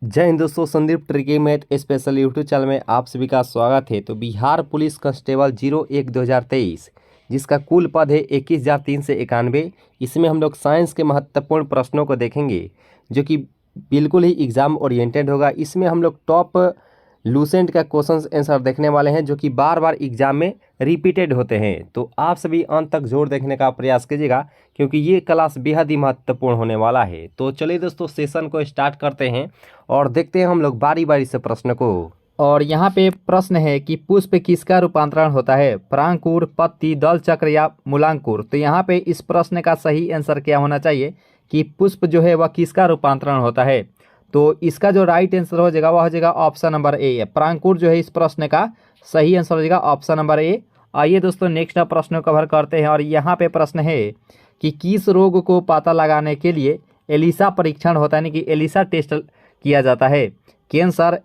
जय हिंद दोस्तों, Sandeep tricky math special YouTube channel में आप सभी का स्वागत है। तो बिहार पुलिस कांस्टेबल 01/2023 जिसका कुल पद है 21,391। इसमें हम लोग साइंस के महत्वपूर्ण प्रश्नों को देखेंगे जो कि बिल्कुल ही एग्जाम ओरिएंटेड होगा। इसमें हम लोग टॉप लूसेंट का क्वेश्चन आंसर देखने वाले हैं जो कि बार बार एग्जाम में रिपीटेड होते हैं। तो आप सभी अंत तक जोर देखने का प्रयास कीजिएगा क्योंकि ये क्लास बेहद ही महत्वपूर्ण होने वाला है। तो चलिए दोस्तों, सेशन को स्टार्ट करते हैं और देखते हैं हम लोग बारी बारी से प्रश्न को। और यहाँ पे प्रश्न है कि पुष्प किसका रूपांतरण होता है, परांकुर, पत्ती, दल चक्र या मूलांकुर। तो यहाँ पे इस प्रश्न का सही आंसर क्या होना चाहिए कि पुष्प जो है वह किसका रूपांतरण होता है। तो इसका जो राइट आंसर हो जाएगा वह हो जाएगा ऑप्शन नंबर ए। परांकुर जो है इस प्रश्न का सही आंसर हो जाएगा ऑप्शन नंबर ए। आइए दोस्तों नेक्स्ट प्रश्न को कवर करते हैं। और यहाँ पे प्रश्न है कि किस रोग को पता लगाने के लिए एलिसा परीक्षण होता है, यानी कि एलिसा टेस्ट किया जाता है, कैंसर,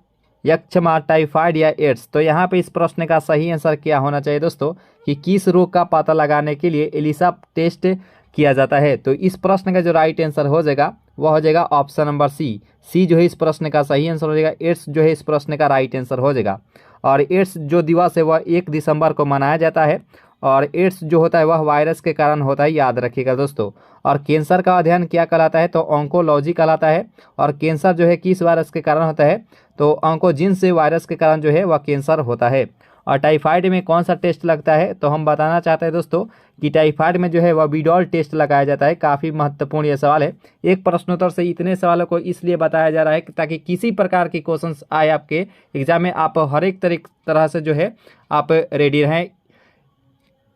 यक्ष्मा, टाइफाइड या एड्स। तो यहाँ पे इस प्रश्न का सही आंसर क्या होना चाहिए दोस्तों कि किस रोग का पता लगाने के लिए एलिसा टेस्ट किया जाता है। तो इस प्रश्न का जो राइट आंसर हो जाएगा वह हो जाएगा ऑप्शन नंबर सी। सी जो है इस प्रश्न का सही आंसर हो जाएगा। एड्स जो है इस प्रश्न का राइट आंसर हो जाएगा। और एड्स जो दिवस है वह 1 दिसंबर को मनाया जाता है। और एड्स जो होता है वह वायरस के कारण होता है, याद रखिएगा दोस्तों। और कैंसर का अध्ययन क्या कहलाता है, तो ऑन्कोलॉजी कहलाता है। और कैंसर जो है किस वायरस के कारण होता है, तो ऑन्कोजिन्स वायरस के कारण जो है वह कैंसर होता है। और टाइफाइड में कौन सा टेस्ट लगता है, तो हम बताना चाहते हैं दोस्तों कि टाइफाइड में जो है वह विडॉल टेस्ट लगाया जाता है। काफ़ी महत्वपूर्ण ये सवाल है। एक प्रश्नोत्तर से इतने सवालों को इसलिए बताया जा रहा है ताकि किसी प्रकार की क्वेश्चंस आए आपके एग्जाम में, आप हर एक तरह से जो है आप रेडी रहें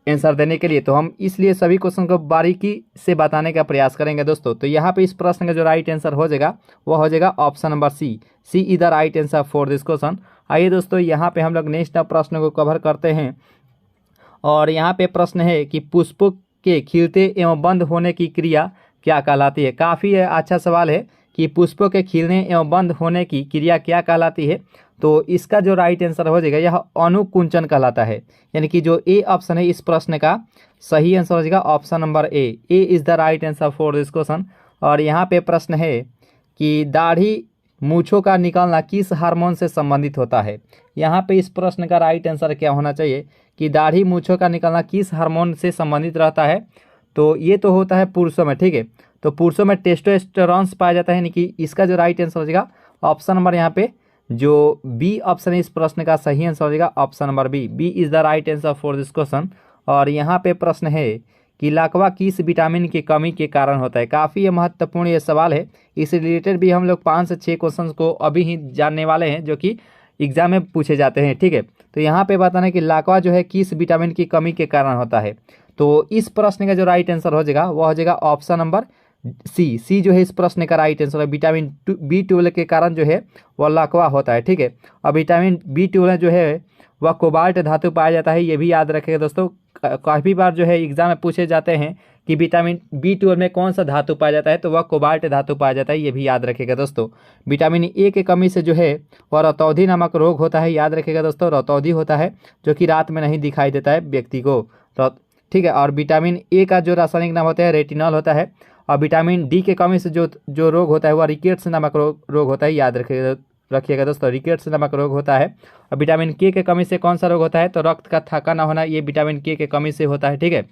आंसर देने के लिए। तो हम इसलिए सभी क्वेश्चन को बारीकी से बताने का प्रयास करेंगे दोस्तों। तो यहाँ पे इस प्रश्न का जो राइट आंसर हो जाएगा वह हो जाएगा option number C. C is the right answer for this question. आइए दोस्तों यहाँ पे हम लोग नेक्स्ट प्रश्न को कवर करते हैं। और यहाँ पे प्रश्न है कि पुष्पों के खिलते एवं बंद होने की क्रिया क्या कहलाती है। काफ़ी अच्छा सवाल है कि पुष्पों के खिलने एवं बंद होने की क्रिया क्या कहलाती है। तो इसका जो राइट आंसर हो जाएगा यह अनुकुंचन कहलाता है, यानी कि जो ए ऑप्शन है इस प्रश्न का सही आंसर हो जाएगा option number A. A is the right answer for this question. और यहाँ पे प्रश्न है कि दाढ़ी मूंछों का निकलना किस हार्मोन से संबंधित होता है। यहाँ पे इस प्रश्न का राइट आंसर क्या होना चाहिए कि दाढ़ी मूंछों का निकलना किस हार्मोन से संबंधित रहता है। तो ये तो होता है पुरुषों में, ठीक है। तो पुरुषों में टेस्टोस्टेरोन पाया जाता है, यानी कि इसका जो राइट आंसर हो जाएगा ऑप्शन नंबर यहाँ पे जो बी ऑप्शन है इस प्रश्न का सही आंसर हो जाएगा option number B. B is the right answer for this question. और यहाँ पे प्रश्न है कि लाक्वा किस विटामिन की कमी के कारण होता है। काफ़ी महत्वपूर्ण ये सवाल है। इससे रिलेटेड भी हम लोग 5 से 6 क्वेश्चन को अभी ही जानने वाले हैं जो कि एग्जाम में पूछे जाते हैं, ठीक है। तो यहाँ पे बताना है कि लाक्वा जो है किस विटामिन की कमी के कारण होता है। तो इस प्रश्न का जो राइट आंसर हो जाएगा वह हो जाएगा ऑप्शन नंबर सी। सी जो है इस प्रश्न का राइट आंसर है। विटामिन B12 के कारण जो है वह लाक्वा होता है, ठीक है। और विटामिन B12 जो है वह कोबाल्ट धातु पाया जाता है, ये भी याद रखेगा दोस्तों। काफ़ी बार जो है एग्जाम में पूछे जाते हैं कि विटामिन B12 में कौन सा धातु पाया जाता है, तो वह कोबाल्ट धातु पाया जाता है, ये भी याद रखेगा दोस्तों। विटामिन ए की कमी से जो है वह रतौंधी नामक रोग होता है, याद रखेगा दोस्तों। रतौंधी होता है जो कि रात में नहीं दिखाई देता है व्यक्ति को, तो ठीक है। और विटामिन ए का जो रासायनिक नाम होता है रेटिनॉल होता है। और विटामिन डी के कमी से जो रोग होता है वह रिकेट्स नामक रोग होता है, याद रखिएगा दोस्तों। रिकेट्स नामक रोग होता है। और विटामिन के कमी से कौन सा रोग होता है, तो रक्त का थक्का ना होना, ये विटामिन के कमी से होता है, ठीक है।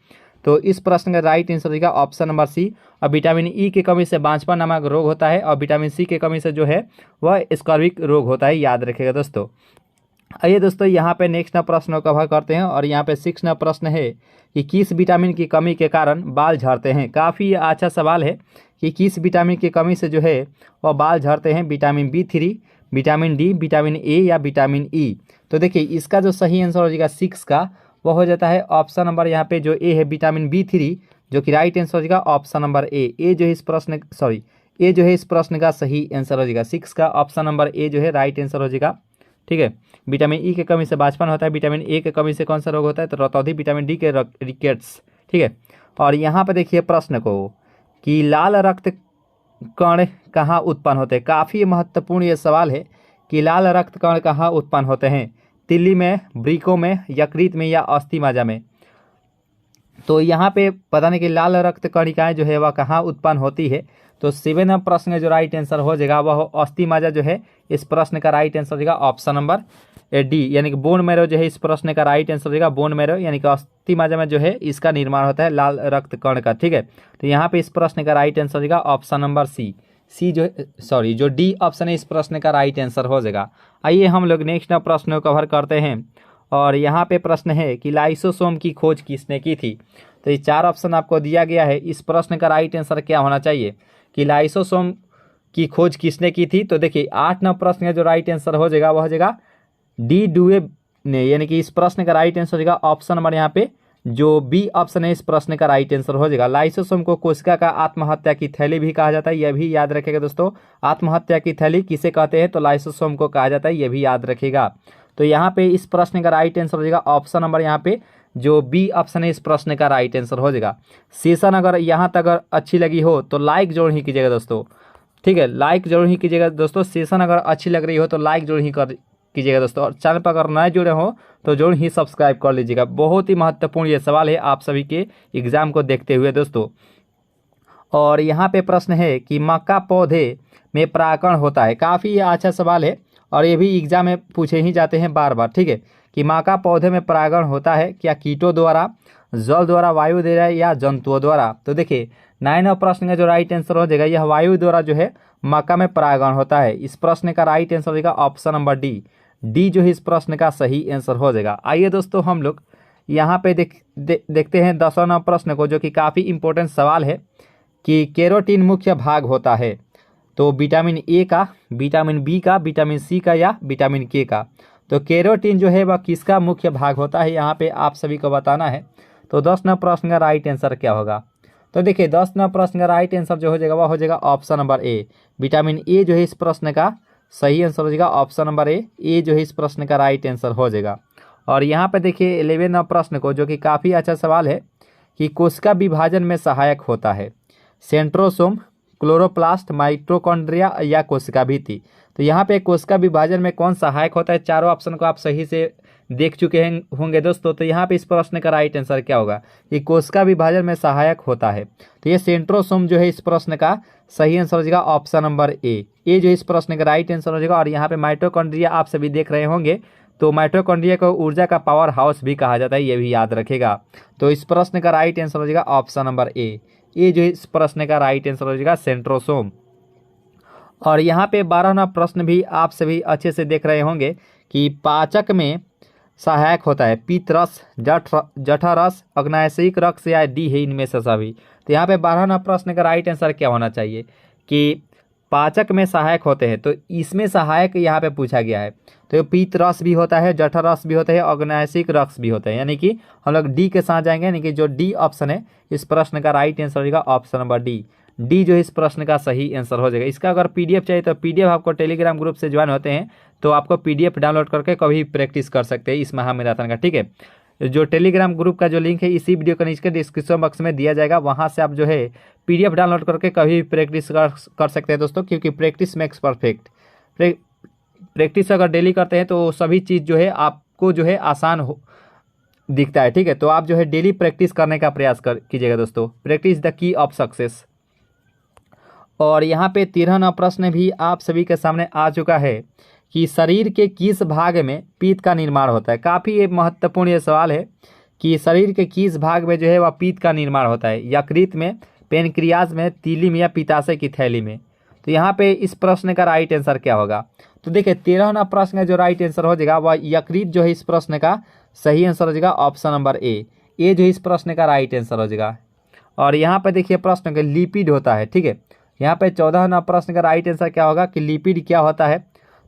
तो इस प्रश्न का राइट आंसर होगा ऑप्शन नंबर सी। और विटामिन ई की कमी से बांझपन नामक रोग होता है। और विटामिन सी की कमी से जो है वह स्कर्विक रोग होता है, याद रखिएगा दोस्तों। आइए दोस्तों यहाँ पे नेक्स्ट प्रश्न को कवर करते हैं। और यहाँ पे 6 प्रश्न है कि किस विटामिन की कमी के कारण बाल झड़ते हैं। काफ़ी अच्छा सवाल है कि किस विटामिन की कमी से जो है वह बाल झड़ते हैं। Vitamin B3, vitamin D, vitamin A या विटामिन ई। तो देखिए इसका जो सही आंसर हो जाएगा 6 का वह हो जाता है ऑप्शन नंबर यहाँ पे जो ए है विटामिन B3, जो कि राइट आंसर हो जाएगा ऑप्शन नंबर ए। ए जो है इस प्रश्न ए जो है इस प्रश्न का सही आंसर हो जाएगा 6 का ऑप्शन नंबर ए जो है राइट आंसर हो जाएगा, ठीक है। विटामिन ई की कमी से बांझपन होता है। विटामिन ए की कमी से कौन सा रोग होता है, तो रतौंधी। विटामिन डी के रिकेट्स, ठीक है। और यहाँ पर देखिए प्रश्न को कि लाल रक्त कण कहाँ उत्पन्न होते हैं। काफ़ी महत्वपूर्ण ये सवाल है कि लाल रक्त कण कहाँ उत्पन्न होते हैं। तिल्ली में, वृक्कों में, यकृत में या अस्थि मज्जा में। तो यहाँ पे पता नहीं कि लाल रक्त कणिकाएं जो है वह कहाँ उत्पन्न होती है। तो 7 प्रश्न का जो राइट आंसर हो जाएगा वह अस्थि मज्जा जो है इस प्रश्न का राइट आंसर हो जाएगा ऑप्शन नंबर डी, यानी कि बोन मैरो जो है इस प्रश्न का राइट आंसर हो जाएगा बोन मैरो, यानी कि अस्थि मज्जा में जो है इसका निर्माण होता है लाल रक्त कण का। ठीक है, तो यहाँ पे इस प्रश्न का राइट आंसर हो जाएगा ऑप्शन नंबर सी जो डी ऑप्शन है इस प्रश्न का राइट आंसर हो जाएगा। आइए हम लोग नेक्स्ट प्रश्न को कवर करते हैं। और यहाँ पे प्रश्न है कि लाइसोसोम की खोज किसने की थी। तो ये 4 ऑप्शन आपको दिया गया है, इस प्रश्न का राइट आंसर क्या होना चाहिए कि लाइसोसोम की खोज किसने की थी। तो देखिए 8 प्रश्न का जो राइट आंसर हो जाएगा वह हो जाएगा डी डुए ने, यानी कि इस प्रश्न का राइट आंसर हो जाएगा ऑप्शन नंबर यहाँ पे जो बी ऑप्शन है इस प्रश्न का राइट आंसर हो जाएगा। लाइसोसोम को कोशिका का आत्महत्या की थैली भी कहा जाता है, यह भी याद रखेगा दोस्तों। आत्महत्या की थैली किसे कहते हैं तो लाइसोसोम को कहा जाता है, यह भी याद रखेगा। तो यहाँ पे इस प्रश्न का राइट आंसर हो जाएगा ऑप्शन नंबर यहाँ पे जो बी ऑप्शन है इस प्रश्न का राइट आंसर हो जाएगा। सेशन अगर यहाँ तक अगर अच्छी लगी हो तो लाइक जरूर ही कीजिएगा दोस्तों। ठीक है, लाइक जरूर ही कीजिएगा दोस्तों। सेशन अगर अच्छी लग रही हो तो लाइक जरूर ही कीजिएगा दोस्तों। और चैनल पर अगर नए जुड़े हो तो जरूर ही सब्सक्राइब कर लीजिएगा। बहुत ही महत्वपूर्ण ये सवाल है आप सभी के एग्जाम को देखते हुए दोस्तों। और यहाँ पे प्रश्न है कि मक्का पौधे में परागण होता है। काफ़ी अच्छा सवाल है और ये भी एग्जाम में पूछे ही जाते हैं बार बार। ठीक है, कि मक्का पौधे में परागण होता है क्या कीटों द्वारा, जल द्वारा, वायु द्वारा या जंतुओं द्वारा। तो देखिए 9 प्रश्न का जो राइट आंसर हो जाएगा यह वायु द्वारा जो है मक्का में परागण होता है। इस प्रश्न का राइट आंसर हो जाएगा ऑप्शन नंबर डी जो है इस प्रश्न का सही आंसर हो जाएगा। आइए दोस्तों हम लोग यहाँ पे देखते हैं 10वां प्रश्न को, जो कि काफ़ी इंपॉर्टेंट सवाल है कि केरोटीन मुख्य भाग होता है तो विटामिन ए का, विटामिन बी का, विटामिन सी का या विटामिन के का। तो केरोटीन जो है वह किसका मुख्य भाग होता है यहाँ पे आप सभी को बताना है। तो 10वां प्रश्न का राइट आंसर क्या होगा। तो देखिए 10वां प्रश्न का राइट आंसर जो हो जाएगा वह हो जाएगा option number A, vitamin A जो है इस प्रश्न का सही आंसर हो जाएगा ऑप्शन नंबर ए जो है इस प्रश्न का राइट आंसर हो जाएगा। और यहाँ पे देखिए 11वां प्रश्न को, जो कि काफ़ी अच्छा सवाल है कि कोशिका विभाजन में सहायक होता है सेंट्रोसोम, क्लोरोप्लास्ट, माइटोकॉन्ड्रिया या कोशिका भित्ति। तो यहाँ पे कोशिका विभाजन में कौन सहायक होता है, चारों ऑप्शन को आप सही से देख चुके हैं होंगे दोस्तों। तो यहाँ पे इस प्रश्न का राइट आंसर क्या होगा कि कोशिका विभाजन में सहायक होता है। तो ये सेंट्रोसोम जो है इस प्रश्न का सही आंसर हो जाएगा ऑप्शन नंबर ए जो इस प्रश्न का राइट आंसर हो जाएगा। और यहाँ पे माइटोकॉन्ड्रिया आप सभी देख रहे होंगे, तो माइटोकॉन्ड्रिया को ऊर्जा का पावर हाउस भी कहा जाता है, ये भी याद रखेगा। तो इस प्रश्न का राइट आंसर हो जाएगा ऑप्शन नंबर ए जो इस प्रश्न का राइट आंसर हो जाएगा सेंट्रोसोम। और यहाँ पे 12वां प्रश्न भी आप सभी अच्छे से देख रहे होंगे कि पाचक में सहायक होता है पित्त रस, जठरस, अग्नाशयिक रस या डी है इनमें से सभी। तो यहाँ पे 12वां प्रश्न का राइट आंसर क्या होना चाहिए कि पाचक में सहायक होते हैं। तो इसमें सहायक यहाँ पे पूछा गया है, तो पित्त रस भी होता है, जठर रस भी होता है, अग्नाशयिक रस भी होता है, यानी कि हम लोग डी के साथ जाएंगे, यानी कि जो डी ऑप्शन है इस प्रश्न का राइट आंसर हो जाएगा ऑप्शन नंबर डी जो इस प्रश्न का सही आंसर हो जाएगा। इसका अगर पीडीएफ चाहिए तो पीडीएफ आपको टेलीग्राम ग्रुप से ज्वाइन होते हैं तो आपको पीडीएफ डाउनलोड करके कभी प्रैक्टिस कर सकते हैं इस महामैराथन का। ठीक है, जो टेलीग्राम ग्रुप का जो लिंक है इसी वीडियो के नीचे डिस्क्रिप्शन बॉक्स में दिया जाएगा, वहाँ से आप जो है पीडीएफ डाउनलोड करके कभी भी प्रैक्टिस कर सकते हैं दोस्तों, क्योंकि प्रैक्टिस मेक्स परफेक्ट। प्रैक्टिस अगर डेली करते हैं तो सभी चीज़ जो है आपको जो है आसान दिखता है। ठीक है, तो आप जो है डेली प्रैक्टिस करने का प्रयास कीजिएगा दोस्तों। Practice the key of success. और यहाँ पे 13वां प्रश्न भी आप सभी के सामने आ चुका है कि शरीर के किस भाग में पित्त का निर्माण होता है। काफ़ी महत्वपूर्ण ये सवाल है कि शरीर के किस भाग में जो है वह पित्त का निर्माण होता है, यकृत में, पेनक्रियाज में, तीली में या पित्ताशय की थैली में। तो यहाँ पे इस प्रश्न का राइट आंसर क्या होगा। तो देखिए 13वां प्रश्न का जो राइट आंसर हो जाएगा वह यकृत जो है इस प्रश्न का सही आंसर हो जाएगा ऑप्शन नंबर ए जो इस प्रश्न का राइट आंसर हो जाएगा। और यहाँ पे देखिए प्रश्न का लिपिड होता है। ठीक है, यहाँ पे 14वां प्रश्न का राइट आंसर क्या होगा कि लिपिड क्या होता है।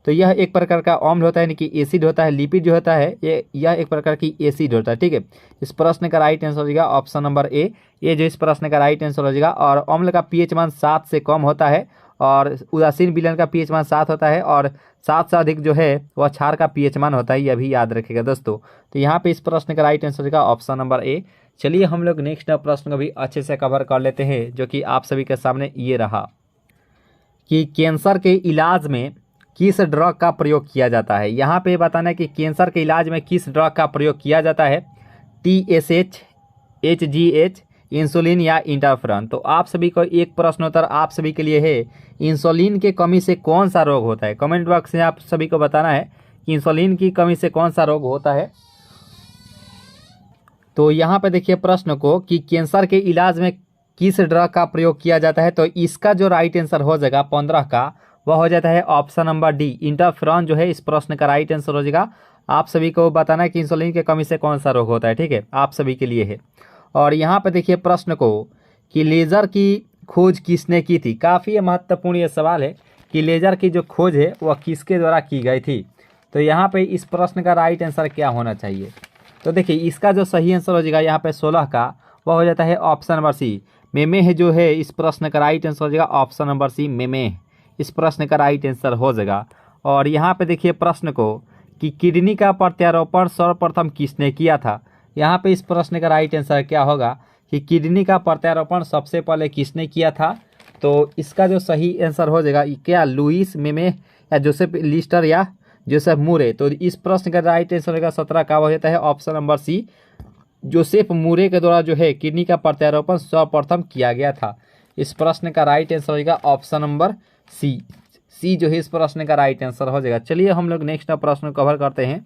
तो यह एक प्रकार का अम्ल होता है, यानी कि एसिड होता है। लिपिड जो होता है यह एक प्रकार की एसिड होता है। ठीक है, इस प्रश्न का राइट आंसर हो जाएगा ऑप्शन नंबर ए जो इस प्रश्न का राइट आंसर हो जाएगा। और अम्ल का पीएच मान 7 से कम होता है और उदासीन विलयन का पीएच मान 7 होता है और 7 से अधिक जो है वह क्षार का पीएच मान होता है, यह भी याद रखेगा दोस्तों। तो यहाँ पे इस प्रश्न का राइट आंसर हो जाएगा ऑप्शन नंबर ए। चलिए हम लोग नेक्स्ट प्रश्न को भी अच्छे से कवर कर लेते हैं, जो कि आप सभी के सामने ये रहा कि कैंसर के इलाज में किस ड्रग का प्रयोग किया जाता है। यहाँ पे बताना है कि कैंसर के इलाज में किस ड्रग का प्रयोग किया जाता है। TSH, HGH, इंसुलिन या इंटरफेरॉन। तो आप सभी को एक प्रश्नोत्तर आप सभी के लिए है, इंसुलिन की कमी से कौन सा रोग होता है? कमेंट बॉक्स में आप सभी को बताना है कि इंसुलिन की कमी से कौन सा रोग होता है। तो यहाँ पे देखिए प्रश्न को कि कैंसर के इलाज में किस ड्रग का प्रयोग किया जाता है? तो इसका जो राइट आंसर हो जाएगा 15 का, वह हो जाता है ऑप्शन नंबर डी, इंटरफेरॉन जो है इस प्रश्न का राइट आंसर हो जाएगा। आप सभी को बताना है कि इंसुलिन की कमी से कौन सा रोग होता है, ठीक है, आप सभी के लिए है। और यहाँ पे देखिए प्रश्न को कि लेज़र की खोज किसने की थी? काफ़ी महत्वपूर्ण ये सवाल है कि लेज़र की जो खोज है वह किसके द्वारा की गई थी। तो यहाँ पे इस प्रश्न का राइट आंसर क्या होना चाहिए? तो देखिए इसका जो सही आंसर हो जाएगा यहाँ पे 16 का, वह हो जाता है ऑप्शन नंबर सी, मेमेह जो है इस प्रश्न का राइट आंसर हो जाएगा ऑप्शन नंबर सी, मेमेह इस प्रश्न का राइट आंसर हो जाएगा। और यहाँ पे देखिए प्रश्न को कि किडनी का प्रत्यारोपण सर्वप्रथम किसने किया था? यहाँ पे इस प्रश्न का राइट आंसर क्या होगा कि किडनी का प्रत्यारोपण सबसे पहले किसने किया था? तो इसका जो सही आंसर हो जाएगा क्या लुइस मेमेह या जोसेफ लिस्टर या जोसेफ मूरे? तो इस प्रश्न का राइट आंसर होगा 17 का, हो जाता है ऑप्शन नंबर सी, जोसेफ मूरे के द्वारा जो है किडनी का प्रत्यारोपण सर्वप्रथम किया गया था। इस प्रश्न का राइट आंसर होगा ऑप्शन नंबर सी, सी जो है इस प्रश्न का राइट आंसर हो जाएगा। चलिए हम लोग नेक्स्ट प्रश्न कवर करते हैं।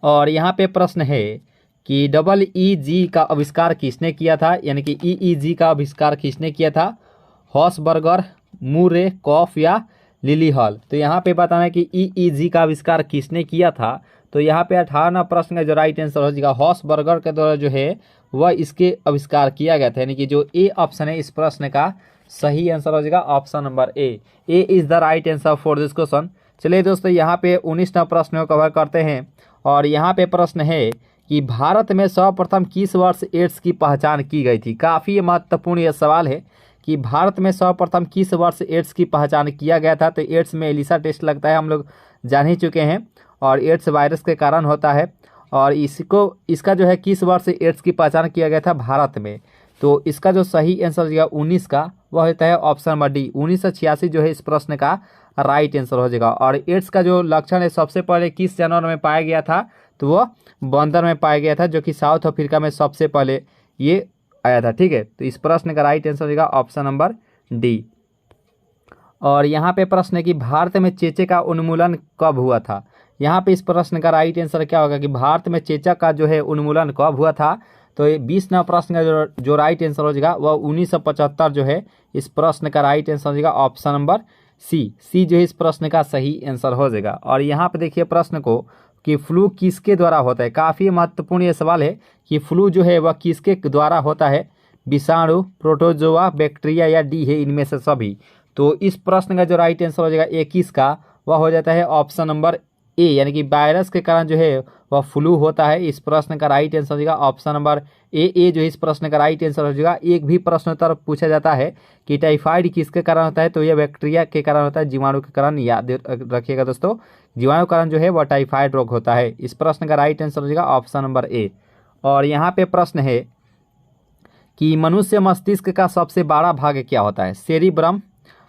और यहाँ पे प्रश्न है कि EEG का आविष्कार किसने किया था? यानी कि EEG का आविष्कार किसने किया था? हॉसबर्गर, मूरे, कॉफ या लिली हॉल? तो यहाँ पे बताना है कि EEG का आविष्कार किसने किया था। तो यहाँ पे 18 प्रश्न का जो राइट आंसर हो जाएगा हॉसबर्गर के द्वारा जो है वह इसके आविष्कार किया गया था। यानी कि जो ए ऑप्शन है इस प्रश्न का सही आंसर हो जाएगा option number A is the right answer for this question. चलिए दोस्तों यहाँ पे 19वां प्रश्न को कवर करते हैं। और यहाँ पे प्रश्न है कि भारत में सर्वप्रथम किस वर्ष एड्स की पहचान की गई थी? काफ़ी महत्वपूर्ण यह सवाल है कि भारत में सर्वप्रथम किस वर्ष एड्स की पहचान किया गया था। तो एड्स में एलिसा टेस्ट लगता है, हम लोग जान ही चुके हैं, और एड्स वायरस के कारण होता है। और इसका जो है किस वर्ष एड्स की पहचान किया गया था भारत में? तो इसका जो सही आंसर होगा 19 का, वह होता है ऑप्शन नंबर डी, 1986 जो है इस प्रश्न का राइट आंसर हो जाएगा। और एड्स का जो लक्षण है सबसे पहले किस जानवर में पाया गया था? तो वह बंदर में पाया गया था, जो कि साउथ अफ्रीका में सबसे पहले ये आया था, ठीक है। तो इस प्रश्न का राइट आंसर होगा ऑप्शन नंबर डी। और यहाँ पे प्रश्न है कि भारत में चेचे का उन्मूलन कब हुआ था? यहाँ पे इस प्रश्न का राइट आंसर क्या होगा कि भारत में चेचा का जो है उन्मूलन कब हुआ था? तो 20वां प्रश्न का जो राइट आंसर हो जाएगा वह 1975 जो है इस प्रश्न का राइट आंसर हो जाएगा ऑप्शन नंबर सी जो है इस प्रश्न का सही आंसर हो जाएगा। और यहाँ पे देखिए प्रश्न को कि फ्लू किसके द्वारा होता है? काफ़ी महत्वपूर्ण ये सवाल है कि फ्लू जो है वह किसके द्वारा होता है? विषाणु, प्रोटोजोआ, बैक्टीरिया या डी है इनमें से सभी? तो इस प्रश्न का जो राइट आंसर हो जाएगा 21 का, वह हो जाता है ऑप्शन नंबर ए, यानी कि वायरस के कारण जो है वह फ्लू होता है। इस प्रश्न का राइट आंसर हो जाएगा ऑप्शन नंबर ए जो है इस प्रश्न का राइट आंसर हो जाएगा। एक भी प्रश्न उत्तर पूछा जाता है कि टाइफाइड किसके कारण होता है? तो यह बैक्टीरिया के कारण होता है, जीवाणु के कारण। याद रखिएगा दोस्तों, जीवाणु कारण जो है वह टाइफाइड रोग होता है। इस प्रश्न का राइट आंसर हो जाएगा ऑप्शन नंबर ए। और यहाँ पे प्रश्न है कि मनुष्य मस्तिष्क का सबसे बड़ा भाग क्या होता है? सेरिब्रम,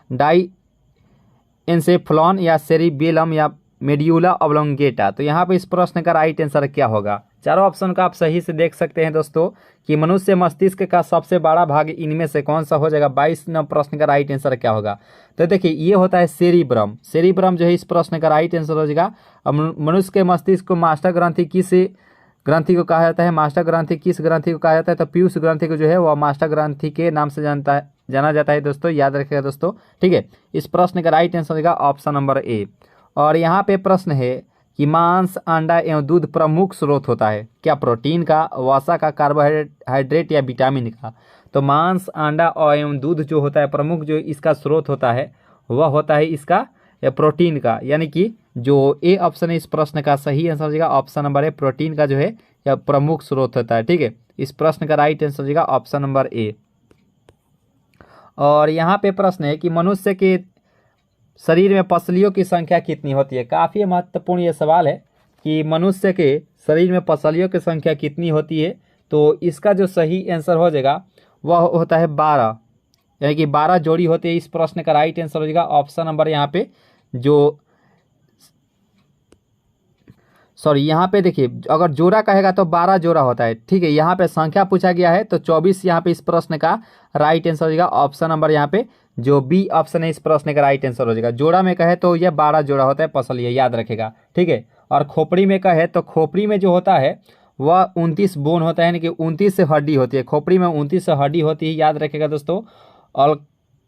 डाइएन्सेफ्लॉन या सेरिबेलम या मेड्यूला ऑब्लोंगेटा? तो यहाँ पे इस प्रश्न का राइट आंसर क्या होगा? चारों ऑप्शन का आप सही से देख सकते हैं दोस्तों कि मनुष्य मस्तिष्क का सबसे बड़ा भाग इनमें से कौन सा हो जाएगा। 22वां प्रश्न का राइट आंसर क्या होगा? तो देखिए ये होता है सेरिब्रम। सेरिब्रम जो है इस प्रश्न का राइट आंसर हो जाएगा। मनुष्य के मस्तिष्क को मास्टर ग्रंथि किस ग्रंथि को कहा जाता है? मास्टर ग्रंथि किस ग्रंथि को कहा जाता है? तो पीयूष ग्रंथि को जो है वह मास्टर ग्रंथि के नाम से जाना जाता है दोस्तों, याद रखिएगा दोस्तों, ठीक है। इस प्रश्न का राइट आंसर होगा ऑप्शन नंबर ए। और यहाँ पे प्रश्न है कि मांस, अंडा एवं दूध प्रमुख स्रोत होता है क्या? प्रोटीन का, वसा का, कार्बोहाइड्रेट या विटामिन का? तो मांस, अंडा और एवं दूध जो होता है प्रमुख जो इसका स्रोत होता है वह होता है इसका प्रोटीन का। यानी कि जो ए ऑप्शन है इस प्रश्न का सही आंसर हो जाएगा ऑप्शन नंबर ए, प्रोटीन का जो है यह प्रमुख स्रोत होता है, ठीक है। इस प्रश्न का राइट आंसर हो जाएगा ऑप्शन नंबर ए। और यहाँ पे प्रश्न है कि मनुष्य के शरीर में पसलियों की संख्या कितनी होती है? काफ़ी महत्वपूर्ण ये सवाल है कि मनुष्य के शरीर में पसलियों की संख्या कितनी होती है। तो इसका जो सही आंसर हो जाएगा वह होता है 12, यानी कि 12 जोड़ी होती है। इस प्रश्न का राइट आंसर हो जाएगा ऑप्शन नंबर यहाँ पे जो सॉरी यहाँ पे देखिए, अगर जोड़ा कहेगा तो 12 जोड़ा होता है, ठीक है। यहाँ पे संख्या पूछा गया है तो 24 यहाँ पे इस प्रश्न का राइट आंसर हो जाएगा। ऑप्शन नंबर यहाँ पे जो बी ऑप्शन है इस प्रश्न का राइट आंसर हो जाएगा। जोड़ा में कहे तो यह 12 जोड़ा होता है पसल, ये याद रखेगा, ठीक है। और खोपड़ी में कहे तो खोपड़ी में जो होता है वह 29 बोन होता है, यानी कि 29 से हड्डी होती है, खोपड़ी में 29 से हड्डी होती है, याद रखेगा दोस्तों। और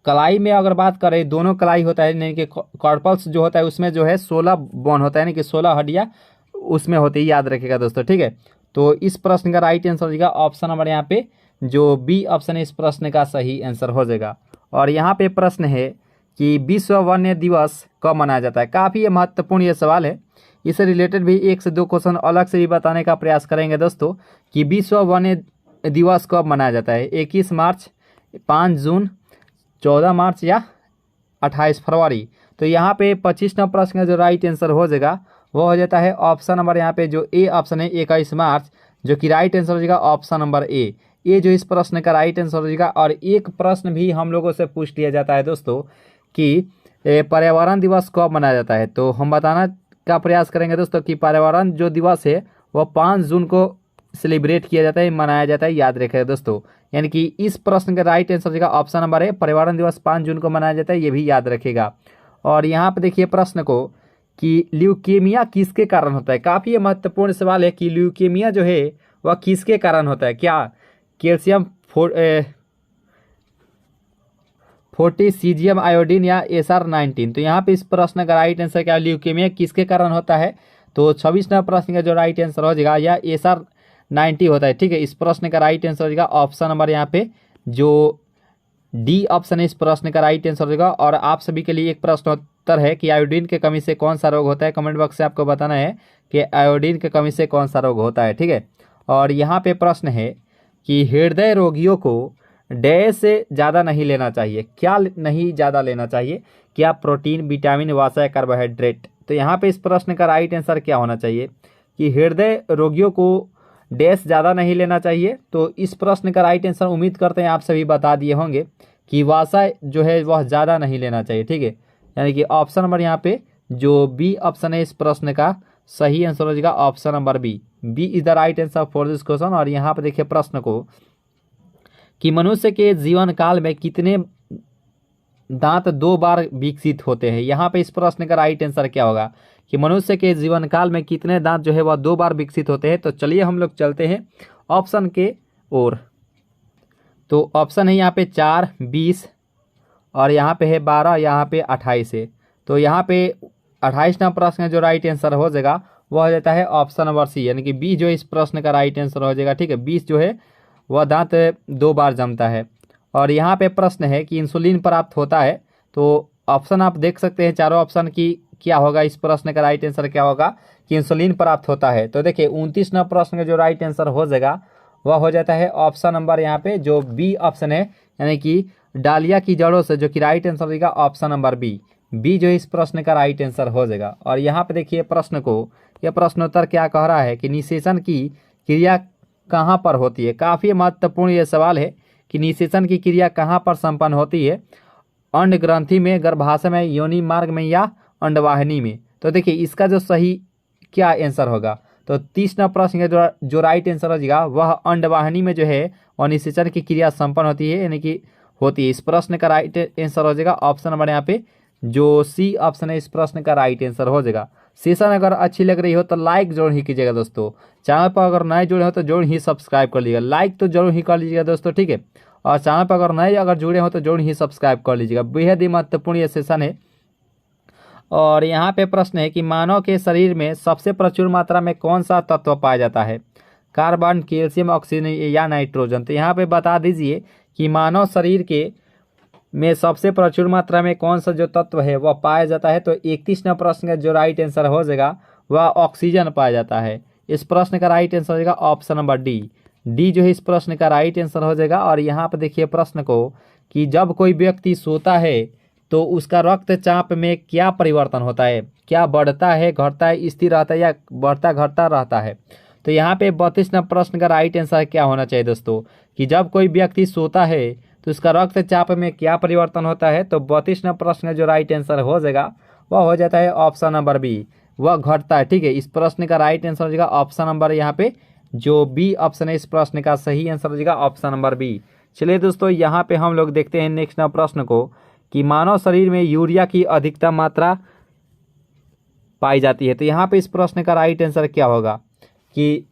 कलाई में अगर बात करें, दोनों कलाई होता है, यानी कि कार्पल्स जो होता है उसमें जो है 16 बोन होता है, यानी कि 16 हड्डियाँ उसमें होती है, याद रखेगा दोस्तों, ठीक है। तो इस प्रश्न का राइट आंसर हो जाएगा ऑप्शन नंबर यहाँ पे जो बी ऑप्शन है इस प्रश्न का सही आंसर हो जाएगा। और यहाँ पे प्रश्न है कि विश्व वन्य दिवस कब मनाया जाता है। काफ़ी ये महत्वपूर्ण ये सवाल है, इससे रिलेटेड भी 1 से 2 क्वेश्चन अलग से भी बताने का प्रयास करेंगे दोस्तों कि विश्व वन्य दिवस कब मनाया जाता है। 21 मार्च, 5 जून, 14 मार्च या 28 फरवरी। तो यहाँ पे 25 नंबर प्रश्न का जो राइट आंसर हो जाएगा वो हो जाता है ऑप्शन नंबर यहाँ पे जो ए ऑप्शन है 21 मार्च, जो कि राइट आंसर हो जाएगा ऑप्शन नंबर ए। ये जो इस प्रश्न का राइट आंसर हो जाएगा। और एक प्रश्न भी हम लोगों से पूछ लिया जाता है दोस्तों कि पर्यावरण दिवस कब मनाया जाता है। तो हम बताना का प्रयास करेंगे दोस्तों कि पर्यावरण जो दिवस है वह 5 जून को सेलिब्रेट किया जाता है, मनाया जाता है, याद रखेगा दोस्तों। यानी कि इस प्रश्न का राइट आंसर हो जाएगा ऑप्शन नंबर ए, पर्यावरण दिवस 5 जून को मनाया जाता है, ये भी याद रखेगा। और यहाँ पे देखिए प्रश्न को कि ल्यूकेमिया किसके कारण होता है। काफ़ी महत्वपूर्ण सवाल है कि ल्यूकेमिया जो है वह किसके कारण होता है। क्या कैल्शियम 40, सीजियम आयोडीन या SR19। तो यहाँ पे इस प्रश्न का राइट आंसर क्या, ल्यूकेमिया किसके कारण होता है। तो 26 नंबर प्रश्न का जो राइट आंसर हो जाएगा या SR90 होता है, ठीक है। इस प्रश्न का राइट आंसर हो जाएगा ऑप्शन नंबर यहाँ पे जो डी ऑप्शन है इस प्रश्न का राइट आंसर हो जाएगा। और आप सभी के लिए एक प्रश्नोत्तर है कि आयोडीन की कमी से कौन सा रोग होता है। कमेंट बॉक्स से आपको बताना है कि आयोडीन की कमी से कौन सा रोग होता है, ठीक है। और यहाँ पे प्रश्न है कि हृदय रोगियों को डे से ज़्यादा नहीं लेना चाहिए। क्या नहीं ज़्यादा लेना चाहिए, क्या प्रोटीन, विटामिन, वसा या कार्बोहाइड्रेट। तो यहाँ पे इस प्रश्न का राइट आंसर क्या होना चाहिए कि हृदय रोगियों को डैश ज़्यादा नहीं लेना चाहिए। तो इस प्रश्न का राइट आंसर उम्मीद करते हैं आप सभी बता दिए होंगे कि वसा जो है वह ज़्यादा नहीं लेना चाहिए, ठीक है। यानी कि ऑप्शन नंबर यहाँ पे जो बी ऑप्शन है इस प्रश्न का सही आंसर हो जाएगा option number B. B is the right answer for this question. और यहाँ पे देखिए प्रश्न को कि मनुष्य के जीवन काल में कितने दांत 2 बार विकसित होते हैं। यहाँ पे इस प्रश्न का राइट आंसर क्या होगा कि मनुष्य के जीवन काल में कितने दांत जो है वह 2 बार विकसित होते हैं। तो चलिए हम लोग चलते हैं ऑप्शन के ओर। तो ऑप्शन है यहाँ पे 4, 20 और यहाँ पे है 12, यहाँ पे 28 है। तो यहाँ पे 28 नंबर प्रश्न का जो राइट आंसर हो जाएगा वह हो जाता है ऑप्शन नंबर सी, यानी कि बी जो इस प्रश्न का राइट आंसर हो जाएगा, ठीक है। 20 जो है वह दांत 2 बार जमता है। और यहाँ पे प्रश्न है कि इंसुलिन प्राप्त होता है। तो ऑप्शन आप देख सकते हैं चारों ऑप्शन की क्या होगा, इस प्रश्न का राइट आंसर क्या होगा कि इंसुलिन प्राप्त होता है। तो देखिए 29 नंबर प्रश्न का जो राइट आंसर हो जाएगा वह हो जाता है ऑप्शन नंबर यहाँ पे जो बी ऑप्शन है, यानी कि डालिया की जड़ों से, जो कि राइट आंसर हो जाएगा ऑप्शन नंबर बी। बी जो इस प्रश्न का राइट आंसर हो जाएगा। और यहाँ पे देखिए प्रश्न को, यह प्रश्नोत्तर क्या कह रहा है कि निषेचन की क्रिया कहाँ पर होती है। काफ़ी महत्वपूर्ण ये सवाल है कि निषेचन की क्रिया कहाँ पर संपन्न होती है, अंड ग्रंथि में, गर्भाशय में, योनि मार्ग में या अंडवाहिनी में। तो देखिए इसका जो सही क्या आंसर होगा। तो 30 नंबर प्रश्न का जो राइट आंसर हो जाएगा वह अंडवाहिनी में जो है वह निषेचन की क्रिया संपन्न होती है, यानी कि होती है। इस प्रश्न का राइट आंसर हो जाएगा ऑप्शन नंबर यहाँ पे जो सी ऑप्शन है इस प्रश्न का राइट आंसर हो जाएगा। सेशन अगर अच्छी लग रही हो तो लाइक जरूर ही कीजिएगा दोस्तों। चैनल पर अगर नए जुड़े हो तो जरूर ही सब्सक्राइब कर लीजिएगा, लाइक तो जरूर ही कर लीजिएगा दोस्तों, ठीक है। और चैनल पर अगर नए जुड़े हो तो जरूर ही सब्सक्राइब कर लीजिएगा। बेहद ही महत्वपूर्ण ये सेशन है। और यहाँ पे प्रश्न है कि मानव के शरीर में सबसे प्रचुर मात्रा में कौन सा तत्व पाया जाता है, कार्बन, कैल्शियम, ऑक्सीजन या नाइट्रोजन। तो यहाँ पे बता दीजिए कि मानव शरीर के में सबसे प्रचुर मात्रा में कौन सा जो तत्व है वह पाया जाता है। तो 31 नंबर प्रश्न का जो राइट आंसर हो जाएगा वह ऑक्सीजन पाया जाता है। इस प्रश्न का राइट आंसर हो जाएगा ऑप्शन नंबर डी। डी जो है इस प्रश्न का राइट आंसर हो जाएगा। और यहाँ पर देखिए प्रश्न को कि जब कोई व्यक्ति सोता है तो उसका रक्तचाप में क्या परिवर्तन होता है, क्या बढ़ता है, घटता है, स्थिर रहता है या बढ़ता घटता रहता है। तो यहाँ पे 32 नंबर प्रश्न का राइट आंसर क्या होना चाहिए दोस्तों कि जब कोई व्यक्ति सोता है तो उसका रक्तचाप में क्या परिवर्तन होता है। तो 32 नंबर प्रश्न का जो राइट आंसर हो जाएगा वह हो जाता है ऑप्शन नंबर बी, वह घटता है। ठीक है, इस प्रश्न का राइट आंसर हो जाएगा ऑप्शन नंबर यहाँ पे जो बी ऑप्शन है इस प्रश्न का सही आंसर हो जाएगा ऑप्शन नंबर बी। चलिए दोस्तों यहाँ पे हम लोग देखते हैं नेक्स्ट प्रश्न को कि मानव शरीर में यूरिया की अधिकतम मात्रा पाई जाती है। तो यहाँ पे इस प्रश्न का राइट आंसर क्या होगा कि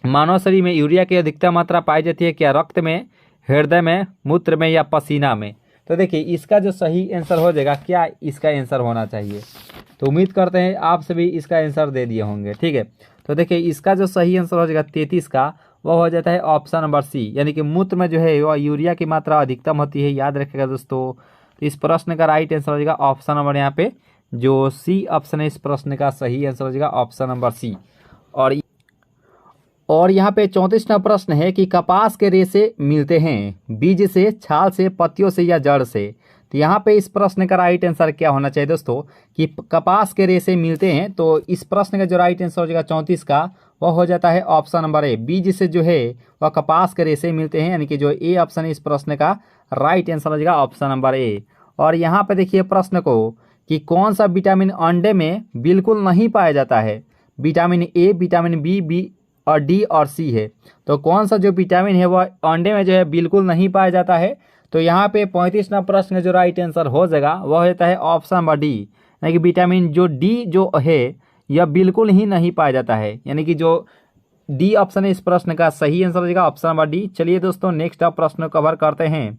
मानव शरीर में यूरिया की अधिकतम मात्रा पाई जाती है क्या रक्त में, हृदय में, मूत्र में या पसीना में। तो देखिए इसका जो सही आंसर हो जाएगा क्या इसका आंसर होना चाहिए। तो उम्मीद करते हैं आप सभी इसका आंसर दे दिए होंगे। ठीक है, तो देखिए इसका जो सही आंसर हो जाएगा 33 का वह हो जाता है ऑप्शन नंबर सी, यानी कि मूत्र में जो है वह यूरिया की मात्रा अधिकतम होती है। याद रखिएगा दोस्तों। तो इस प्रश्न का राइट आंसर हो जाएगा ऑप्शन नंबर यहाँ पे जो सी ऑप्शन है इस प्रश्न का सही आंसर हो जाएगा ऑप्शन नंबर सी। और यहाँ पे 34वां प्रश्न है कि कपास के रेशे मिलते हैं बीज से, छाल से, पत्तियों से या जड़ से। तो यहाँ पे इस प्रश्न का राइट आंसर क्या होना चाहिए दोस्तों कि कपास के रेशे मिलते हैं। तो इस प्रश्न का जो राइट आंसर हो जाएगा 34 का वह हो जाता है ऑप्शन नंबर ए, बीज से जो है वह कपास के रेशे मिलते हैं, यानी कि जो ए ऑप्शन है इस प्रश्न का राइट आंसर हो जाएगा ऑप्शन नंबर ए। और यहाँ पे देखिए प्रश्न को कि कौन सा विटामिन अंडे में बिल्कुल नहीं पाया जाता है। विटामिन ए, विटामिन बी और डी और सी है। तो कौन सा जो विटामिन है वह अंडे में जो है बिल्कुल नहीं पाया जाता है। तो यहाँ पे 35वां प्रश्न जो राइट आंसर हो जाएगा वह होता है ऑप्शन नंबर डी, यानी कि विटामिन जो डी जो है यह बिल्कुल ही नहीं पाया जाता है, यानी कि जो डी ऑप्शन है इस प्रश्न का सही आंसर हो जाएगा ऑप्शन नंबर डी। चलिए दोस्तों नेक्स्ट प्रश्न कवर करते हैं।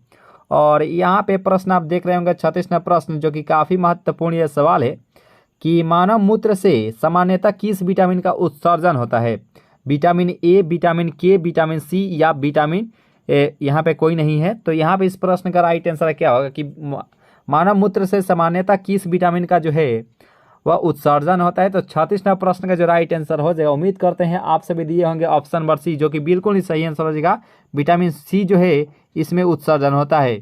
और यहाँ पे प्रश्न आप देख रहे होंगे 36वां प्रश्न जो कि काफ़ी महत्वपूर्ण यह सवाल है कि मानव मूत्र से सामान्यतः किस विटामिन का उत्सर्जन होता है। विटामिन ए, विटामिन के, विटामिन सी या विटामिन यहाँ पे कोई नहीं है। तो यहाँ पे इस प्रश्न का राइट आंसर क्या होगा कि मानव मूत्र से सामान्यतः किस विटामिन का जो है वह उत्सर्जन होता है। तो 36वां प्रश्न का जो राइट आंसर हो जाएगा उम्मीद करते हैं आप सभी दिए होंगे ऑप्शन नंबर सी, जो कि बिल्कुल ही सही आंसर हो जाएगा। विटामिन सी जो है इसमें उत्सर्जन होता है।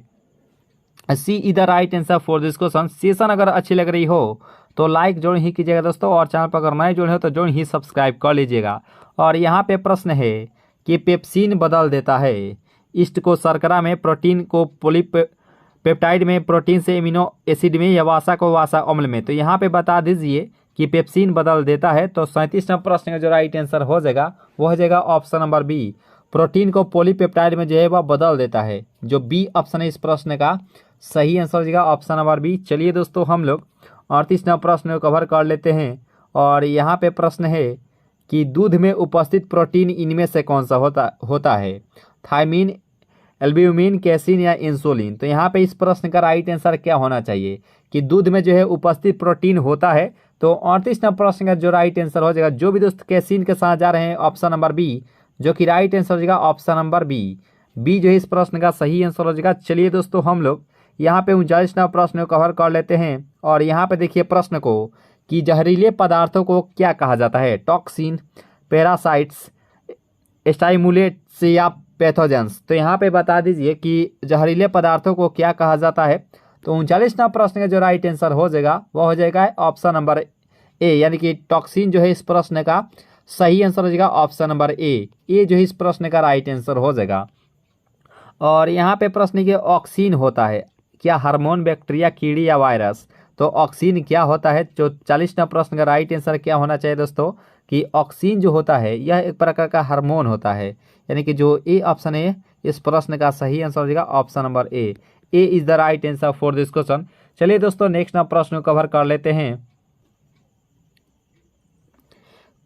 C is the right answer for this question. Session अगर अच्छी लग रही हो तो लाइक जोड़ ही कीजिएगा दोस्तों, और चैनल पर अगर नए जुड़े हो तो जोड़ ही सब्सक्राइब कर लीजिएगा। और यहाँ पे प्रश्न है कि पेप्सिन बदल देता है ईस्ट को शर्करा में, प्रोटीन को पॉलीपेप्टाइड में, प्रोटीन से एमिनो एसिड में या वसा को वसा अम्ल में। तो यहाँ पे बता दीजिए कि पेप्सिन बदल देता है। तो 37वां प्रश्न का जो राइट आंसर हो जाएगा वो हो जाएगा ऑप्शन नंबर बी, प्रोटीन को पॉलीपेप्टाइड में जो है वह बदल देता है। जो बी ऑप्शन है इस प्रश्न का सही आंसर हो जाएगा ऑप्शन नंबर बी। चलिए दोस्तों हम लोग 38वां प्रश्न को कवर कर लेते हैं। और यहाँ पे प्रश्न है कि दूध में उपस्थित प्रोटीन इनमें से कौन सा होता है। थायमीन, एल्ब्यूमिन, कैसीन या इंसुलिन। तो यहाँ पे इस प्रश्न का राइट आंसर क्या होना चाहिए कि दूध में जो है उपस्थित प्रोटीन होता है। तो 38वां प्रश्न का जो राइट आंसर हो जाएगा, जो भी दोस्त कैसीन के साथ जा रहे हैं, ऑप्शन नंबर बी, जो कि राइट आंसर हो जाएगा ऑप्शन नंबर बी। बी जो है इस प्रश्न का सही आंसर हो जाएगा। चलिए दोस्तों हम लोग यहाँ पे 39वां प्रश्न को कवर कर लेते हैं। और यहाँ पे देखिए प्रश्न को कि जहरीले पदार्थों को क्या कहा जाता है। टॉक्सिन, पैरासाइट्स, स्टाइमुलेट्स या पैथोजेंस। तो यहाँ पे बता दीजिए कि जहरीले पदार्थों को क्या कहा जाता है। तो 39वां प्रश्न का जो राइट आंसर हो जाएगा वह हो जाएगा ऑप्शन नंबर ए, यानी कि टॉक्सिन जो है इस प्रश्न का सही आंसर हो जाएगा ऑप्शन नंबर ए। ए जो है इस प्रश्न का राइट आंसर हो जाएगा। और यहाँ पे प्रश्न के ऑक्सीन होता है क्या हार्मोन, बैक्टीरिया, कीड़ी या वायरस। तो ऑक्सीन क्या होता है। जो 40वां प्रश्न का राइट आंसर क्या होना चाहिए दोस्तों कि ऑक्सीन जो होता है यह एक प्रकार का हार्मोन होता है, यानी कि जो ए ऑप्शन है इस प्रश्न का सही आंसर हो जाएगा option number A. A is the right answer for this question. चलिए दोस्तों नेक्स्ट प्रश्न को कवर कर लेते हैं।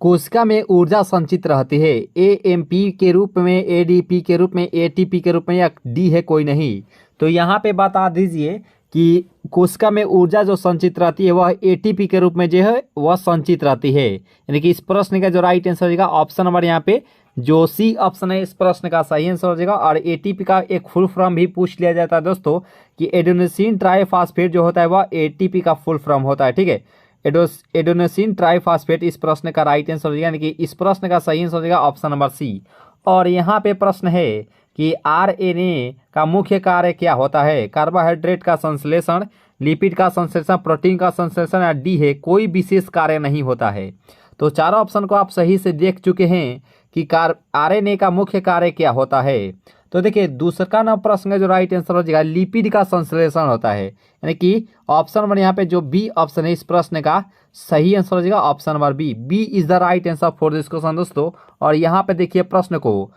कोशिका में ऊर्जा संचित रहती है एएमपी के रूप में, एडीपी के रूप में, एटीपी के रूप में या डी है कोई नहीं। तो यहाँ पे बता दीजिए कि कोशिका में ऊर्जा जो संचित रहती है वह एटीपी के रूप में जो है वह संचित रहती है, यानी कि इस प्रश्न का जो राइट आंसर हो जाएगा ऑप्शन नंबर यहाँ पे जो सी ऑप्शन है इस प्रश्न का सही आंसर हो जाएगा। और एटीपी का एक फुल फॉर्म भी पूछ लिया जाता है दोस्तों कि एडेनोसिन ट्राइफॉस्फेट जो होता है वह एटीपी का फुल फॉर्म होता है। ठीक है, एडेनोसिन ट्राइफॉस्फेट इस प्रश्न का राइट आंसर हो जाएगा, यानी कि इस प्रश्न का सही आंसर हो जाएगा ऑप्शन नंबर सी। और यहाँ पे प्रश्न है कि आरएनए का मुख्य कार्य क्या होता है। कार्बोहाइड्रेट का संश्लेषण, लिपिड का संश्लेषण, प्रोटीन का संश्लेषण या डी है कोई विशेष कार्य नहीं होता है। तो चारों ऑप्शन को आप सही से देख चुके हैं कि आरएनए का मुख्य कार्य क्या होता है। तो देखिए दूसरा ना प्रश्न का जो राइट आंसर हो जाएगा लिपिड का संश्लेषण होता है, यानी कि ऑप्शन नंबर यहाँ पे जो बी ऑप्शन है इस प्रश्न का सही आंसर हो जाएगा option number B. B is the right answer for this question दोस्तों। और यहाँ पे देखिए प्रश्न को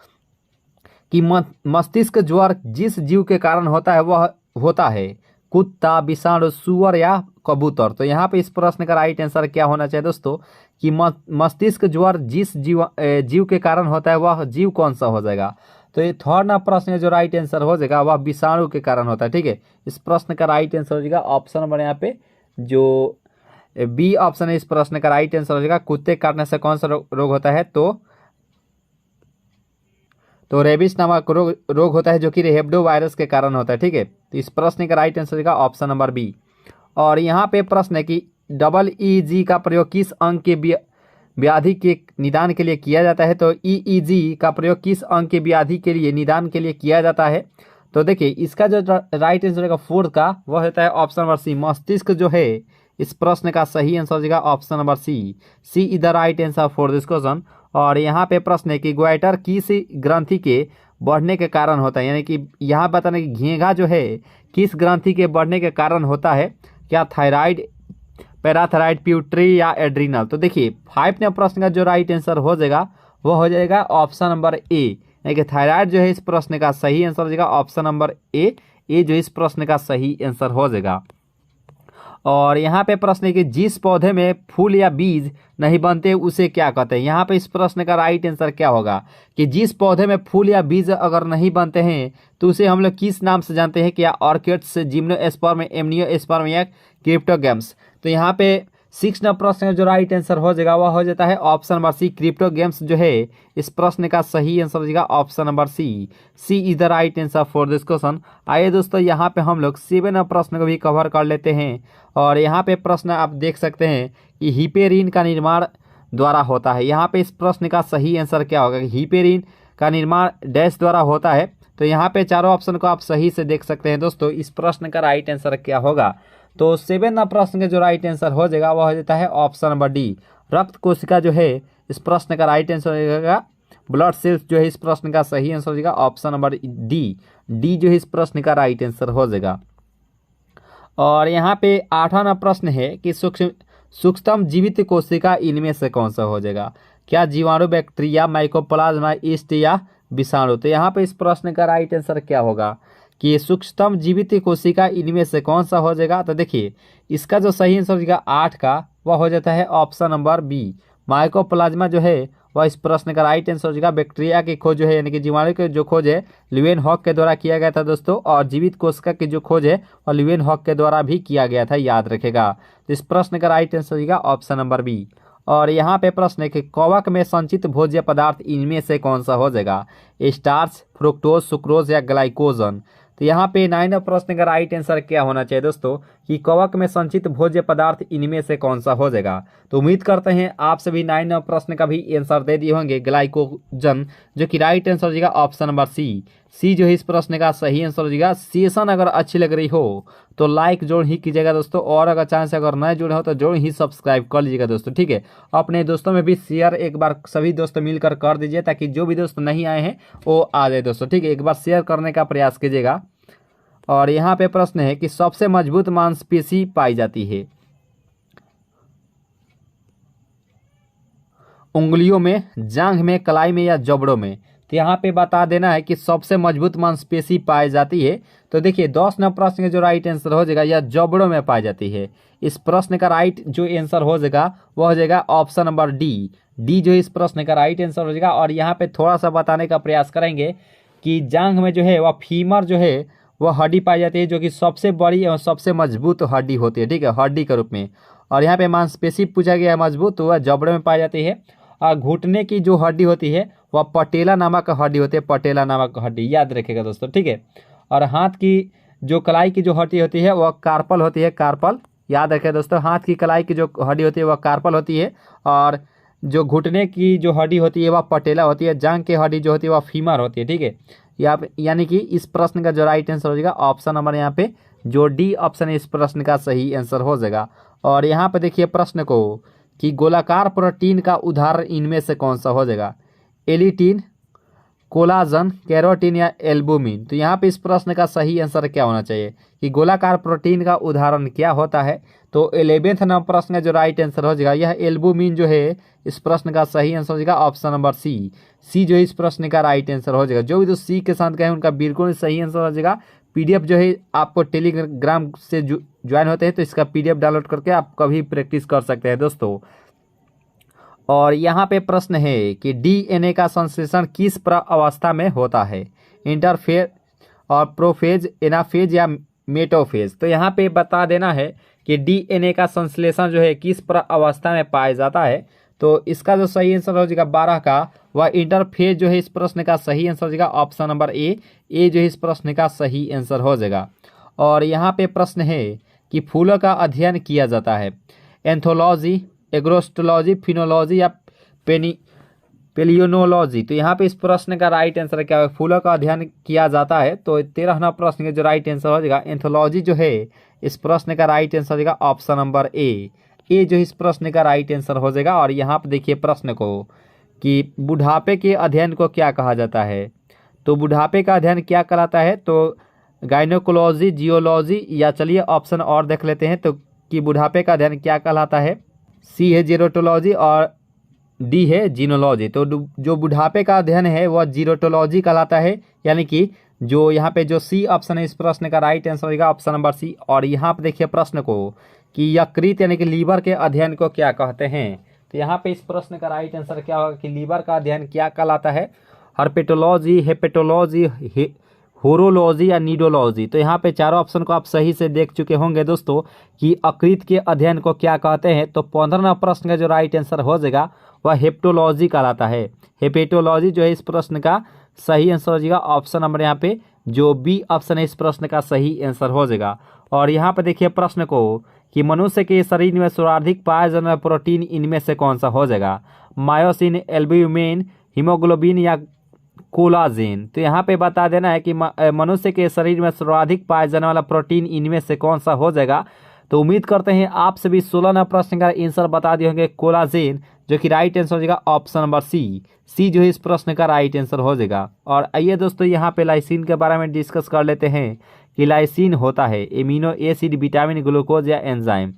कि मस्तिष्क ज्वर जिस जीव के कारण होता है वह होता है कुत्ता, विषाणु, सुअर या कबूतर। तो यहाँ पे इस प्रश्न का राइट आंसर क्या होना चाहिए दोस्तों कि मस्तिष्क ज्वर जिस जीव के कारण होता है वह जीव कौन सा हो जाएगा। तो ये थर्ड ना प्रश्न जो राइट आंसर हो जाएगा वह विषाणु के कारण होता है, ठीक है। इस प्रश्न का राइट आंसर हो जाएगा ऑप्शन नंबर यहाँ पे जो बी ऑप्शन है इस प्रश्न का राइट आंसर हो जाएगा कुत्ते काटने से कौन सा रोग होता है, तो रेबिस नामक रोग होता है जो कि रेबडो वायरस के कारण होता है, ठीक है। तो इस प्रश्न का राइट आंसर होगा ऑप्शन नंबर बी। और यहाँ पे प्रश्न है कि EEG का प्रयोग किस अंग के व्याधि के निदान के लिए किया जाता है। तो EEG का प्रयोग किस अंग के व्याधि के लिए निदान के लिए किया जाता है। तो देखिए इसका जो राइट आंसर होगा फोर्थ का वह होता है ऑप्शन नंबर सी। मस्तिष्क जो है इस प्रश्न का सही आंसर हो जाएगा option number C. C is the right answer for this question. और यहाँ पे प्रश्न है कि ग्वाइटर किस ग्रंथि के बढ़ने के कारण होता है, यानी कि यहाँ बताना कि घेंघा जो है किस ग्रंथि के बढ़ने के कारण होता है, क्या थायराइड, पैराथायराइड, प्यूटरी या एड्रीनल। तो देखिए 5 ने प्रश्न का जो राइट आंसर हो जाएगा वो हो जाएगा ऑप्शन नंबर ए, यानी कि थायराइड जो है इस प्रश्न का सही आंसर हो जाएगा ऑप्शन नंबर ए। ए जो इस प्रश्न का सही आंसर हो जाएगा। और यहाँ पे प्रश्न है कि जिस पौधे में फूल या बीज नहीं बनते उसे क्या कहते हैं। यहाँ पे इस प्रश्न का राइट आंसर क्या होगा कि जिस पौधे में फूल या बीज अगर नहीं बनते हैं तो उसे हम लोग किस नाम से जानते हैं, क्या ऑर्किड्स, जिम्नोस्पर्म, एमनियोस्पर्म या क्रिप्टोगैम्स। तो यहाँ पे 6 नंबर प्रश्न का जो राइट आंसर हो जाएगा वह हो जाता है ऑप्शन नंबर सी। क्रिप्टोगैम्स जो है इस प्रश्न का सही आंसर हो जाएगा option number C. C is the right answer for this question. आइए दोस्तों यहाँ पे हम लोग 7 नंबर प्रश्न को भी कवर कर लेते हैं। और यहाँ पे प्रश्न आप देख सकते हैं कि हिपेरिन का निर्माण द्वारा होता है। यहाँ पे इस प्रश्न का सही आंसर क्या होगा, हिपेरिन का निर्माण डैश द्वारा होता है। तो यहाँ पे चारों ऑप्शन को आप सही से देख सकते हैं दोस्तों। इस प्रश्न का राइट आंसर क्या होगा, तो 7 नंबर प्रश्न का जो राइट आंसर हो जाएगा वह हो जाता है ऑप्शन नंबर डी। रक्त कोशिका जो है इस प्रश्न का राइट आंसर हो जाएगा ब्लड सेल्स जो है इस प्रश्न का सही आंसर हो जाएगा ऑप्शन नंबर डी। डी जो है इस प्रश्न का राइट आंसर हो जाएगा। और यहाँ पे 8वां नंबर प्रश्न है कि सूक्ष्मतम जीवित कोशिका इनमें से कौन सा हो जाएगा, क्या जीवाणु, बैक्टीरिया, माइकोप्लाज्मा, ईस्ट या विषाणु। तो यहाँ पे इस प्रश्न का राइट आंसर क्या होगा कि सूक्ष्मतम जीवित कोशिका इनमें से कौन सा हो जाएगा। तो देखिए इसका जो सही आंसर हो जाएगा 8 का वह हो जाता है ऑप्शन नंबर बी। माइकोप्लाज्मा जो है वह इस प्रश्न का राइट आंसर हो जाएगा। बैक्टीरिया की खोज जो है यानी कि जीवाणु की जो खोज है ल्यूवेनहॉक के द्वारा किया गया था दोस्तों। और जीवित कोशिका की जो खोज है वह ल्यूवेनहॉक के द्वारा भी किया गया था, याद रखेगा। तो इस प्रश्न का राइट आंसर हो जाएगा ऑप्शन नंबर बी। और यहाँ पे प्रश्न है कि कवक में संचित भोज्य पदार्थ इनमें से कौन सा हो जाएगा, स्टार्च, फ्रुक्टोज, सुक्रोज या ग्लाइकोजन। तो यहाँ पे 9 प्रश्न का राइट आंसर क्या होना चाहिए दोस्तों कि कवक में संचित भोज्य पदार्थ इनमें से कौन सा हो जाएगा। तो उम्मीद करते हैं आप सभी 9 प्रश्न का भी आंसर दे दिए होंगे, ग्लाइकोजन, जो कि राइट आंसर हो जाएगा ऑप्शन नंबर सी। सी जो है इस प्रश्न का सही आंसर हो जाएगा। सेशन अगर अच्छी लग रही हो तो लाइक जरूर ही कीजिएगा दोस्तों। और अगर चैनल से अगर नए जुड़े हो तो जरूर ही सब्सक्राइब कर लीजिएगा दोस्तों, ठीक है। अपने दोस्तों में भी शेयर एक बार सभी दोस्त मिलकर कर दीजिए ताकि जो भी दोस्त नहीं आए हैं वो आ जाए दोस्तों, ठीक है। एक बार शेयर करने का प्रयास कीजिएगा। और यहाँ पे प्रश्न है कि सबसे मजबूत मांसपेशी पाई जाती है उंगलियों में, जांघ में, कलाई में या जबड़ों में। तो यहाँ पे बता देना है कि सबसे मजबूत मांसपेशी पाई जाती है। तो देखिए 10 नंबर प्रश्न का जो राइट आंसर हो जाएगा या जबड़ों में पाई जाती है। इस प्रश्न का राइट जो आंसर हो जाएगा वो हो जाएगा ऑप्शन नंबर डी। डी जो इस प्रश्न का राइट आंसर हो जाएगा। और यहाँ पे थोड़ा सा बताने का प्रयास करेंगे कि जांघ में जो है वह फीमर जो है वह हड्डी पाई जाती है जो कि सबसे बड़ी और सबसे मजबूत हड्डी होती है, ठीक है, हड्डी के रूप में। और यहाँ पे मांसपेशी पूछा गया है मजबूत, तो वह जबड़े में पाई जाती है। और घुटने की जो हड्डी होती है वह पटेला नामक हड्डी होती है, पटेला नामक हड्डी, याद रखिएगा दोस्तों, ठीक है। और हाथ की जो कलाई की जो हड्डी होती है वह कार्पल होती है, कार्पल, याद रखिए दोस्तों। हाथ की कलाई की जो हड्डी होती है वह कार्पल होती है। और जो घुटने की जो हड्डी होती है वह पटेला होती है। जांघ की हड्डी जो होती है वह फीमर होती है, ठीक है। यानी कि इस प्रश्न का जो राइट आंसर हो जाएगा ऑप्शन नंबर यहाँ पे जो डी ऑप्शन है इस प्रश्न का सही आंसर हो जाएगा। और यहाँ पे देखिए प्रश्न को कि गोलाकार प्रोटीन का उदाहरण इनमें से कौन सा हो जाएगा, एलिटिन, कोलाजन, कैरोटीन या एल्बुमिन। तो यहाँ पे इस प्रश्न का सही आंसर क्या होना चाहिए कि गोलाकार प्रोटीन का उदाहरण क्या होता है। तो 11वें नंबर प्रश्न का जो राइट आंसर हो जाएगा यह एल्बुमिन जो है इस प्रश्न का सही आंसर हो जाएगा ऑप्शन नंबर सी जो है इस प्रश्न का राइट आंसर हो जाएगा। जो भी दोस्त सी के साथ गए उनका बिल्कुल सही आंसर हो जाएगा। पीडीएफ जो है आपको टेलीग्राम से ज्वाइन होते हैं तो इसका पीडीएफ डाउनलोड करके आप कभी प्रैक्टिस कर सकते हैं दोस्तों। और यहाँ पे प्रश्न है कि डीएनए का संश्लेषण किस अवस्था में होता है, इंटरफेज और प्रोफेज, एनाफेज या मेटोफेज। तो यहाँ पे बता देना है कि डीएनए का संश्लेषण जो है किस अवस्था में पाया जाता है। तो इसका जो सही आंसर हो जाएगा 12 का वह इंटरफेज जो है इस प्रश्न का सही आंसर हो जाएगा ऑप्शन नंबर ए जो है इस प्रश्न का सही आंसर हो जाएगा। और यहाँ पे प्रश्न है कि फूलों का अध्ययन किया जाता है, एंथोलॉजी, एग्रोस्टोलॉजी, फिनोलॉजी या पेलियोनोलॉजी। तो यहाँ पे इस प्रश्न का राइट आंसर क्या है, फूलों का अध्ययन किया जाता है। तो 13वां प्रश्न का जो राइट आंसर हो जाएगा एंथोलॉजी जो है इस प्रश्न का राइट आंसर हो जाएगा ऑप्शन नंबर ए जो इस प्रश्न का राइट आंसर हो जाएगा। और यहाँ पे देखिए प्रश्न को कि बुढ़ापे के अध्ययन को क्या कहा जाता है। तो बुढ़ापे का अध्ययन क्या कहलाता है, तो गायनोकोलॉजी, जियोलॉजी या चलिए ऑप्शन और देख लेते हैं तो कि बुढ़ापे का अध्ययन क्या कहलाता है। सी है जीरोटोलॉजी और डी है जीनोलॉजी। तो जो बुढ़ापे का अध्ययन है वह जीरोटोलॉजी कहलाता है, यानी कि जो यहाँ पे जो सी ऑप्शन है इस प्रश्न का राइट आंसर होगा ऑप्शन नंबर सी। और यहाँ पे देखिए प्रश्न को कि यकृत यानी कि लीवर के अध्ययन को क्या कहते हैं। तो यहाँ पे इस प्रश्न का राइट आंसर क्या होगा कि लीवर का अध्ययन क्या कहलाता है, हर्पेटोलॉजी, हेपेटोलॉजी, होरोलॉजी या नीडोलॉजी। तो यहाँ पे चारों ऑप्शन को आप सही से देख चुके होंगे दोस्तों कि यकृत के अध्ययन को क्या कहते हैं। तो 15वां प्रश्न का जो राइट आंसर हो जाएगा वह हेप्टोलॉजी कहलाता है। हेपेटोलॉजी जो है इस प्रश्न का सही आंसर हो जाएगा ऑप्शन नंबर यहाँ पे जो बी ऑप्शन है इस प्रश्न का सही आंसर हो जाएगा। और यहाँ पे देखिए प्रश्न को कि मनुष्य के शरीर में सर्वाधिक पाया जाने वाला प्रोटीन इनमें से कौन सा हो जाएगा, मायोसिन, एल्ब्यूमिन, हीमोग्लोबिन या कोलाजेन। तो यहाँ पे बता देना है कि मनुष्य के शरीर में सर्वाधिक पाया जाने वाला प्रोटीन इनमें से कौन सा हो जाएगा। तो उम्मीद करते हैं आप सभी 16वां प्रश्न का आंसर बता दिए होंगे कोलाजेन, जो कि राइट आंसर हो जाएगा ऑप्शन नंबर सी जो है इस प्रश्न का राइट आंसर हो जाएगा। और आइए दोस्तों यहाँ पे लाइसिन के बारे में डिस्कस कर लेते हैं कि लाइसिन होता है एमिनो एसिड, विटामिन, ग्लूकोज या एंजाइम।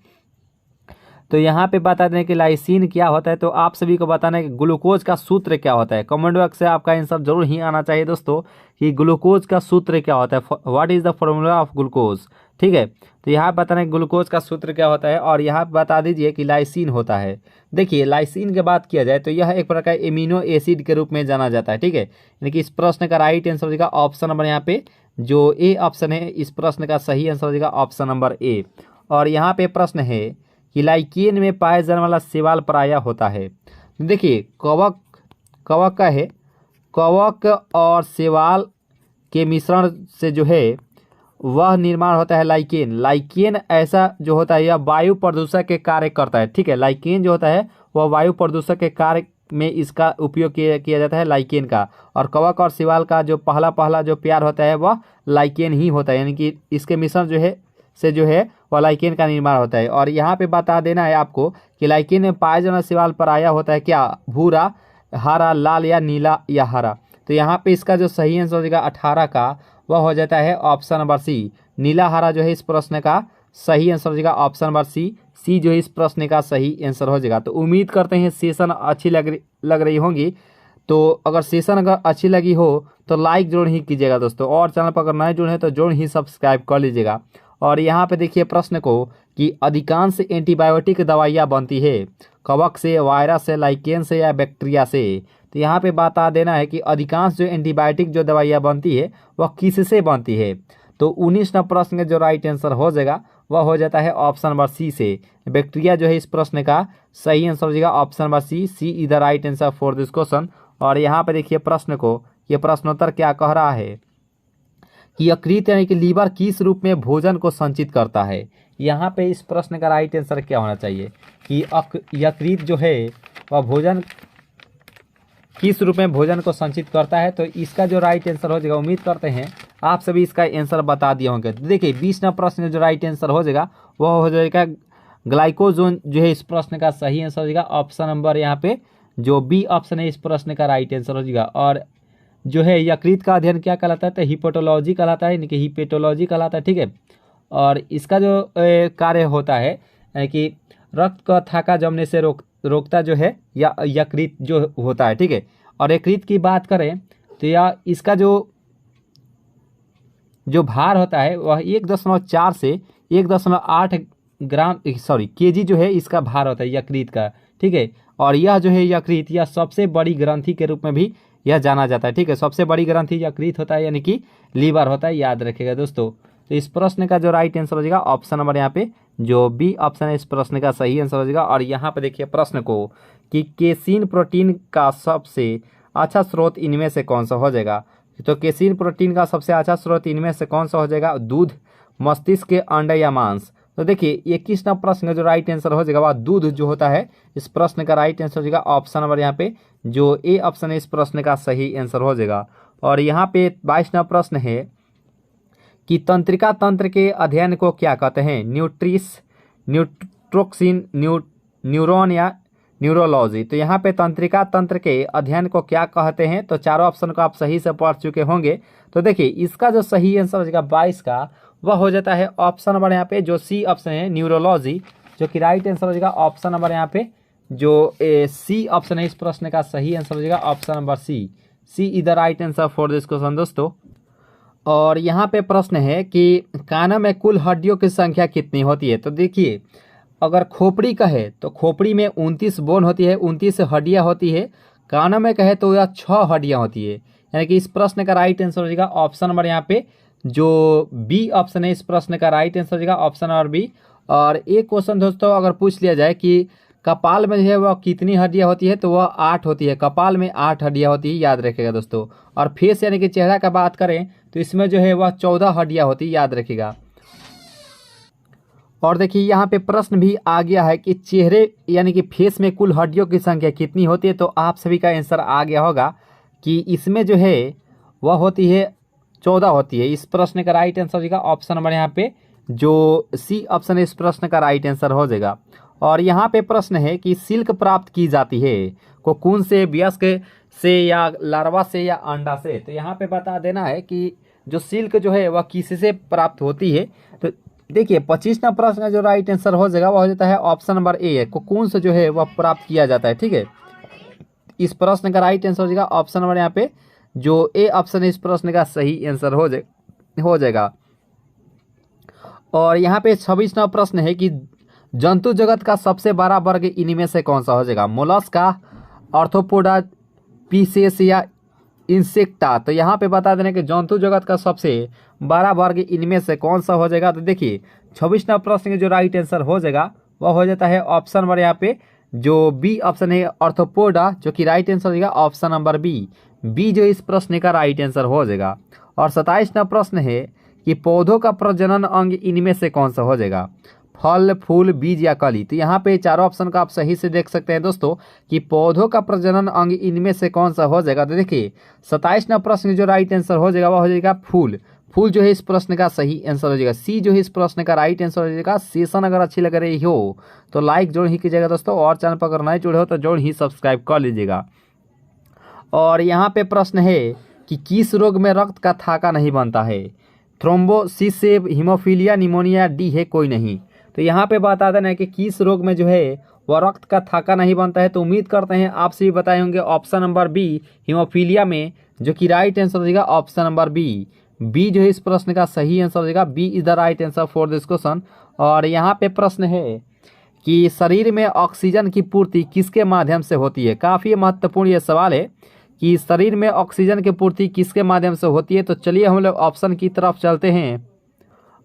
तो यहाँ पे बता दें कि लाइसिन क्या होता है। तो आप सभी को बताना है कि ग्लूकोज का सूत्र क्या होता है। कमेंट बॉक्स से आपका आंसर जरूर ही आना चाहिए दोस्तों कि ग्लूकोज का सूत्र क्या होता है, what is the formula of glucose. ठीक है, तो यहाँ बताना है ग्लूकोज का सूत्र क्या होता है और यहाँ बता दीजिए कि लाइसिन होता है। देखिए लाइसिन की बात किया जाए तो यह एक प्रकार एमिनो एसिड के रूप में जाना जाता है। ठीक है, यानी कि इस प्रश्न का राइट आंसर हो जाएगा ऑप्शन नंबर यहाँ पे जो ए ऑप्शन है इस प्रश्न का सही आंसर हो जाएगा ऑप्शन नंबर ए। और यहाँ पे प्रश्न है कि लाइकेन में पाया जाने वाला शैवाल प्रायः होता है। देखिए कवक का है, कवक और शैवाल के मिश्रण से जो है वह निर्माण होता है लाइकेन। लाइकेन ऐसा जो होता है यह वायु प्रदूषक के कार्य करता है। ठीक है, लाइकेन जो होता है वह वायु प्रदूषक के कार्य में इसका उपयोग किया जाता है लाइकेन का। और कवक और शैवाल का जो पहला जो प्यार होता है वह लाइकेन ही होता है, यानी कि इसके मिश्रण जो है वह लाइकेन का निर्माण होता है। और यहाँ पे बता देना है आपको कि लाइकेन में पाया जाना शैवाल प्रायः होता है क्या, भूरा, हरा, लाल या नीला या हरा। तो यहाँ पे इसका जो सही आंसर हो जाएगा 18 का वह हो जाता है ऑप्शन नंबर सी, नीला हरा जो है इस प्रश्न का सही आंसर हो जाएगा ऑप्शन नंबर सी जो है इस प्रश्न का सही आंसर हो जाएगा। तो उम्मीद करते हैं सेशन अच्छी लग रही होंगी। तो अगर सेशन अगर अच्छी लगी हो तो लाइक जरूर ही कीजिएगा दोस्तों, और चैनल पर अगर नए जुड़े हैं तो जरूर ही सब्सक्राइब कर लीजिएगा। और यहाँ पे देखिए प्रश्न को कि अधिकांश एंटीबायोटिक दवाइयाँ बनती है कवक से, वायरस से, लाइकेन से या बैक्टीरिया से। तो यहाँ पे बता देना है कि अधिकांश जो एंटीबायोटिक जो दवाइयाँ बनती है वह किससे बनती है। तो 19वां प्रश्न का जो राइट आंसर हो जाएगा वह हो जाता है ऑप्शन नंबर सी से, बैक्टीरिया जो है इस प्रश्न का सही आंसर हो जाएगा option number C is the right answer for this question. और यहाँ पे देखिए प्रश्न को ये प्रश्नोत्तर क्या कह रहा है कि यकृत यानी कि लीवर किस रूप में भोजन को संचित करता है। यहाँ पे इस प्रश्न का राइट आंसर क्या होना चाहिए कि यकृत जो है वह भोजन किस रूप में भोजन को संचित करता है। तो इसका जो राइट आंसर हो जाएगा, उम्मीद करते हैं आप सभी इसका आंसर बता दिए होंगे। तो देखिए 20वां प्रश्न जो राइट आंसर हो जाएगा वह हो जाएगा ग्लाइकोजोन जो है इस प्रश्न का सही आंसर हो जाएगा ऑप्शन नंबर यहाँ पे जो बी ऑप्शन है इस प्रश्न का राइट आंसर हो जाएगा। और जो है यकृत का अध्ययन क्या कहलाता है, तो हिपेटोलॉजी कहलाता है, यानी कि हिपेटोलॉजी कहलाता है, ठीक है। और इसका जो कार्य होता है कि रक्त का थाका जमने से रोकता जो है या यकृत जो होता है, ठीक है। और यकृत की बात करें तो यह इसका जो भार होता है वह 1.4 से 1.8 ग्राम केजी जो है इसका भार होता है यकृत का, ठीक है। और यह जो है यकृत यह सबसे बड़ी ग्रंथि के रूप में भी यह जाना जाता है, ठीक है। सबसे बड़ी ग्रंथि यकृत होता है, यानी कि लीवर होता है, याद रखिएगा दोस्तों। तो इस प्रश्न का जो राइट आंसर हो जाएगा ऑप्शन नंबर यहाँ पे जो बी ऑप्शन है, इस प्रश्न का सही आंसर हो जाएगा। और यहाँ पे देखिए प्रश्न को कि केसीन प्रोटीन का सबसे अच्छा स्रोत इनमें से कौन सा हो जाएगा। तो केसीन प्रोटीन का सबसे अच्छा स्रोत इनमें से कौन सा हो जाएगा, दूध, मस्तिष्क के अंडे या मांस। तो देखिए 21 नंबर प्रश्न का जो राइट आंसर हो जाएगा वह दूध जो होता है, इस प्रश्न का राइट आंसर हो जाएगा ऑप्शन नंबर यहाँ पे जो ए ऑप्शन है, इस प्रश्न का सही आंसर हो जाएगा। और यहाँ पे 22 नंबर प्रश्न है कि तंत्रिका तंत्र के अध्ययन को क्या कहते हैं, न्यूट्रोक्सिन, न्यूरॉन या न्यूरोलॉजी। तो यहाँ पे तंत्रिका तंत्र के अध्ययन को क्या कहते हैं, तो चारों ऑप्शन को आप सही से पढ़ चुके होंगे। तो देखिए इसका जो सही आंसर हो जाएगा 22 का वह हो जाता है ऑप्शन नंबर यहाँ पे जो सी ऑप्शन है, न्यूरोलॉजी, जो कि राइट आंसर हो जाएगा ऑप्शन नंबर यहाँ पे जो सी ऑप्शन है, इस प्रश्न का सही आंसर हो जाएगा option number C is the right answer for this question दोस्तों। और यहाँ पे प्रश्न है कि कानों में कुल हड्डियों की संख्या कितनी होती है। तो देखिए अगर खोपड़ी कहे तो खोपड़ी में 29 बोन होती है, 29 हड्डियाँ होती है। कानों में कहे तो यह 6 हड्डियाँ होती है, यानी कि इस प्रश्न का राइट आंसर हो जाएगा ऑप्शन नंबर यहाँ पे जो बी ऑप्शन है, इस प्रश्न का राइट आंसर हो जाएगा ऑप्शन नंबर बी। और एक क्वेश्चन दोस्तों अगर पूछ लिया जाए कि कपाल में जो है वह कितनी हड्डियाँ होती है, तो वह 8 होती है, कपाल में 8 हड्डियाँ होती है, याद रखिएगा दोस्तों। और फेस यानी कि चेहरा का बात करें तो इसमें जो है वह 14 हड्डियाँ होती है, याद रखिएगा। और देखिए यहाँ पे प्रश्न भी आ गया है कि चेहरे यानी कि फेस में कुल हड्डियों की संख्या कितनी होती है। तो आप सभी का आंसर आ गया होगा कि इसमें जो है वह होती है 14 होती है। इस प्रश्न का राइट आंसर हो जाएगा ऑप्शन नंबर यहाँ पे जो सी ऑप्शन है, इस प्रश्न का राइट आंसर हो जाएगा। और यहाँ पे प्रश्न है कि सिल्क प्राप्त की जाती है कोकून से, वयस्क से या लार्वा से या अंडा से। तो यहाँ पे बता देना है कि जो सिल्क जो है वह किससे प्राप्त होती है। तो देखिए 25 नंबर प्रश्न का जो राइट आंसर हो जाएगा वह हो जाता है ऑप्शन नंबर ए है, कोकून से जो है वह प्राप्त किया जाता है, ठीक है। इस प्रश्न का राइट आंसर हो जाएगा ऑप्शन नंबर यहाँ पे जो ए ऑप्शन है, इस प्रश्न का सही आंसर हो जाएगा। और यहाँ पे 26 नंबर प्रश्न है कि जंतु जगत का सबसे बड़ा वर्ग इनमें से कौन सा हो जाएगा, मोलस्का, आर्थ्रोपोडा, पीसेस या इंसेक्टा। तो यहाँ पे बता देना कि जंतु जगत का सबसे बड़ा वर्ग इनमें से कौन सा हो जाएगा। तो देखिए 26 नंबर प्रश्न का जो राइट आंसर हो जाएगा वह हो जाता है ऑप्शन नंबर यहाँ पे जो बी ऑप्शन है, आर्थ्रोपोडा, जो कि राइट आंसर हो जाएगा ऑप्शन नंबर बी जो इस प्रश्न का राइट आंसर हो जाएगा। और 27 नंबर प्रश्न है कि पौधों का प्रजनन अंग इनमें से कौन सा हो जाएगा, फल, फूल, बीज या कली। तो यहाँ पे चारों ऑप्शन का आप सही से देख सकते हैं दोस्तों कि पौधों का प्रजनन अंग इनमें से कौन सा हो जाएगा। तो देखिए 27 नंबर प्रश्न जो राइट आंसर हो जाएगा वह हो जाएगा फूल जो है इस प्रश्न का सही आंसर हो जाएगा। सी जो है इस प्रश्न का राइट आंसर हो जाएगा। सेशन अगर अच्छी लग रही हो तो लाइक जरूर ही कीजिएगा दोस्तों, और चैनल पर अगर नए जुड़े हो तो जरूर ही सब्सक्राइब कर लीजिएगा। और यहाँ पे प्रश्न है कि किस रोग में रक्त का थाका नहीं बनता है, थ्रोम्बोसिस से, हीमोफीलिया, निमोनिया, डी है कोई नहीं। तो यहाँ पे बता देना है कि किस रोग में जो है वह रक्त का थाका नहीं बनता है। तो उम्मीद करते हैं आप सभी बताए होंगे ऑप्शन नंबर बी, हीमोफीलिया में, जो कि राइट आंसर हो जाएगा ऑप्शन नंबर बी जो है इस प्रश्न का सही आंसर हो जाएगा। B is the right answer for this question. और यहाँ पे प्रश्न है कि शरीर में ऑक्सीजन की पूर्ति किसके माध्यम से होती है। काफ़ी महत्वपूर्ण ये सवाल है कि शरीर में ऑक्सीजन की पूर्ति किसके माध्यम से होती है। तो चलिए हम लोग ऑप्शन की तरफ चलते हैं।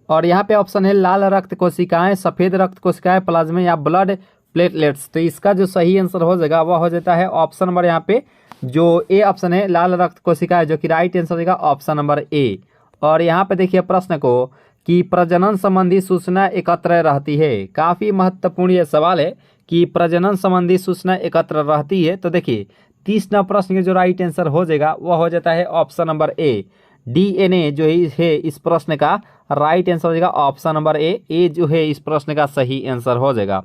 और यहाँ पे ऑप्शन है लाल रक्त कोशिकाएं, सफ़ेद रक्त कोशिकाएं, प्लाज्मा या ब्लड प्लेटलेट्स। तो इसका जो सही आंसर हो जाएगा वह हो जाता है ऑप्शन नंबर यहाँ पे जो ए ऑप्शन है, लाल रक्त कोशिकाएं, जो कि राइट आंसर होगा ऑप्शन नंबर ए। और यहाँ पे देखिए प्रश्न को कि प्रजनन संबंधी सूचना एकत्र रहती है। काफ़ी महत्वपूर्ण ये सवाल है कि प्रजनन संबंधी सूचना एकत्र रहती है। तो देखिए 30 नंबर प्रश्न के जो राइट आंसर हो जाएगा वह हो जाता है ऑप्शन नंबर ए, DNA जो है इस प्रश्न का राइट आंसर हो जाएगा ऑप्शन नंबर ए जो है इस प्रश्न का सही आंसर हो जाएगा।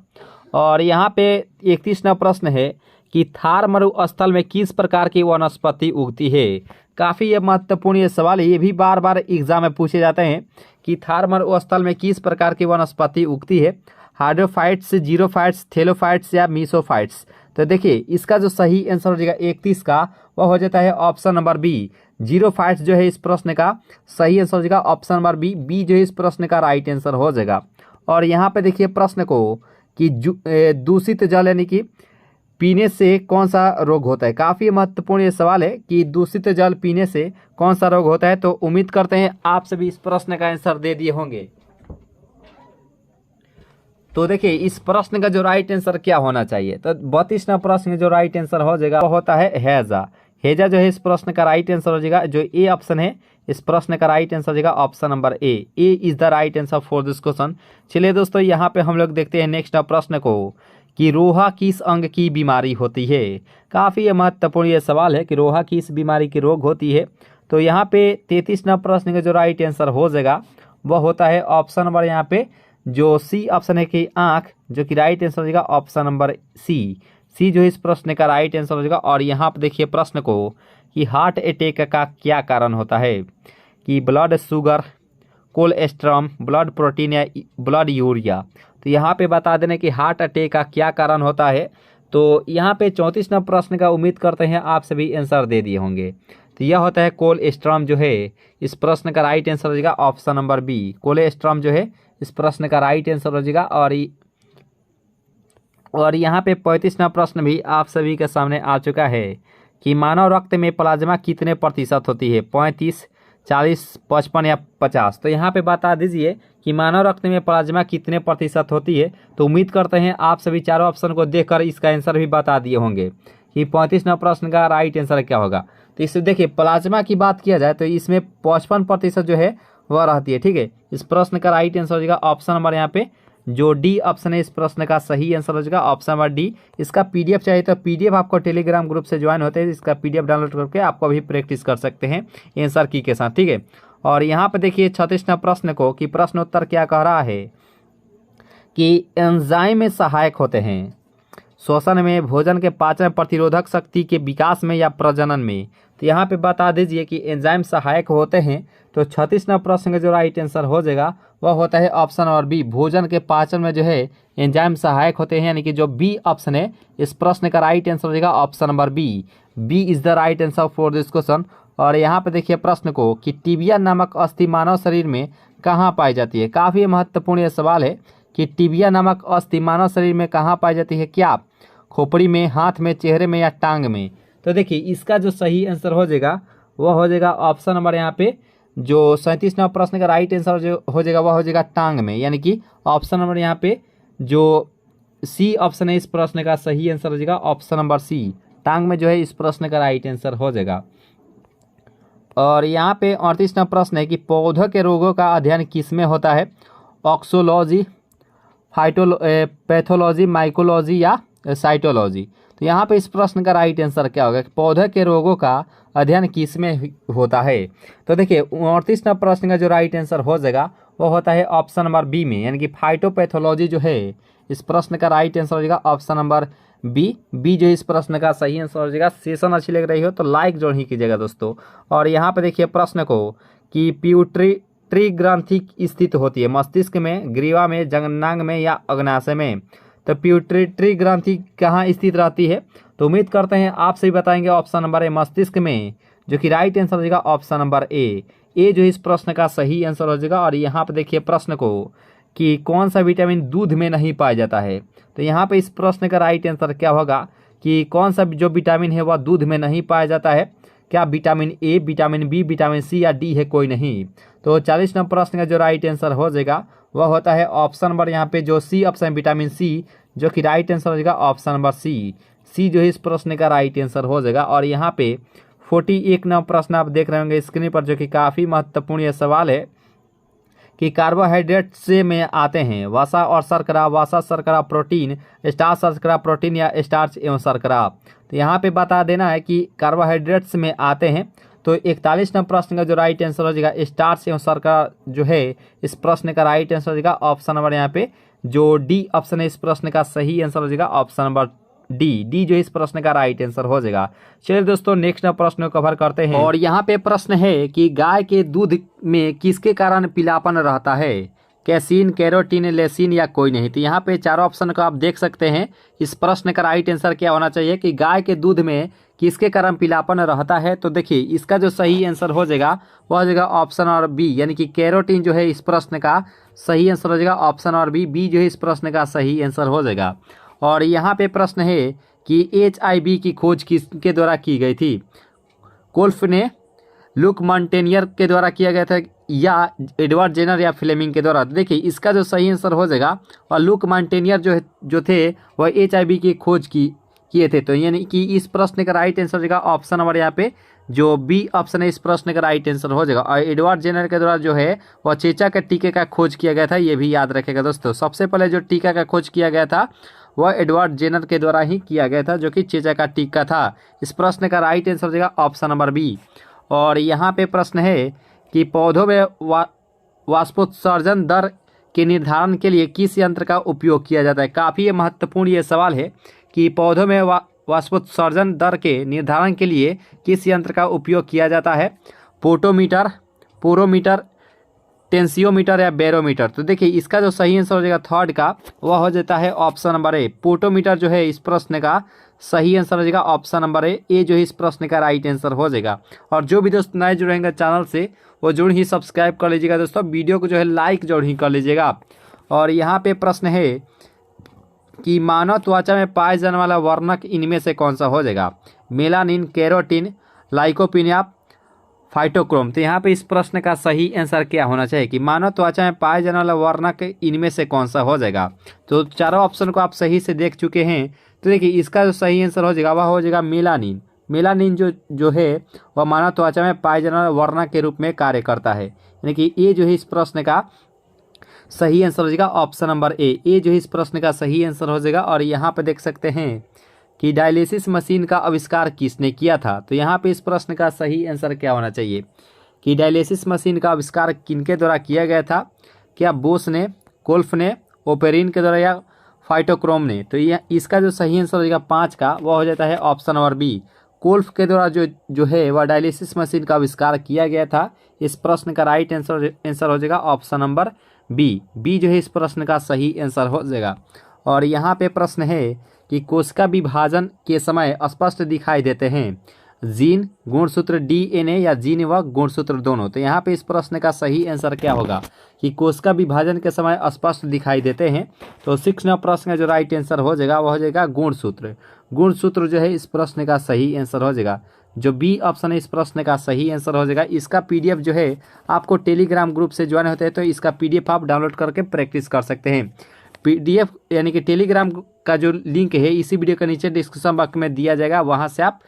और यहाँ पे 31 नंबर प्रश्न है कि थार मरुस्थल में किस प्रकार की वनस्पति उगती है। काफ़ी ये महत्वपूर्ण ये सवाल है, ये भी बार बार एग्जाम में पूछे जाते हैं कि थार मरुस्थल में किस प्रकार की वनस्पति उगती है, हाइड्रोफाइट्स, जीरोफाइट्स, थेलोफाइट्स या मीसोफाइट्स। तो देखिए इसका जो सही आंसर हो जाएगा 31 का, वह हो जाता है ऑप्शन नंबर बी, जीरोफाइट्स जो है इस प्रश्न का सही आंसर हो जाएगा ऑप्शन नंबर बी। बी जो है इस प्रश्न का राइट आंसर हो जाएगा। और यहाँ पे देखिए प्रश्न को कि दूषित जल यानी कि पीने से कौन सा रोग होता है। काफ़ी महत्वपूर्ण ये सवाल है कि दूषित जल पीने से कौन सा रोग होता है। तो उम्मीद करते हैं आप सभी इस प्रश्न का आंसर दे दिए होंगे। तो देखिए इस प्रश्न का जो राइट आंसर क्या होना चाहिए, तो 32वां प्रश्न जो राइट आंसर हो जाएगा वो होता है हैजा। हैजा जो है इस प्रश्न का राइट आंसर हो जाएगा। जो ए ऑप्शन है इस प्रश्न का राइट आंसर हो जाएगा option number A. A is the right answer for this question. चलिए दोस्तों यहाँ पे हम लोग देखते हैं नेक्स्ट प्रश्न को कि रोहा किस अंग की बीमारी होती है। काफ़ी महत्वपूर्ण ये सवाल है कि रोहा किस बीमारी की रोग होती है। तो यहाँ पे 33वां प्रश्न का जो राइट आंसर हो जाएगा वह होता है ऑप्शन नंबर यहाँ पे जो सी ऑप्शन है कि आँख, जो कि राइट आंसर हो जाएगा ऑप्शन नंबर सी। सी जो इस प्रश्न का राइट आंसर हो जाएगा। और यहाँ पर देखिए प्रश्न को कि हार्ट अटैक का क्या कारण होता है, कि blood sugar, cholesterol, blood protein या ब्लड यूरिया। तो यहाँ पे बता देने कि हार्ट अटैक का क्या कारण होता है। तो यहाँ पे 34वां प्रश्न का उम्मीद करते हैं आप सभी आंसर दे दिए होंगे। तो यह होता है कोलेस्ट्रॉल जो है इस प्रश्न का राइट आंसर हो जाएगा ऑप्शन नंबर बी। कोलेस्ट्रॉल जो है इस प्रश्न का राइट आंसर हो जाएगा। और यहाँ पे 35वां प्रश्न भी आप सभी के सामने आ चुका है कि मानव रक्त में प्लाज्मा कितने प्रतिशत होती है, 35, 40, 55 या 50। तो यहाँ पे बता दीजिए कि मानव रक्त में प्लाज्मा कितने प्रतिशत होती है। तो उम्मीद करते हैं आप सभी चारों ऑप्शन को देखकर इसका आंसर भी बता दिए होंगे कि 35वां प्रश्न का राइट आंसर क्या होगा। तो इससे देखिए प्लाज्मा की बात किया जाए तो इसमें 55% जो है वह रहती है। ठीक है, इस प्रश्न का राइट आंसर हो जाएगा ऑप्शन नंबर यहाँ पे जो डी ऑप्शन है इस प्रश्न का सही आंसर हो जाएगा ऑप्शन नंबर डी। इसका पीडीएफ चाहिए तो पीडीएफ आपको टेलीग्राम ग्रुप से ज्वाइन होते हैं, इसका पीडीएफ डाउनलोड करके आपको अभी प्रैक्टिस कर सकते हैं आंसर की के साथ। ठीक है, और यहाँ पे देखिए 36वां प्रश्न को कि प्रश्न उत्तर क्या कह रहा है कि एंजाइम में सहायक होते हैं श्वसन में, भोजन के पाचन, प्रतिरोधक शक्ति के विकास में या प्रजनन में। तो यहाँ पे बता दीजिए कि एंजाइम सहायक होते हैं। तो 36वां प्रश्न का जो राइट आंसर हो जाएगा वह होता है ऑप्शन और बी, भोजन के पाचन में जो है एंजाइम सहायक होते हैं, यानी कि जो बी ऑप्शन है इस प्रश्न का राइट आंसर हो जाएगा option number B. B is the right answer for this question. और यहाँ पे देखिए प्रश्न को कि टिबिया नामक अस्थि मानव शरीर में कहाँ पाई जाती है। काफ़ी महत्वपूर्ण यह सवाल है कि टिबिया नामक अस्थि मानव शरीर में कहाँ पाई जाती है, क्या खोपड़ी में, हाथ में, चेहरे में या टांग में। तो देखिए इसका जो सही आंसर हो जाएगा वह हो जाएगा ऑप्शन नंबर यहाँ पे जो 37वां प्रश्न का राइट आंसर जो हो जाएगा वह हो जाएगा टांग में, यानी कि ऑप्शन नंबर यहाँ पे जो सी ऑप्शन है इस प्रश्न का सही आंसर हो जाएगा ऑप्शन नंबर सी, टांग में जो है इस प्रश्न का राइट आंसर हो जाएगा। और यहाँ पे 38वां प्रश्न है कि पौधों के रोगों का अध्ययन किस में होता है, ऑक्सोलॉजी, पैथोलॉजी, माइकोलॉजी या साइटोलॉजी। तो यहाँ पे इस प्रश्न का राइट आंसर क्या होगा, पौधे के रोगों का अध्ययन किस में होता है। तो देखिए 38वां प्रश्न का जो राइट आंसर हो जाएगा वो होता है ऑप्शन नंबर बी में, यानी कि फाइटोपैथोलॉजी जो है इस प्रश्न का राइट आंसर हो जाएगा ऑप्शन नंबर बी। बी जो इस प्रश्न का सही आंसर हो जाएगा। सेशन अच्छी लग रही हो तो लाइक जरूर ही कीजिएगा दोस्तों। और यहाँ पे देखिए प्रश्न को कि पिट्यूटरी ग्रंथि स्थित होती है मस्तिष्क में, ग्रीवा में, जघनांग में या अग्नाशय में। तो पिट्यूटरी ग्रंथि कहाँ स्थित रहती है। तो उम्मीद करते हैं आप सही बताएंगे ऑप्शन नंबर ए, मस्तिष्क में, जो कि राइट आंसर हो जाएगा ऑप्शन नंबर ए। ए जो इस प्रश्न का सही आंसर हो जाएगा। और यहाँ पे देखिए प्रश्न को कि कौन सा विटामिन दूध में नहीं पाया जाता है। तो यहाँ पे इस प्रश्न का राइट आंसर क्या होगा कि कौन सा जो विटामिन है वह दूध में नहीं पाया जाता है, क्या vitamin A, vitamin B, vitamin C या डी है, कोई नहीं। तो 40वां प्रश्न का जो राइट आंसर हो जाएगा वह होता है ऑप्शन नंबर यहाँ पे जो सी ऑप्शन विटामिन सी, जो कि राइट आंसर हो जाएगा ऑप्शन नंबर सी। सी जो है इस प्रश्न का राइट आंसर हो जाएगा। और यहाँ पे 41वां प्रश्न आप देख रहे होंगे स्क्रीन पर, जो कि काफ़ी महत्वपूर्ण यह सवाल है कि कार्बोहाइड्रेट से में आते हैं वसा और शर्करा, वसा, शर्करा, प्रोटीन, स्टार्च, शर्करा, प्रोटीन या स्टार्च एवं शर्करा। तो यहाँ पे बता देना है कि कार्बोहाइड्रेट्स में आते हैं। तो 41वां प्रश्न का जो राइट आंसर हो जाएगा स्टार्च एवं शर्करा जो है इस प्रश्न का राइट आंसर हो जाएगा ऑप्शन नंबर यहाँ पे जो डी ऑप्शन है इस प्रश्न का सही आंसर हो जाएगा ऑप्शन नंबर डी जो इस प्रश्न का राइट आंसर हो जाएगा। चलिए दोस्तों नेक्स्ट प्रश्न को कवर करते हैं। और यहाँ पे प्रश्न है कि गाय के दूध में किसके कारण पीलापन रहता है, कैसीन, कैरोटीन, लेसिन या कोई नहीं। तो यहाँ पे चारों ऑप्शन को आप देख सकते हैं। इस प्रश्न का राइट आंसर क्या होना चाहिए कि गाय के दूध में किसके कारण पीलापन रहता है। तो देखिए इसका जो सही आंसर हो जाएगा वह हो जाएगा ऑप्शन और बी, यानी कि कैरोटीन जो है इस प्रश्न का सही आंसर हो जाएगा ऑप्शन और बी जो है इस प्रश्न का सही आंसर हो जाएगा। और यहाँ पे प्रश्न है कि HIV की खोज किसके द्वारा की गई थी, कोल्फ ने, लुक मॉन्टेनियर के द्वारा किया गया था या एडवर्ड जेनर या फ्लेमिंग के द्वारा। देखिए इसका जो सही आंसर हो जाएगा और लुक मॉन्टेनियर जो थे वह HIV की खोज किए थे। तो यानी कि इस प्रश्न का राइट आंसर हो जाएगा ऑप्शन नंबर यहाँ पे जो बी ऑप्शन है इस प्रश्न का राइट आंसर हो जाएगा। और एडवर्ड जेनर के द्वारा जो है वह चेचा के टीके का खोज किया गया था, ये भी याद रखेगा दोस्तों। सबसे पहले जो टीका का खोज किया गया था वह एडवर्ड जेनर के द्वारा ही किया गया था, जो कि चेचा का टीका था। इस प्रश्न का राइट आंसर हो जाएगा ऑप्शन नंबर बी। और यहाँ पे प्रश्न है कि पौधों में वाष्पोत्सर्जन दर के निर्धारण के लिए किस यंत्र का उपयोग किया जाता है। काफ़ी महत्वपूर्ण ये सवाल है कि पौधों में वाष्पोत्सर्जन दर के निर्धारण के लिए किस यंत्र का उपयोग किया जाता है, पोटोमीटर, पोरोमीटर, टेंसियोमीटर या बैरोमीटर। तो देखिए इसका जो सही आंसर हो जाएगा थर्ड का वह हो जाता है ऑप्शन नंबर ए, पोटोमीटर जो है इस प्रश्न का सही आंसर हो जाएगा ऑप्शन नंबर ए जो है इस प्रश्न का राइट आंसर हो जाएगा। और जो भी दोस्त नए जुड़ेंगे चैनल से वो जरूर ही सब्सक्राइब कर लीजिएगा दोस्तों, वीडियो को जो है लाइक जरूर ही कर लीजिएगा। और यहाँ पे प्रश्न है कि मानव त्वचा में पाए जाने वाला वर्णक इनमें से कौन सा हो जाएगा, मेलानिन, कैरोटीन, लाइकोपिन या फाइटोक्रोम। तो यहाँ पे इस प्रश्न का सही आंसर क्या होना चाहिए कि मानव त्वचा में पाए जाने वाला वर्णक इनमें से कौन सा हो जाएगा। तो चारों ऑप्शन को आप सही से देख चुके हैं। तो देखिए इसका जो सही आंसर हो जाएगा वह हो जाएगा मेलानिन। मेलानिन जो है वह मानव त्वचा में पाए जाने वाला वर्णक के रूप में कार्य करता है, यानी कि ये जो है इस प्रश्न का सही आंसर हो जाएगा ऑप्शन नंबर ए जो है इस प्रश्न का सही आंसर हो जाएगा। और यहाँ पे देख सकते हैं कि डायलिसिस मशीन का आविष्कार किसने किया था। तो यहाँ पे इस प्रश्न का सही आंसर क्या होना चाहिए कि डायलिसिस मशीन का आविष्कार किनके द्वारा किया गया था, क्या बोस ने, कोल्फ ने, ओपेरिन के द्वारा या फाइटोक्रोम ने। तो यह इसका जो सही आंसर हो जाएगा 5 का वह हो जाता है ऑप्शन नंबर बी, कोल्फ के द्वारा जो है वह डायलिसिस मशीन का आविष्कार किया गया था। इस प्रश्न का राइट आंसर हो जाएगा ऑप्शन नंबर बी जो है इस प्रश्न का सही आंसर हो जाएगा। और यहाँ पे प्रश्न है कि कोशिका विभाजन के समय स्पष्ट दिखाई देते हैं जीन, गुणसूत्र, DNA या जीन व गुणसूत्र दोनों। तो यहाँ पे इस प्रश्न का सही आंसर क्या होगा कि कोशिका विभाजन के समय स्पष्ट दिखाई देते हैं। तो 6 नंबर प्रश्न का जो राइट आंसर हो जाएगा वह हो जाएगा गुणसूत्र। गुणसूत्र जो है इस प्रश्न का सही आंसर हो जाएगा। जो बी ऑप्शन है इस प्रश्न का सही आंसर हो जाएगा। इसका PDF जो है आपको टेलीग्राम ग्रुप से ज्वाइन होते हैं तो इसका PDF आप डाउनलोड करके प्रैक्टिस कर सकते हैं। PDF यानी कि टेलीग्राम का जो लिंक है इसी वीडियो के नीचे डिस्क्रिप्शन बॉक्स में दिया जाएगा, वहाँ से आप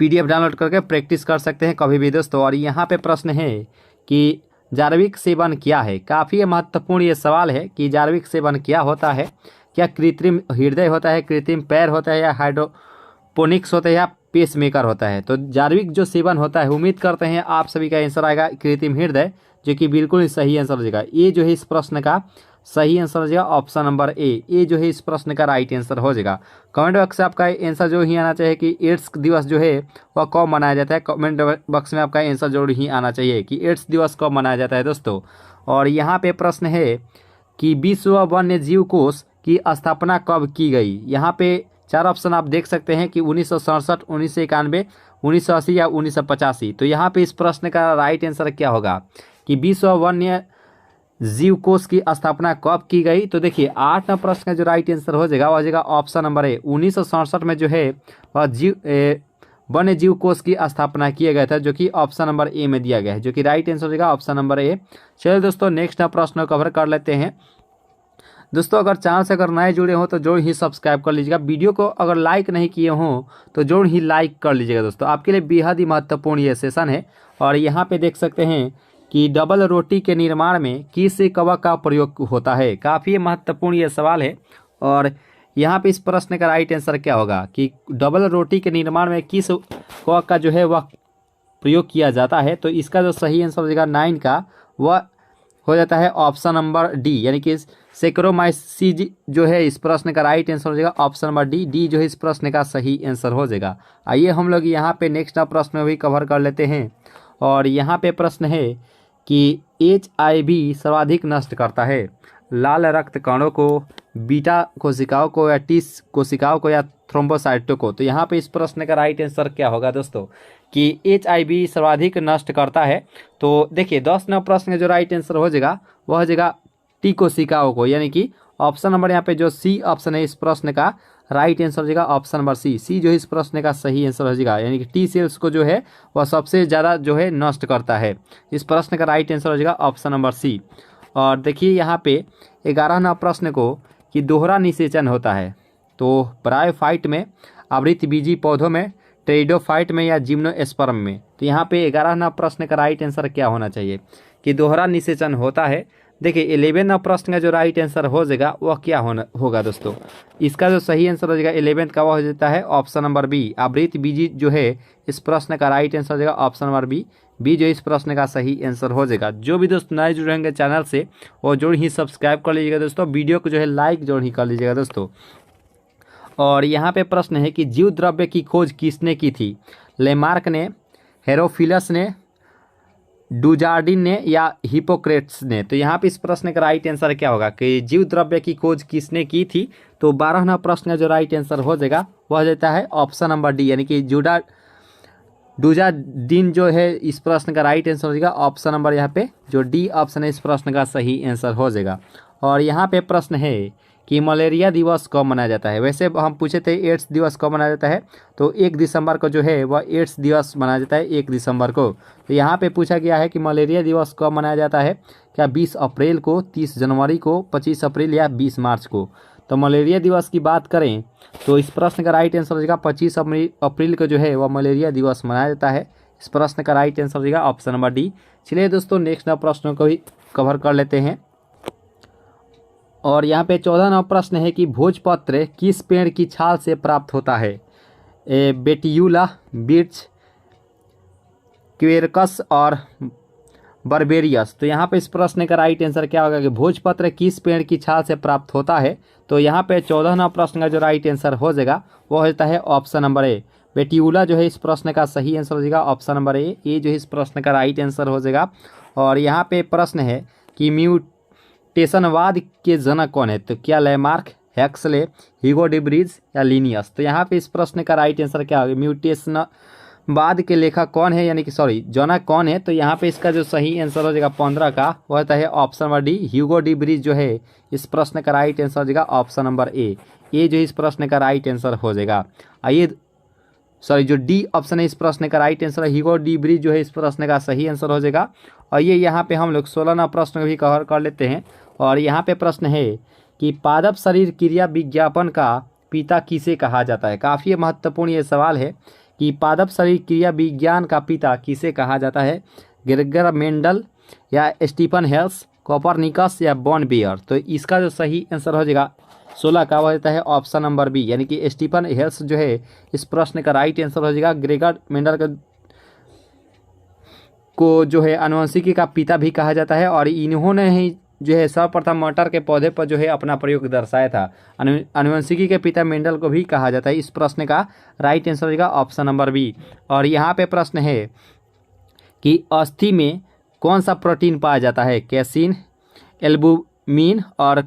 PDF डाउनलोड करके प्रैक्टिस कर सकते हैं कभी भी दोस्तों। और यहाँ पे प्रश्न है कि जैविक सेवन क्या है। काफ़ी महत्वपूर्ण ये सवाल है कि जैविक सेवन क्या होता है, क्या कृत्रिम हृदय होता है, कृत्रिम पैर होता है या हाइड्रोपोनिक्स होता है या पेसमेकर होता है। तो जैविक जो सेवन होता है उम्मीद करते हैं आप सभी का आंसर आएगा कृत्रिम हृदय, जो कि बिल्कुल सही आंसर हो जाएगा। ये जो है इस प्रश्न का सही आंसर हो जाएगा ऑप्शन नंबर ए जो है इस प्रश्न का राइट आंसर हो जाएगा। कमेंट बॉक्स से आपका आंसर जो ही आना चाहिए कि एड्स दिवस जो है वह कब मनाया जाता है। कमेंट बॉक्स में आपका आंसर जरूर ही आना चाहिए कि एड्स दिवस कब मनाया जाता है दोस्तों। और यहाँ पे प्रश्न है कि विश्व वन्य जीव कोष की स्थापना कब की गई। यहाँ पे 4 ऑप्शन आप देख सकते हैं कि 1967, 1991, 1980 या 1985। तो यहाँ पे इस प्रश्न का राइट आंसर क्या होगा कि विश्व वन्य जीव कोष की स्थापना कब की गई। तो देखिए 8 नंबर प्रश्न का जो राइट आंसर हो जाएगा वह हो जाएगा ऑप्शन नंबर ए, 1967 में जो है वह वन्य जीव कोष की स्थापना किया गया था, जो कि ऑप्शन नंबर ए में दिया गया है, जो कि राइट आंसर हो जाएगा ऑप्शन नंबर ए। चलिए दोस्तों नेक्स्ट प्रश्न कवर कर लेते हैं। दोस्तों अगर चैनल से अगर नए जुड़े हो तो जरूर ही सब्सक्राइब कर लीजिएगा। वीडियो को अगर लाइक नहीं किए हों तो जरूर ही लाइक कर लीजिएगा दोस्तों, आपके लिए बेहद ही महत्वपूर्ण ये सेशन है। और यहाँ पे देख सकते हैं कि डबल रोटी के निर्माण में किस कवक का प्रयोग होता है। काफ़ी महत्वपूर्ण ये सवाल है। और यहाँ पे इस प्रश्न का राइट आंसर क्या होगा कि डबल रोटी के निर्माण में किस कवक का जो है वह प्रयोग किया जाता है। तो इसका जो सही आंसर हो जाएगा 9 का वह हो जाता है ऑप्शन नंबर डी, यानी कि सेक्रोमाइसीज जो है इस प्रश्न का राइट आंसर हो जाएगा ऑप्शन नंबर डी। डी जो है इस प्रश्न का सही आंसर हो जाएगा। आइए हम लोग यहाँ पे नेक्स्ट प्रश्न भी कवर कर लेते हैं। और यहाँ पे प्रश्न है कि HIV सर्वाधिक नष्ट करता है लाल रक्त कणों को, बीटा कोशिकाओं को, या टी कोशिकाओं को, या थ्रोम्बोसाइटों को। तो यहाँ पे इस प्रश्न का राइट आंसर क्या होगा दोस्तों कि HIV सर्वाधिक नष्ट करता है। तो देखिए 10 नंबर प्रश्न का जो राइट आंसर हो जाएगा वह हो जाएगा टी कोशिकाओं को, यानी कि ऑप्शन नंबर यहाँ पे जो सी ऑप्शन है इस प्रश्न का राइट आंसर हो जाएगा ऑप्शन नंबर सी। सी जो है इस प्रश्न का सही आंसर हो जाएगा, यानी कि टी सेल्स को जो है वह सबसे ज़्यादा जो है नष्ट करता है। इस प्रश्न का राइट आंसर हो जाएगा ऑप्शन नंबर सी। और देखिए यहाँ पे 11 नंबर प्रश्न को कि दोहरा निषेचन होता है तो ब्रायोफाइट में, आवृतबीजी पौधों में, टेरिडोफाइट में, या जिम्नोस्पर्म में। तो यहाँ पे 11 नंबर प्रश्न का राइट आंसर क्या होना चाहिए कि दोहरा निषेचन होता है। देखिए 11 नंबर प्रश्न का जो राइट आंसर हो जाएगा वह क्या होगा दोस्तों, इसका जो सही आंसर हो जाएगा 11 का वह हो जाता है ऑप्शन नंबर बी। आवृतबीजी जो है इस प्रश्न का राइट आंसर हो जाएगा ऑप्शन नंबर बी। बी जो इस प्रश्न का सही आंसर हो जाएगा। जो भी दोस्त नए जुड़ रहेंगे चैनल से वो जरूर ही सब्सक्राइब कर लीजिएगा दोस्तों, वीडियो को जो है लाइक जरूर ही कर लीजिएगा दोस्तों। और यहाँ पे प्रश्न है कि जीव द्रव्य की खोज किसने की थी, लेमार्क ने, हेरोफिलस ने, डुजार्डिन ने, या हिपोक्रेट्स ने। तो यहाँ पे इस प्रश्न का राइट आंसर क्या होगा कि जीव द्रव्य की खोज किसने की थी। तो 12 नंबर प्रश्न का जो राइट आंसर हो जाएगा वह हो जाता है ऑप्शन नंबर डी, यानी कि डुजार्डिन जो है इस प्रश्न का राइट आंसर हो जाएगा ऑप्शन नंबर यहाँ पे जो डी ऑप्शन है इस प्रश्न का सही आंसर हो जाएगा। और यहाँ पे प्रश्न है कि मलेरिया दिवस कब मनाया जाता है। वैसे हम पूछे थे एड्स दिवस कब मनाया जाता है, तो 1 दिसंबर को जो है वह एड्स दिवस मनाया जाता है 1 दिसंबर को। तो यहाँ पे पूछा गया है कि मलेरिया दिवस कब मनाया जाता है, क्या 20 अप्रैल को, 30 जनवरी को, 25 अप्रैल या 20 मार्च को। तो मलेरिया दिवस की बात करें तो इस प्रश्न का राइट आंसर हो जाएगा 25 अप्रैल को जो है वह मलेरिया दिवस मनाया जाता है। इस प्रश्न का राइट आंसर हो जाएगा ऑप्शन नंबर डी। चलिए दोस्तों नेक्स्ट प्रश्नों को भी कवर कर लेते हैं। और यहाँ पे 14 नंबर प्रश्न है कि भोजपत्र किस पेड़ की छाल से प्राप्त होता है, बेटियूला, बिर्च, क्वेरकस और बर्बेरियस। तो यहाँ पे इस प्रश्न का राइट आंसर क्या होगा कि भोजपत्र किस पेड़ की छाल से प्राप्त होता है। तो यहाँ पे 14 नंबर प्रश्न का जो राइट आंसर हो जाएगा वो होता है ऑप्शन नंबर ए, बेटियूला जो है इस प्रश्न का सही आंसर हो जाएगा ऑप्शन नंबर ए। ये जो है इस प्रश्न का राइट आंसर हो जाएगा। और यहाँ पे प्रश्न है कि म्यूटेशनवाद के जनक कौन है। तो क्या लैमार्क, हैक्सले, ह्यूगो डी ब्रीज या लिनियस। तो यहाँ पे इस प्रश्न का राइट आंसर क्या होगा, म्यूटेशनवाद के लेखक कौन है, यानी कि जनक कौन है। तो यहाँ पे इसका जो सही आंसर हो जाएगा 15 का वो होता है option number D, Hugo de Vries जो है इस प्रश्न का राइट आंसर हो जाएगा ऑप्शन नंबर ए। ये जो इस प्रश्न का राइट आंसर हो जाएगा। आइए जो डी ऑप्शन है इस प्रश्न का राइट आंसर है ह्यूगो डी ब्रीज जो है इस प्रश्न का सही आंसर हो जाएगा। और ये यहाँ पे हम लोग 16वां प्रश्न भी कवर कर लेते हैं। और यहाँ पे प्रश्न है कि पादप शरीर क्रिया विज्ञापन का पिता किसे कहा जाता है। काफ़ी महत्वपूर्ण ये सवाल है कि पादप शरीर क्रिया विज्ञान का पिता किसे कहा जाता है, ग्रेगर मेंडल या स्टीफन हेल्स, कोपरनिकस या बॉन बियर। तो इसका जो सही आंसर हो जाएगा 16 का हो जाता है ऑप्शन नंबर बी, यानी कि स्टीफन हेल्स जो है इस प्रश्न का राइट आंसर हो जाएगा। ग्रेगर मेंडल को जो है आनुवंशिकी का पिता भी कहा जाता है और इन्होंने ही जो है सर्वप्रथम मटर के पौधे पर जो है अपना प्रयोग दर्शाया था। आनुवंशिकी के पिता मेंडल को भी कहा जाता है। इस प्रश्न का राइट आंसर होगा ऑप्शन नंबर बी। और यहाँ पे प्रश्न है कि अस्थि में कौन सा प्रोटीन पाया जाता है, कैसीन, एल्बुमिन और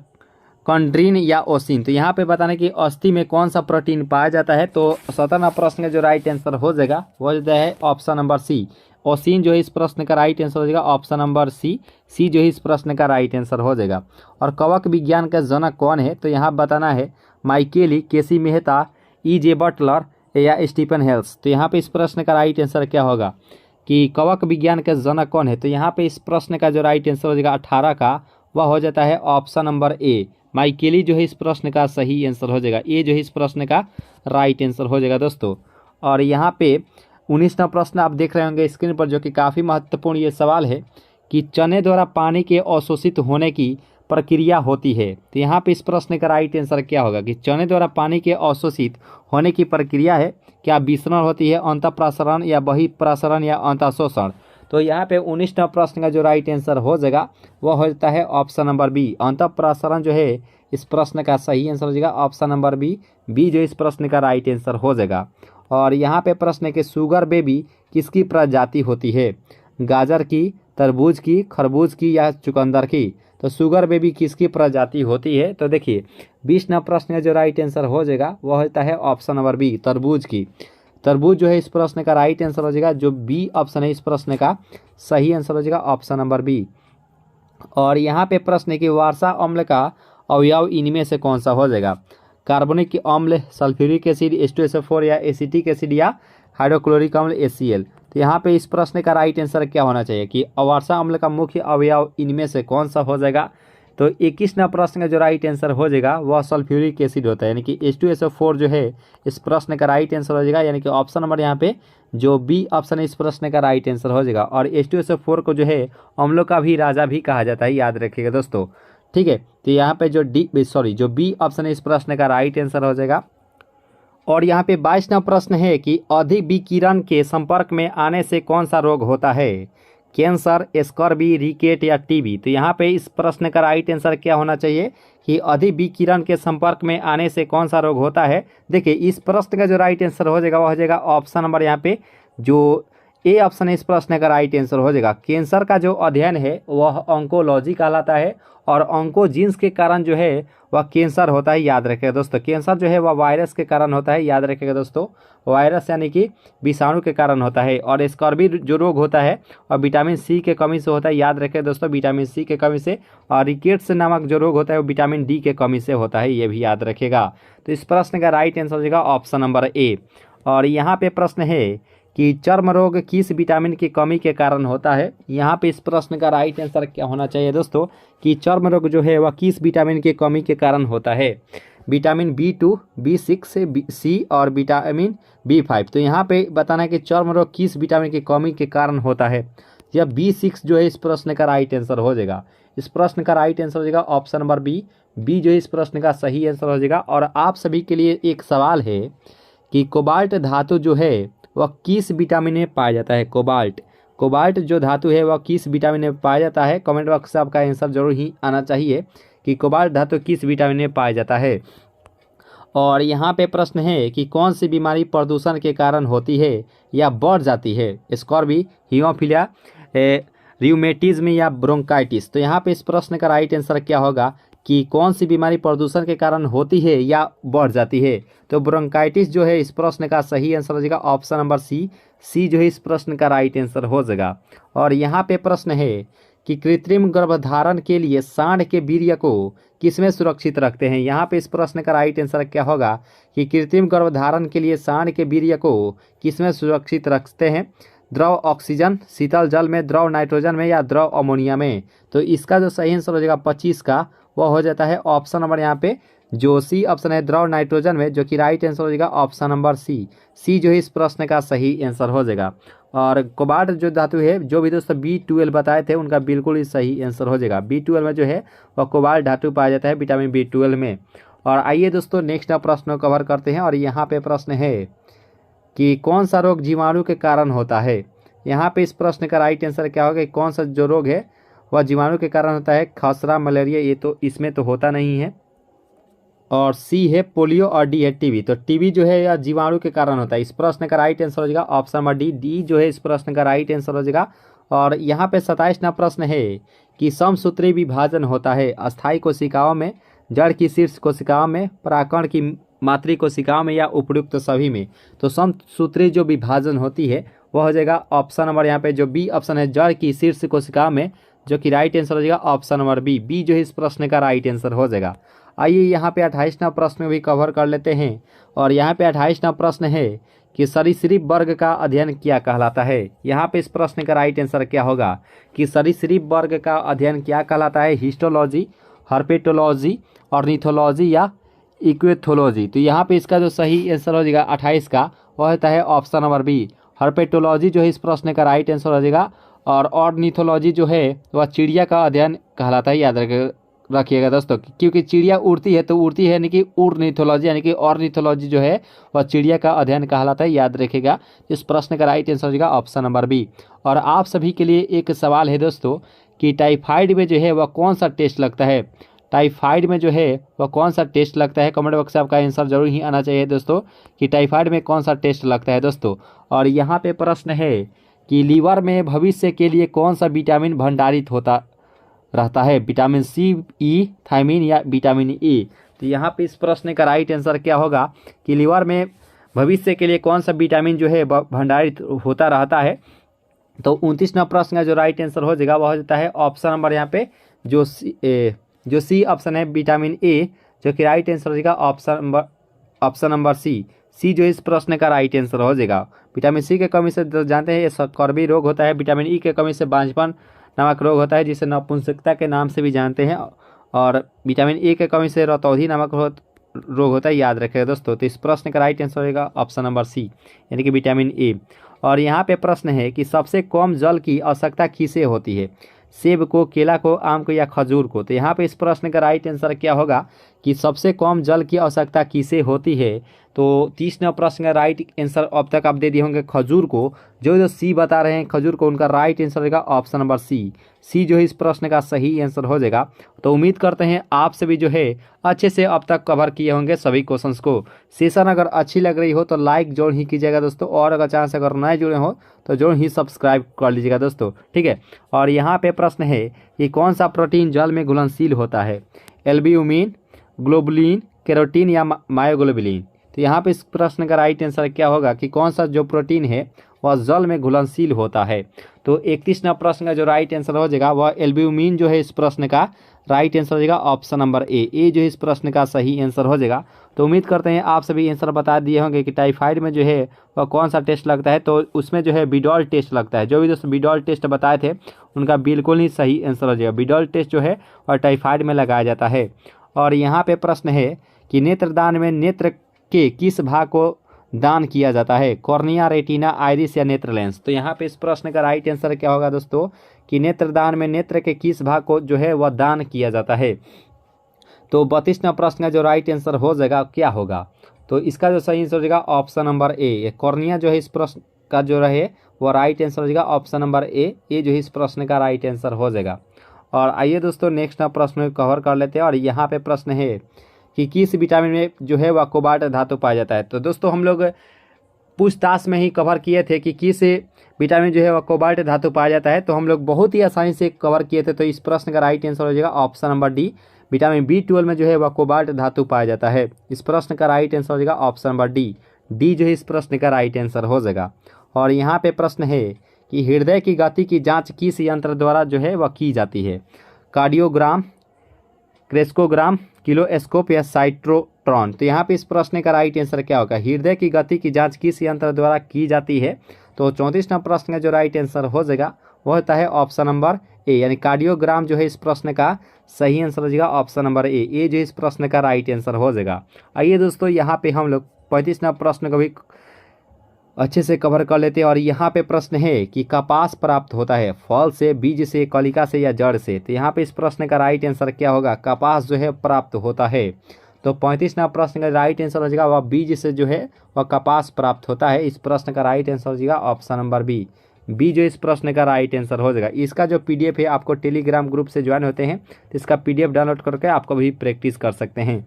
कॉन्ड्रीन या ओसिन। तो यहाँ पे बताना कि अस्थि में कौन सा प्रोटीन पाया जाता है। तो 17वां प्रश्न का जो राइट आंसर हो जाएगा वो हो जाता है ऑप्शन नंबर सी, ओसिन जो है इस प्रश्न का राइट आंसर हो जाएगा ऑप्शन नंबर सी। सी जो है इस प्रश्न का राइट आंसर हो जाएगा। और कवक विज्ञान का जनक कौन है, तो यहाँ बताना है माइकेली, केसी मेहता, E.J. बटलर या स्टीफन हेल्स। तो यहाँ पे इस प्रश्न का राइट आंसर क्या होगा कि कवक विज्ञान का जनक कौन है। तो यहाँ पे इस प्रश्न का जो राइट आंसर हो जाएगा 18 का वह हो जाता है ऑप्शन नंबर ए, माइकेली जो है इस प्रश्न का सही आंसर हो जाएगा। ये जो है इस प्रश्न का राइट आंसर हो जाएगा दोस्तों। और यहाँ पे 19वां प्रश्न आप देख रहे होंगे स्क्रीन पर, जो कि काफ़ी महत्वपूर्ण ये सवाल है कि चने द्वारा पानी के अवशोषित होने की प्रक्रिया होती है। तो यहाँ पे इस प्रश्न का राइट आंसर क्या होगा कि चने द्वारा पानी के अवशोषित होने की प्रक्रिया है, क्या विसरण होती है, अंतःप्रासरण या बहिःप्रासरण या अंतःशोषण। तो यहाँ पे 19वां प्रश्न का जो राइट आंसर हो जाएगा वह हो जाता है ऑप्शन नंबर बी। अंतःप्रसारण जो है इस प्रश्न का सही आंसर हो जाएगा ऑप्शन नंबर बी। बी जो इस प्रश्न का राइट आंसर हो जाएगा। और यहाँ पे प्रश्न है कि शुगर बेबी किसकी प्रजाति होती है? गाजर की, तरबूज की, खरबूज की या चुकंदर की? तो शुगर बेबी किसकी प्रजाति होती है? तो देखिए 20वां प्रश्न का जो राइट आंसर हो जाएगा वह होता है ऑप्शन नंबर बी, तरबूज की। तरबूज जो है इस प्रश्न का राइट आंसर हो जाएगा। जो बी ऑप्शन है इस प्रश्न का सही आंसर हो जाएगा ऑप्शन नंबर बी। और यहाँ पे प्रश्न है कि वार्षा अम्ल का अवयव इनमें से कौन सा हो जाएगा? कार्बनिक अम्ल, सल्फ्यूरिक एसिड, H2SO4 या एसिटिक एसिड या हाइड्रोक्लोरिक अम्ल HCl? तो यहाँ पे इस प्रश्न का राइट आंसर क्या होना चाहिए कि वर्षा अम्ल का मुख्य अवयव इनमें से कौन सा हो जाएगा? तो 21वां प्रश्न का जो राइट आंसर हो जाएगा वह सल्फ्यूरिक एसिड होता है, यानी कि H2SO4 जो है इस प्रश्न का राइट आंसर हो जाएगा। यानी कि ऑप्शन नंबर यहाँ पे जो बी ऑप्शन है इस प्रश्न का राइट आंसर हो जाएगा। और H2SO4 को जो है अम्लों का भी राजा भी कहा जाता है, याद रखिएगा दोस्तों, ठीक है। तो यहाँ पे जो बी ऑप्शन है इस प्रश्न का राइट आंसर हो जाएगा। और यहाँ पे 22वां प्रश्न है कि अधिक विकिरण के संपर्क में आने से कौन सा रोग होता है? कैंसर, स्कर्वी, रिकेट या टीबी? तो यहाँ पे इस प्रश्न का राइट आंसर क्या होना चाहिए कि अधिक विकिरण के संपर्क में आने से कौन सा रोग होता है? देखिए इस प्रश्न का जो राइट आंसर हो जाएगा वह हो जाएगा ऑप्शन नंबर यहाँ पे जो ए ऑप्शन है इस प्रश्न का राइट आंसर हो जाएगा। कैंसर का जो अध्ययन है वह ऑन्कोलॉजी कहलाता है और ऑन्कोजीन्स के कारण जो है वह कैंसर होता है, याद रखिएगा दोस्तों। कैंसर जो है वह वायरस के कारण होता है, याद रखिएगा दोस्तों, वायरस यानी कि विषाणु के कारण होता है। और स्कर्वी जो रोग होता है और विटामिन सी के कमी से होता है, याद रखिएगा दोस्तों, विटामिन सी के कमी से। और रिकेट्स नामक जो रोग होता है वो विटामिन डी के कमी से होता है, ये भी याद रखिएगा। तो इस प्रश्न का राइट आंसर हो जाएगा ऑप्शन नंबर ए। और यहाँ पे प्रश्न है कि चर्म रोग किस विटामिन की कमी के कारण होता है? यहाँ पे इस प्रश्न का राइट आंसर क्या होना चाहिए दोस्तों कि चर्म रोग जो है वह किस विटामिन की कमी के कारण होता है? विटामिन B2, B6, C और विटामिन B5। तो यहाँ पे बताना है कि चर्म रोग किस विटामिन की कमी के कारण होता है। यह B6 जो है इस प्रश्न का राइट आंसर हो जाएगा। इस प्रश्न का राइट आंसर हो जाएगा ऑप्शन नंबर बी। बी जो है इस प्रश्न का सही आंसर हो जाएगा। और आप सभी के लिए एक सवाल है कि कोबाल्ट धातु जो है वह किस विटामिन में पाया जाता है? कोबाल्ट जो धातु है वह किस विटामिन में पाया जाता है? कमेंट बॉक्स से आपका आंसर जरूर ही आना चाहिए कि कोबाल्ट धातु किस विटामिन में पाया जाता है। और यहाँ पे प्रश्न है कि कौन सी बीमारी प्रदूषण के कारण होती है या बढ़ जाती है? स्कर्वी, हीमोफीलिया, रियूमेटिज्म या ब्रोंकाइटिस? तो यहाँ पे इस प्रश्न का राइट आंसर क्या होगा कि कौन सी बीमारी प्रदूषण के कारण होती है या बढ़ जाती है? तो ब्रोंकाइटिस जो है इस प्रश्न का सही आंसर हो जाएगा ऑप्शन नंबर सी। सी जो है इस प्रश्न का राइट आंसर हो जाएगा। और यहाँ पे प्रश्न है कि कृत्रिम गर्भधारण के लिए सांड के वीर्य को किसमें सुरक्षित रखते हैं? यहाँ पे इस प्रश्न का राइट आंसर क्या होगा कि कृत्रिम गर्भधारण के लिए सांड के वीर्य को किसमें सुरक्षित रखते हैं? द्रव ऑक्सीजन, शीतल जल में, द्रव नाइट्रोजन में या द्रव अमोनिया में? तो इसका जो सही आंसर हो जाएगा 25 का वह हो जाता है ऑप्शन नंबर यहाँ पे जो सी ऑप्शन है द्रव नाइट्रोजन में, जो कि राइट आंसर हो जाएगा ऑप्शन नंबर सी। सी जो है इस प्रश्न का सही आंसर हो जाएगा। और कोबाल्ट जो धातु है जो भी दोस्तों B12 बताए थे उनका बिल्कुल ही सही आंसर हो जाएगा। B12 में जो है वह कोबाल्ट धातु पाया जाता है विटामिन B12 में। और आइए दोस्तों नेक्स्ट प्रश्न कवर करते हैं। और यहाँ पे प्रश्न है कि कौन सा रोग जीवाणु के कारण होता है? यहाँ पे इस प्रश्न का राइट आंसर क्या होगा? कौन सा जो रोग है वह जीवाणु के कारण होता है? खसरा, मलेरिया, ये तो इसमें तो होता नहीं है। और सी है पोलियो और डी है टीबी। तो टीबी जो है यह जीवाणु के कारण होता है। इस प्रश्न का राइट आंसर हो जाएगा ऑप्शन नंबर डी। डी जो है इस प्रश्न का राइट आंसर हो जाएगा। और यहाँ पे 27वां प्रश्न है कि समसूत्री विभाजन होता है अस्थायी कोशिकाओं में, जड़ की शीर्ष कोशिकाओं में, पराकण की मातृ कोशिकाओं में या उपयुक्त सभी में? तो समसूत्री जो विभाजन होती है वह हो जाएगा ऑप्शन नंबर यहाँ पे जो बी ऑप्शन है जड़ की शीर्ष कोशिकाओं में, जो कि राइट आंसर हो जाएगा ऑप्शन नंबर बी। बी जो है इस प्रश्न का राइट आंसर हो जाएगा। आइए यहाँ पे 28वां प्रश्न भी कवर कर लेते हैं। और यहाँ पे 28वां प्रश्न है कि सरीसृप वर्ग का अध्ययन क्या कहलाता है? यहाँ पे इस प्रश्न का राइट आंसर क्या होगा कि सरीसृप वर्ग का अध्ययन क्या कहलाता है? हिस्टोलॉजी, हर्पेटोलॉजी, ऑर्निथोलॉजी या इक्वेथोलॉजी? तो यहाँ पे इसका जो सही आंसर हो जाएगा 28 का वह होता है ऑप्शन नंबर बी। हर्पेटोलॉजी जो है इस प्रश्न का राइट आंसर हो जाएगा। और ऑर्निथोलॉजी जो है वह चिड़िया का अध्ययन कहलाता है, याद रखिएगा रखिएगा दोस्तों, क्योंकि चिड़िया उड़ती है तो उड़ती है यानी कि ऑर्निथोलॉजी, यानी कि ऑर्निथोलॉजी जो है वह चिड़िया का अध्ययन कहलाता है, याद रखिएगा। इस प्रश्न का राइट आंसर हो जाएगा ऑप्शन नंबर बी। और आप सभी के लिए एक सवाल है दोस्तों कि टाइफाइड में जो है वह कौन सा टेस्ट लगता है, टाइफाइड में जो है वह कौन सा टेस्ट लगता है। कमेंट बॉक्स से आपका आंसर जरूर ही आना चाहिए दोस्तों कि टाइफाइड में कौन सा टेस्ट लगता है दोस्तों। और यहाँ पे प्रश्न है कि लीवर में भविष्य के लिए कौन सा विटामिन भंडारित होता रहता है, विटामिन सी, ई, थायमिन या विटामिन ई। तो यहाँ पे इस प्रश्न का राइट आंसर क्या होगा कि लीवर में भविष्य के लिए कौन सा विटामिन जो है भंडारित होता रहता है। तो 29वां प्रश्न का जो राइट आंसर हो जाएगा वह हो जाता है ऑप्शन नंबर यहाँ पे जो सी ऑप्शन है विटामिन ए, जो कि राइट आंसर हो जाएगा ऑप्शन नंबर सी जो इस प्रश्न का राइट आंसर हो जाएगा। विटामिन सी के कमी से जानते हैं ये स्कर्वी रोग होता है, विटामिन ई के कमी से बांझपन नामक रोग होता है जिसे नपुंसकता के नाम से भी जानते हैं, और विटामिन ए के कमी से रतौंधी नामक रोग होता है, याद रखिएगा दोस्तों। तो इस प्रश्न का राइट आंसर होगा ऑप्शन नंबर सी यानी कि विटामिन ए। और यहाँ पे प्रश्न है कि सबसे कम जल की आवश्यकता किसे होती है, सेब को, केला को, आम को या खजूर को। तो यहाँ पे इस प्रश्न का राइट आंसर क्या होगा कि सबसे कम जल की आवश्यकता किसे होती है। तो 30वां प्रश्न का राइट आंसर अब तक आप दे दिए होंगे खजूर को, जो सी बता रहे हैं खजूर को, उनका राइट आंसर होगा ऑप्शन नंबर सी जो है इस प्रश्न का सही आंसर हो जाएगा। तो उम्मीद करते हैं आप सभी जो है अच्छे से अब तक कवर किए होंगे सभी क्वेश्चंस को। सेशन अगर अच्छी लग रही हो तो लाइक जरूर ही कीजिएगा दोस्तों, और अगर चांस से अगर नए जुड़े हो तो जरूर ही सब्सक्राइब कर लीजिएगा दोस्तों, ठीक है। और यहाँ पे प्रश्न है कि कौन सा प्रोटीन जल में घुलनशील होता है, एल्ब्यूमिन, ग्लोबुलिन, केरोटीन या मायोग्लोबिलिन। तो यहाँ पे इस प्रश्न का राइट आंसर क्या होगा कि कौन सा जो प्रोटीन है वह जल में घुलनशील होता है। तो 31वां प्रश्न का जो राइट आंसर हो जाएगा वह एल्ब्यूमिन जो है इस प्रश्न का राइट आंसर हो जाएगा ऑप्शन नंबर ए जो इस प्रश्न का सही आंसर हो जाएगा। तो उम्मीद करते हैं आप सभी आंसर बता दिए होंगे कि टाइफाइड में जो है वह कौन सा टेस्ट लगता है। तो उसमें जो है बिडॉल टेस्ट लगता है, जो भी दोस्तों बिडॉल टेस्ट बताए थे उनका बिल्कुल ही सही आंसर हो जाएगा। बिडॉल टेस्ट जो है वह टाइफाइड में लगाया जाता है। और यहाँ पे प्रश्न है कि नेत्रदान में नेत्र के किस भाग को दान किया जाता है, कॉर्निया, रेटिना, आइरिस या नेत्र लेंस। तो यहाँ पे इस प्रश्न का राइट आंसर क्या होगा दोस्तों कि नेत्रदान में नेत्र के किस भाग को जो है वह दान किया जाता है। तो 32वां प्रश्न का जो राइट आंसर हो जाएगा क्या होगा, तो इसका जो सही आंसर हो जाएगा ऑप्शन नंबर ए, कॉर्निया जो है इस प्रश्न का जो रहे वो राइट आंसर हो जाएगा ऑप्शन नंबर ए जो है इस प्रश्न का राइट आंसर हो जाएगा। और आइए दोस्तों नेक्स्ट प्रश्न को कवर कर लेते हैं। और यहाँ पे प्रश्न है कि किस विटामिन में जो है वह कोबाल्ट धातु पाया जाता है। तो दोस्तों हम लोग पूछताछ में ही कवर किए थे कि किस विटामिन जो है वह कोबाल्ट धातु पाया जाता है, तो हम लोग बहुत ही आसानी से कवर किए थे। तो इस प्रश्न का राइट आंसर हो जाएगा option number D, vitamin B12 में जो है वह कोबाल्ट धातु पाया जाता है। इस प्रश्न का राइट आंसर हो जाएगा ऑप्शन नंबर डी जो है इस प्रश्न का राइट आंसर हो जाएगा। और यहाँ पे प्रश्न है कि हृदय की गति की जाँच किस यंत्र द्वारा जो है वह की जाती है, कार्डियोग्राम, क्रेस्कोग्राम, किलोस्कोप या साइट्रोट्रॉन। तो यहाँ पे इस प्रश्न का राइट आंसर क्या होगा, हृदय की गति की जांच किस यंत्र द्वारा की जाती है। तो 34वां प्रश्न का जो राइट आंसर हो जाएगा वह होता है ऑप्शन नंबर ए, यानी कार्डियोग्राम जो है इस प्रश्न का सही आंसर हो जाएगा ऑप्शन नंबर ए जो इस प्रश्न का राइट आंसर हो जाएगा। आइए दोस्तों यहाँ पे हम लोग 35वां प्रश्न को भी अच्छे से कवर कर लेते हैं। और यहाँ पे प्रश्न है कि कपास प्राप्त होता है फल से, बीज से, कलिका से या जड़ से। तो यहाँ पे इस प्रश्न का राइट आंसर क्या होगा, कपास जो है प्राप्त होता है। तो 35वां प्रश्न का राइट आंसर हो जाएगा वह बीज से जो है वह कपास प्राप्त होता है। इस प्रश्न का राइट आंसर हो जाएगा ऑप्शन नंबर बी जो इस प्रश्न का राइट आंसर हो जाएगा। इसका जो PDF है आपको टेलीग्राम ग्रुप से ज्वाइन होते हैं तो इसका PDF डाउनलोड करके आपको भी प्रैक्टिस कर सकते हैं।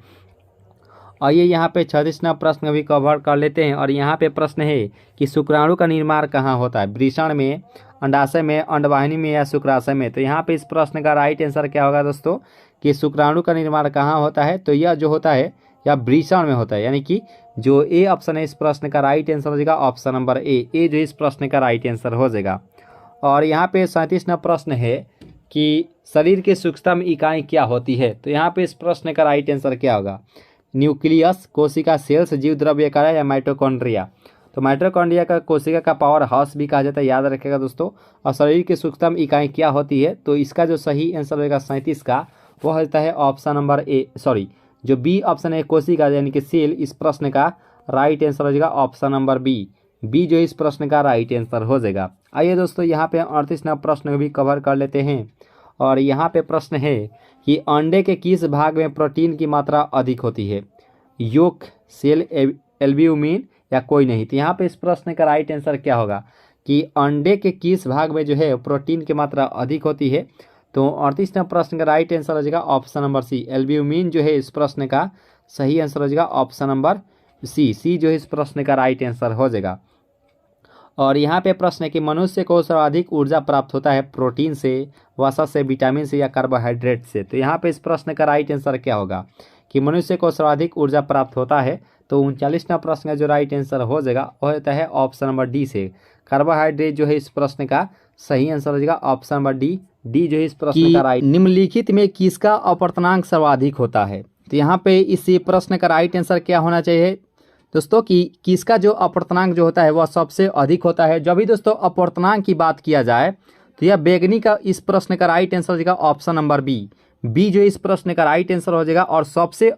आइए यहाँ पे 36वां प्रश्न भी कवर कर लेते हैं। और यहाँ पे प्रश्न है कि शुक्राणु का निर्माण कहाँ होता है, वृषण में, अंडाशय में, अंडवाहिनी में या शुक्राशय में। तो यहाँ पे इस प्रश्न का राइट आंसर क्या होगा दोस्तों कि शुक्राणु का निर्माण कहाँ होता है, तो यह जो होता है यह वृषण में होता है, यानी कि जो ए ऑप्शन है इस प्रश्न का राइट आंसर हो जाएगा ऑप्शन नंबर ए जो इस प्रश्न का राइट आंसर हो जाएगा। और यहाँ पे 37वां प्रश्न है कि शरीर की सूक्ष्मतम इकाई क्या होती है। तो यहाँ पे इस प्रश्न का राइट आंसर क्या होगा, न्यूक्लियस, कोशिका, सेल्स, जीव द्रव्य कार्य या माइटोकॉन्ड्रिया। तो माइटोकॉन्ड्रिया का कोशिका का पावर हाउस भी कहा जाता है, याद रखिएगा दोस्तों। और शरीर की सूक्ष्मतम इकाई क्या होती है, तो इसका जो सही आंसर होगा 37 का वह होता है ऑप्शन नंबर जो बी ऑप्शन है कोशिका यानी कि सेल। इस प्रश्न का राइट आंसर हो जाएगा ऑप्शन नंबर बी जो इस प्रश्न का राइट आंसर हो जाएगा। आइए दोस्तों यहाँ पे 38वां प्रश्न भी कवर कर लेते हैं। और यहाँ पे प्रश्न है कि अंडे के किस भाग में प्रोटीन की मात्रा अधिक होती है, योक, सेल, एल्ब्यूमिन या कोई नहीं। तो यहाँ पे इस प्रश्न का राइट आंसर क्या होगा कि अंडे के किस भाग में जो है प्रोटीन की मात्रा अधिक होती है। तो 38 नंबर प्रश्न का राइट आंसर हो जाएगा ऑप्शन नंबर सी, एल्ब्यूमिन जो है इस प्रश्न का सही आंसर हो जाएगा ऑप्शन नंबर सी जो है इस प्रश्न का राइट आंसर हो जाएगा। और यहाँ पे प्रश्न है कि मनुष्य को सर्वाधिक ऊर्जा प्राप्त होता है प्रोटीन से, वसा से, विटामिन से या कार्बोहाइड्रेट से। तो यहाँ पे इस प्रश्न का राइट आंसर क्या होगा कि मनुष्य को सर्वाधिक ऊर्जा प्राप्त होता है। तो 39वां प्रश्न का जो राइट आंसर हो जाएगा वो होता है ऑप्शन नंबर डी से, कार्बोहाइड्रेट जो है इस प्रश्न का सही आंसर हो जाएगा ऑप्शन नंबर डी जो है इस प्रश्न का राइट। निम्नलिखित में किसका अपवर्तनांक सर्वाधिक होता है। तो यहाँ पे इसी प्रश्न का राइट आंसर क्या होना चाहिए दोस्तों कि किसका जो अपवर्तनांक जो होता है वह सबसे अधिक होता है। जब भी दोस्तों अपवर्तनांक की बात किया जाए तो यह बैगनी का इस प्रश्न का राइट आंसर हो जाएगा ऑप्शन नंबर बी जो इस प्रश्न का राइट आंसर हो जाएगा। और सबसे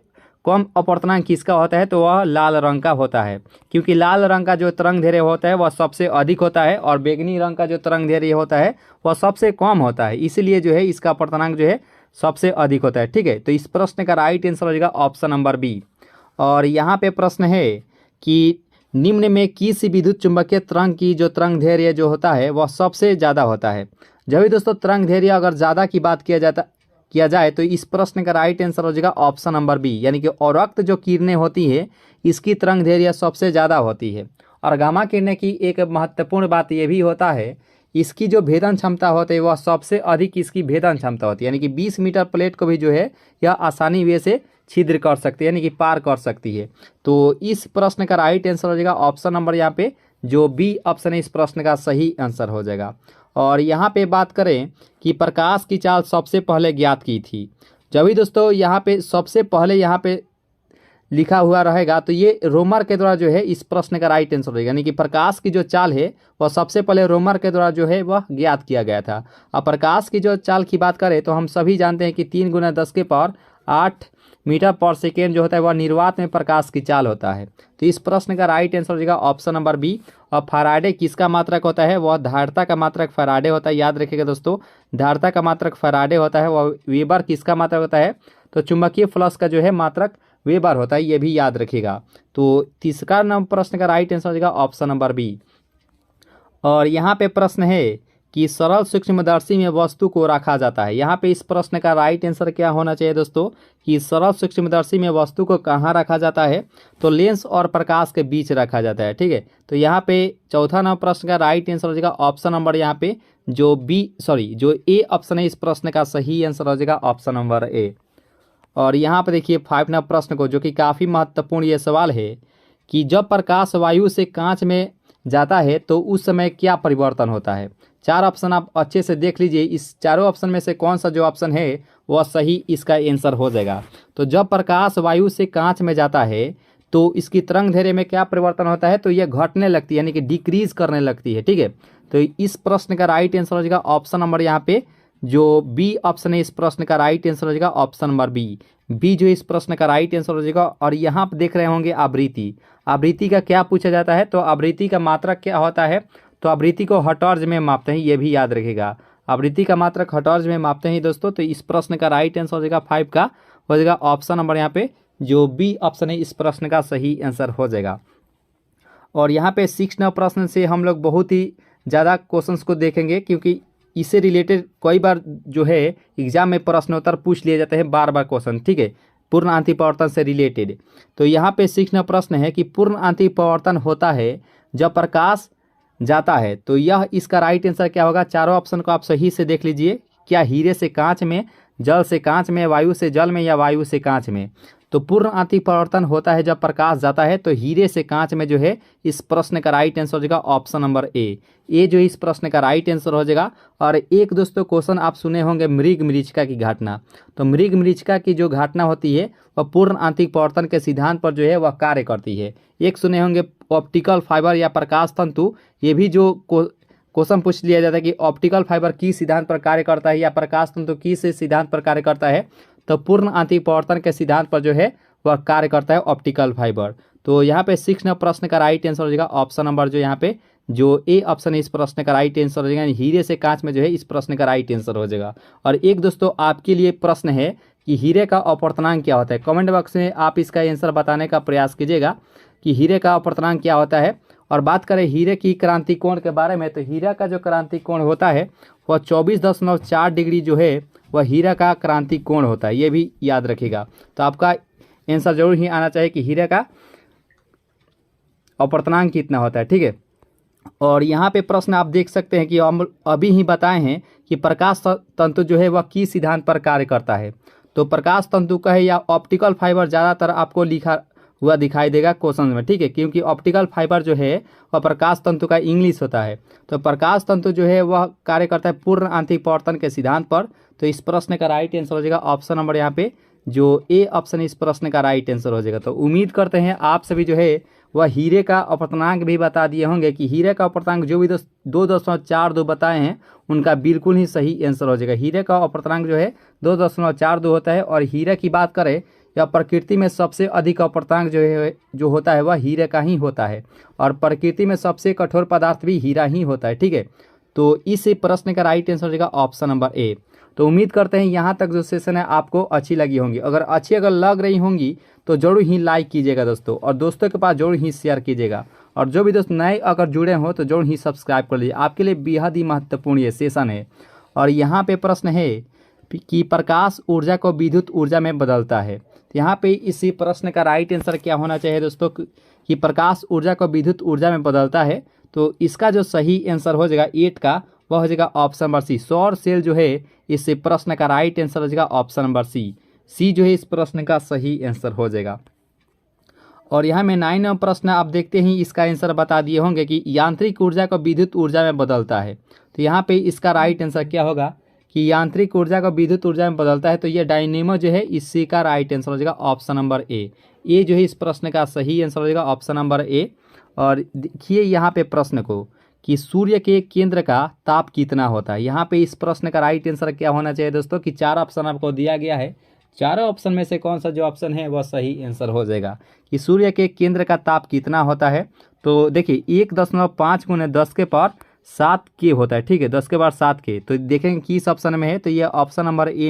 कम अपवर्तनांक किसका होता है तो वह लाल रंग का होता है, क्योंकि लाल रंग का जो तरंग दैर्घ्य होता है वह सबसे अधिक होता है और बैगनी रंग का जो तरंग दैर्घ्य होता है वह सबसे कम होता है, इसलिए जो है इसका अपवर्तनांक जो है सबसे अधिक होता है। ठीक है, तो इस प्रश्न का राइट आंसर हो जाएगा ऑप्शन नंबर बी। और यहाँ पे प्रश्न है कि निम्न में किस विद्युत चुंबकीय तरंग की जो तरंग दैर्घ्य जो होता है वह सबसे ज़्यादा होता है। जब भी दोस्तों तरंग दैर्घ्य अगर ज़्यादा की बात किया जाए तो इस प्रश्न का राइट आंसर हो जाएगा ऑप्शन नंबर बी, यानी कि औरक्त जो किरणें होती है इसकी तरंग दैर्घ्य सबसे ज़्यादा होती है। और गामा किरणें की एक महत्वपूर्ण बात यह भी होता है इसकी जो भेदन क्षमता होती है वह सबसे अधिक इसकी भेदन क्षमता होती है, यानी कि 20 मीटर प्लेट को भी जो है यह आसानी वे से छिद्र कर सकती है, यानी कि पार कर सकती है। तो इस प्रश्न का राइट आंसर हो जाएगा ऑप्शन नंबर यहाँ पे जो बी ऑप्शन है इस प्रश्न का सही आंसर हो जाएगा। और यहाँ पे बात करें कि प्रकाश की चाल सबसे पहले ज्ञात की थी। जब भी दोस्तों यहाँ पे सबसे पहले यहाँ पे लिखा हुआ रहेगा तो ये रोमर के द्वारा जो है इस प्रश्न का राइट आंसर होगा, यानी कि प्रकाश की जो चाल है वह सबसे पहले रोमर के द्वारा जो है वह ज्ञात किया गया था। अब प्रकाश की जो चाल की बात करें तो हम सभी जानते हैं कि 3 × 10⁸ मीटर पर सेकेंड जो होता है वह निर्वात में प्रकाश की चाल होता है। तो इस प्रश्न का राइट आंसर हो जाएगा ऑप्शन नंबर बी। और फैराडे किसका मात्रक होता है, वह धारिता का मात्रक फैराडे होता है। याद रखिएगा दोस्तों, धारिता का मात्रक फैराडे होता है। वह वेबर किसका मात्रक होता है, तो चुंबकीय फ्लक्स का जो है मात्रक वेबर होता है, ये भी याद रखिएगा। तो तीसरा नंबर प्रश्न का राइट आंसर हो जाएगा ऑप्शन नंबर बी। और यहाँ पे प्रश्न है कि सरल सूक्ष्मदर्शी में वस्तु को रखा जाता है। यहाँ पे इस प्रश्न का राइट आंसर क्या होना चाहिए दोस्तों कि सरल सूक्ष्मदर्शी में वस्तु को कहाँ रखा जाता है, तो लेंस और प्रकाश के बीच रखा जाता है। ठीक है, तो यहाँ पे चौथा नंबर प्रश्न का राइट आंसर हो जाएगा ऑप्शन नंबर यहाँ पे जो ए ऑप्शन है इस प्रश्न का सही आंसर हो जाएगा ऑप्शन नंबर ए। और यहाँ पर देखिए 5 नंबर प्रश्न को, जो कि काफ़ी महत्वपूर्ण ये सवाल है कि जब प्रकाश वायु से कांच में जाता है तो उस समय क्या परिवर्तन होता है। 4 ऑप्शन आप अच्छे से देख लीजिए, इस चारों ऑप्शन में से कौन सा जो ऑप्शन है वह सही इसका आंसर हो जाएगा। तो जब प्रकाश वायु से कांच में जाता है तो इसकी तरंग दैर्घ्य में क्या परिवर्तन होता है, तो यह घटने लगती है, यानी कि डिक्रीज करने लगती है। ठीक है, तो इस प्रश्न का राइट आंसर हो जाएगा ऑप्शन नंबर यहाँ पे जो बी ऑप्शन है इस प्रश्न का राइट आंसर हो जाएगा ऑप्शन नंबर बी जो इस प्रश्न का राइट आंसर हो जाएगा। और यहाँ पर देख रहे होंगे आवृत्ति का क्या पूछा जाता है, तो आवृत्ति का मात्रक क्या होता है, तो आवृत्ति को हर्ट्ज में मापते हैं, ये भी याद रखिएगा। आवृत्ति का मात्रक हर्ट्ज में मापते हैं दोस्तों। तो इस प्रश्न का राइट आंसर हो जाएगा 5 का हो जाएगा ऑप्शन नंबर यहाँ पे जो बी ऑप्शन है इस प्रश्न का सही आंसर हो जाएगा। और यहाँ पे 6 नंबर प्रश्न से हम लोग बहुत ही ज़्यादा क्वेश्चंस को देखेंगे, क्योंकि इससे रिलेटेड कई बार जो है एग्जाम में प्रश्नोत्तर पूछ लिए जाते हैं बार क्वेश्चन। ठीक है, पूर्ण आंतरिक परावर्तन से रिलेटेड। तो यहाँ पे 6 नंबर प्रश्न है कि पूर्ण आंतरिक परावर्तन होता है जब प्रकाश जाता है। तो यह इसका राइट आंसर क्या होगा, चारों ऑप्शन को आप सही से देख लीजिए। क्या हीरे से कांच में, जल से कांच में, वायु से जल में या वायु से कांच में। तो पूर्ण आंतरिक परावर्तन होता है जब प्रकाश जाता है, तो हीरे से कांच में जो है इस प्रश्न का राइट आंसर हो जाएगा ऑप्शन नंबर ए जो इस प्रश्न का राइट आंसर हो जाएगा। और एक दोस्तों क्वेश्चन आप सुने होंगे मृग मरीचिका की घटना। तो मृग मरीचिका की जो घटना होती है वह पूर्ण आंतरिक परावर्तन के सिद्धांत पर जो है वह कार्य करती है। एक सुने होंगे ऑप्टिकल फाइबर या प्रकाश तंतु, ये भी जो क्वेश्चन पूछ लिया जाता है कि ऑप्टिकल फाइबर किस सिद्धांत पर कार्य करता है या प्रकाश तंतु किस सिद्धांत पर कार्य करता है, तो पूर्ण आंतरिक परावर्तन के सिद्धांत पर जो है वह कार्य करता है ऑप्टिकल फाइबर। तो यहाँ पे 6 नंबर प्रश्न का राइट आंसर हो जाएगा ऑप्शन नंबर जो यहाँ पे जो ए ऑप्शन है इस प्रश्न का राइट आंसर हो जाएगा, यानी हीरे से कांच में जो है इस प्रश्न का राइट आंसर हो जाएगा। और एक दोस्तों आपके लिए प्रश्न है कि हीरे का अपवर्तनांक क्या होता है। कमेंट बॉक्स में आप इसका आंसर बताने का प्रयास कीजिएगा कि हीरे का अपवर्तनांक क्या होता है। और बात करें हीरे की क्रांति कोण के बारे में, तो हीरा का जो क्रांति कोण होता है वह 24.4 डिग्री जो है वह हीरा का क्रांति कोण होता है, ये भी याद रखिएगा। तो आपका आंसर जरूर ही आना चाहिए कि हीरे का अपवर्तनांक कितना होता है, ठीक है। और यहाँ पे प्रश्न आप देख सकते हैं कि हम अभी ही बताए हैं कि प्रकाश तंतु जो है वह किस सिद्धांत पर कार्य करता है। तो प्रकाश तंतु का है या ऑप्टिकल फाइबर ज़्यादातर आपको लिखा हुआ दिखाई देगा क्वेश्चन में, ठीक है, क्योंकि ऑप्टिकल फाइबर जो है वह प्रकाश तंतु का इंग्लिश होता है। तो प्रकाश तंतु जो है वह कार्य करता है पूर्ण आंतरिक पवर्तन के सिद्धांत पर। तो इस प्रश्न का राइट आंसर हो जाएगा ऑप्शन नंबर यहाँ पे जो ए ऑप्शन इस प्रश्न का राइट आंसर हो जाएगा। तो उम्मीद करते हैं आप सभी जो है वह हीरे का अपवर्तनांक भी बता दिए होंगे कि हीरे का अपवर्तनांक जो भी 2.42 बताए हैं उनका बिल्कुल ही सही आंसर हो जाएगा। हीरे का अपवर्तनांक जो है 2.42 होता है। और हीरे की बात करें या प्रकृति में सबसे अधिक अपवर्तनांक जो होता है वह हीरे का ही होता है। और प्रकृति में सबसे कठोर पदार्थ भी हीरा ही होता है, ठीक है। तो इस प्रश्न का राइट आंसर हो जाएगा ऑप्शन नंबर ए। तो उम्मीद करते हैं यहाँ तक जो सेशन है आपको अच्छी लगी होंगी। अगर लग रही होंगी तो जरूर ही लाइक कीजिएगा दोस्तों, और दोस्तों के पास जरूर ही शेयर कीजिएगा। और जो भी दोस्त नए अगर जुड़े हो तो जरूर ही सब्सक्राइब कर लीजिए, आपके लिए बेहद ही महत्वपूर्ण ये सेशन है। और यहाँ पे प्रश्न है कि प्रकाश ऊर्जा को विद्युत ऊर्जा में बदलता है। तो यहाँ पे इसी प्रश्न का राइट आंसर क्या होना चाहिए दोस्तों कि प्रकाश ऊर्जा को विद्युत ऊर्जा में बदलता है। तो इसका जो सही आंसर हो जाएगा 8 का वह हो जाएगा ऑप्शन नंबर सी। सौर सेल जो है इस प्रश्न का राइट आंसर हो जाएगा ऑप्शन नंबर सी जो है इस प्रश्न का सही आंसर हो जाएगा। और यहाँ में 9 नंबर प्रश्न आप देखते ही इसका आंसर बता दिए होंगे कि यांत्रिक ऊर्जा को विद्युत ऊर्जा में बदलता है। तो यहाँ पे इसका राइट आंसर क्या होगा कि यांत्रिक ऊर्जा को विद्युत ऊर्जा में बदलता है। तो ये डायनेमो जो है इसी का राइट आंसर हो जाएगा ऑप्शन नंबर ए जो है इस प्रश्न का सही आंसर हो जाएगा ऑप्शन नंबर ए। और देखिए यहाँ पे प्रश्न को कि सूर्य के केंद्र का ताप कितना होता है। यहाँ पे इस प्रश्न का राइट आंसर क्या होना चाहिए दोस्तों कि 4 ऑप्शन आपको दिया गया है, चारों ऑप्शन में से कौन सा जो ऑप्शन है वह सही आंसर हो जाएगा कि सूर्य के केंद्र का ताप कितना होता है। तो देखिए 1.5 × 10⁻7 के होता है, ठीक है, 10⁻7 के। तो देखेंगे किस ऑप्शन में है, तो ये ऑप्शन नंबर ए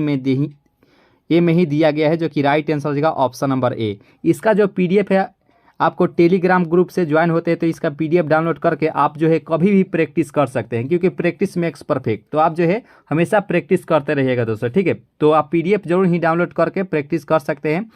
में ही दिया गया है जो कि राइट आंसर हो जाएगा ऑप्शन नंबर ए। इसका जो PDF है आपको टेलीग्राम ग्रुप से ज्वाइन होते हैं तो इसका PDF डाउनलोड करके आप जो है कभी भी प्रैक्टिस कर सकते हैं, क्योंकि प्रैक्टिस मेक्स परफेक्ट। तो आप जो है हमेशा प्रैक्टिस करते रहिएगा दोस्तों, ठीक है। तो आप PDF जरूर ही डाउनलोड करके प्रैक्टिस कर सकते हैं।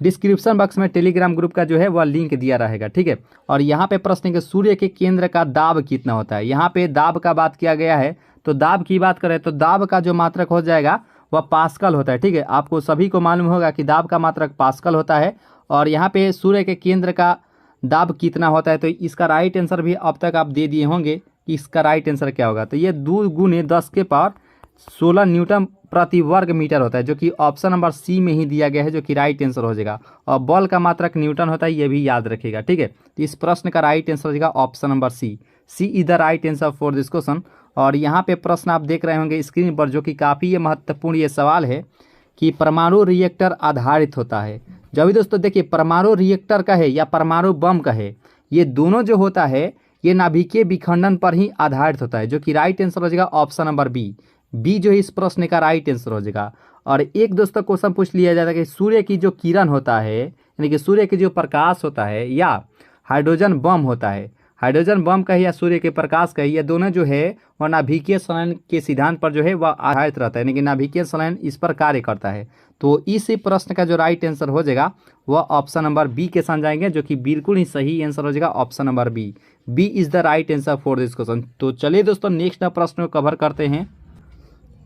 डिस्क्रिप्शन बॉक्स में टेलीग्राम ग्रुप का जो है वह लिंक दिया रहेगा, ठीक है। और यहाँ पे प्रश्न है कि सूर्य के केंद्र का दाब कितना होता है। यहाँ पे दाब का बात किया गया है। तो दाब की बात करें तो दाब का जो मात्रक हो जाएगा वह पास्कल होता है, ठीक है। आपको सभी को मालूम होगा कि दाब का मात्रक पास्कल होता है। और यहाँ पे सूर्य के केंद्र का दाब कितना होता है, तो इसका राइट आंसर भी अब तक आप दे दिए होंगे कि इसका राइट आंसर क्या होगा। तो ये 2 × 10⁻16 न्यूटन प्रति वर्ग मीटर होता है, जो कि ऑप्शन नंबर सी में ही दिया गया है, जो कि राइट आंसर हो जाएगा। और बल का मात्रक न्यूटन होता है, ये भी याद रखिएगा, ठीक है। तो इस प्रश्न का राइट आंसर हो जाएगा option number C is the right answer for this question. और यहाँ पे प्रश्न आप देख रहे होंगे स्क्रीन पर, जो कि काफ़ी ये महत्वपूर्ण ये सवाल है कि परमाणु रिएक्टर आधारित होता है। जब भी दोस्तों देखिए परमाणु रिएक्टर का है या परमाणु बम का है, ये दोनों जो होता है ये नाभिकीय विखंडन पर ही आधारित होता है, जो कि राइट आंसर हो जाएगा ऑप्शन नंबर बी जो है इस प्रश्न का राइट आंसर हो जाएगा। और एक दोस्तों क्वेश्चन पूछ लिया जाता है कि सूर्य की जो किरण होता है, यानी कि सूर्य के जो प्रकाश होता है या हाइड्रोजन बम होता है, हाइड्रोजन बम का है या सूर्य के प्रकाश का है, ये दोनों जो है वह नाभिकीय संलयन के सिद्धांत पर जो है वह आधारित रहता है, यानी कि नाभिकीय संलयन इस पर कार्य करता है। तो इस प्रश्न का जो राइट आंसर हो जाएगा वह ऑप्शन नंबर बी के साथ जाएंगे, जो कि बिल्कुल ही सही आंसर हो जाएगा option number B is the right answer for this question. तो चलिए दोस्तों नेक्स्ट प्रश्न को कवर करते हैं।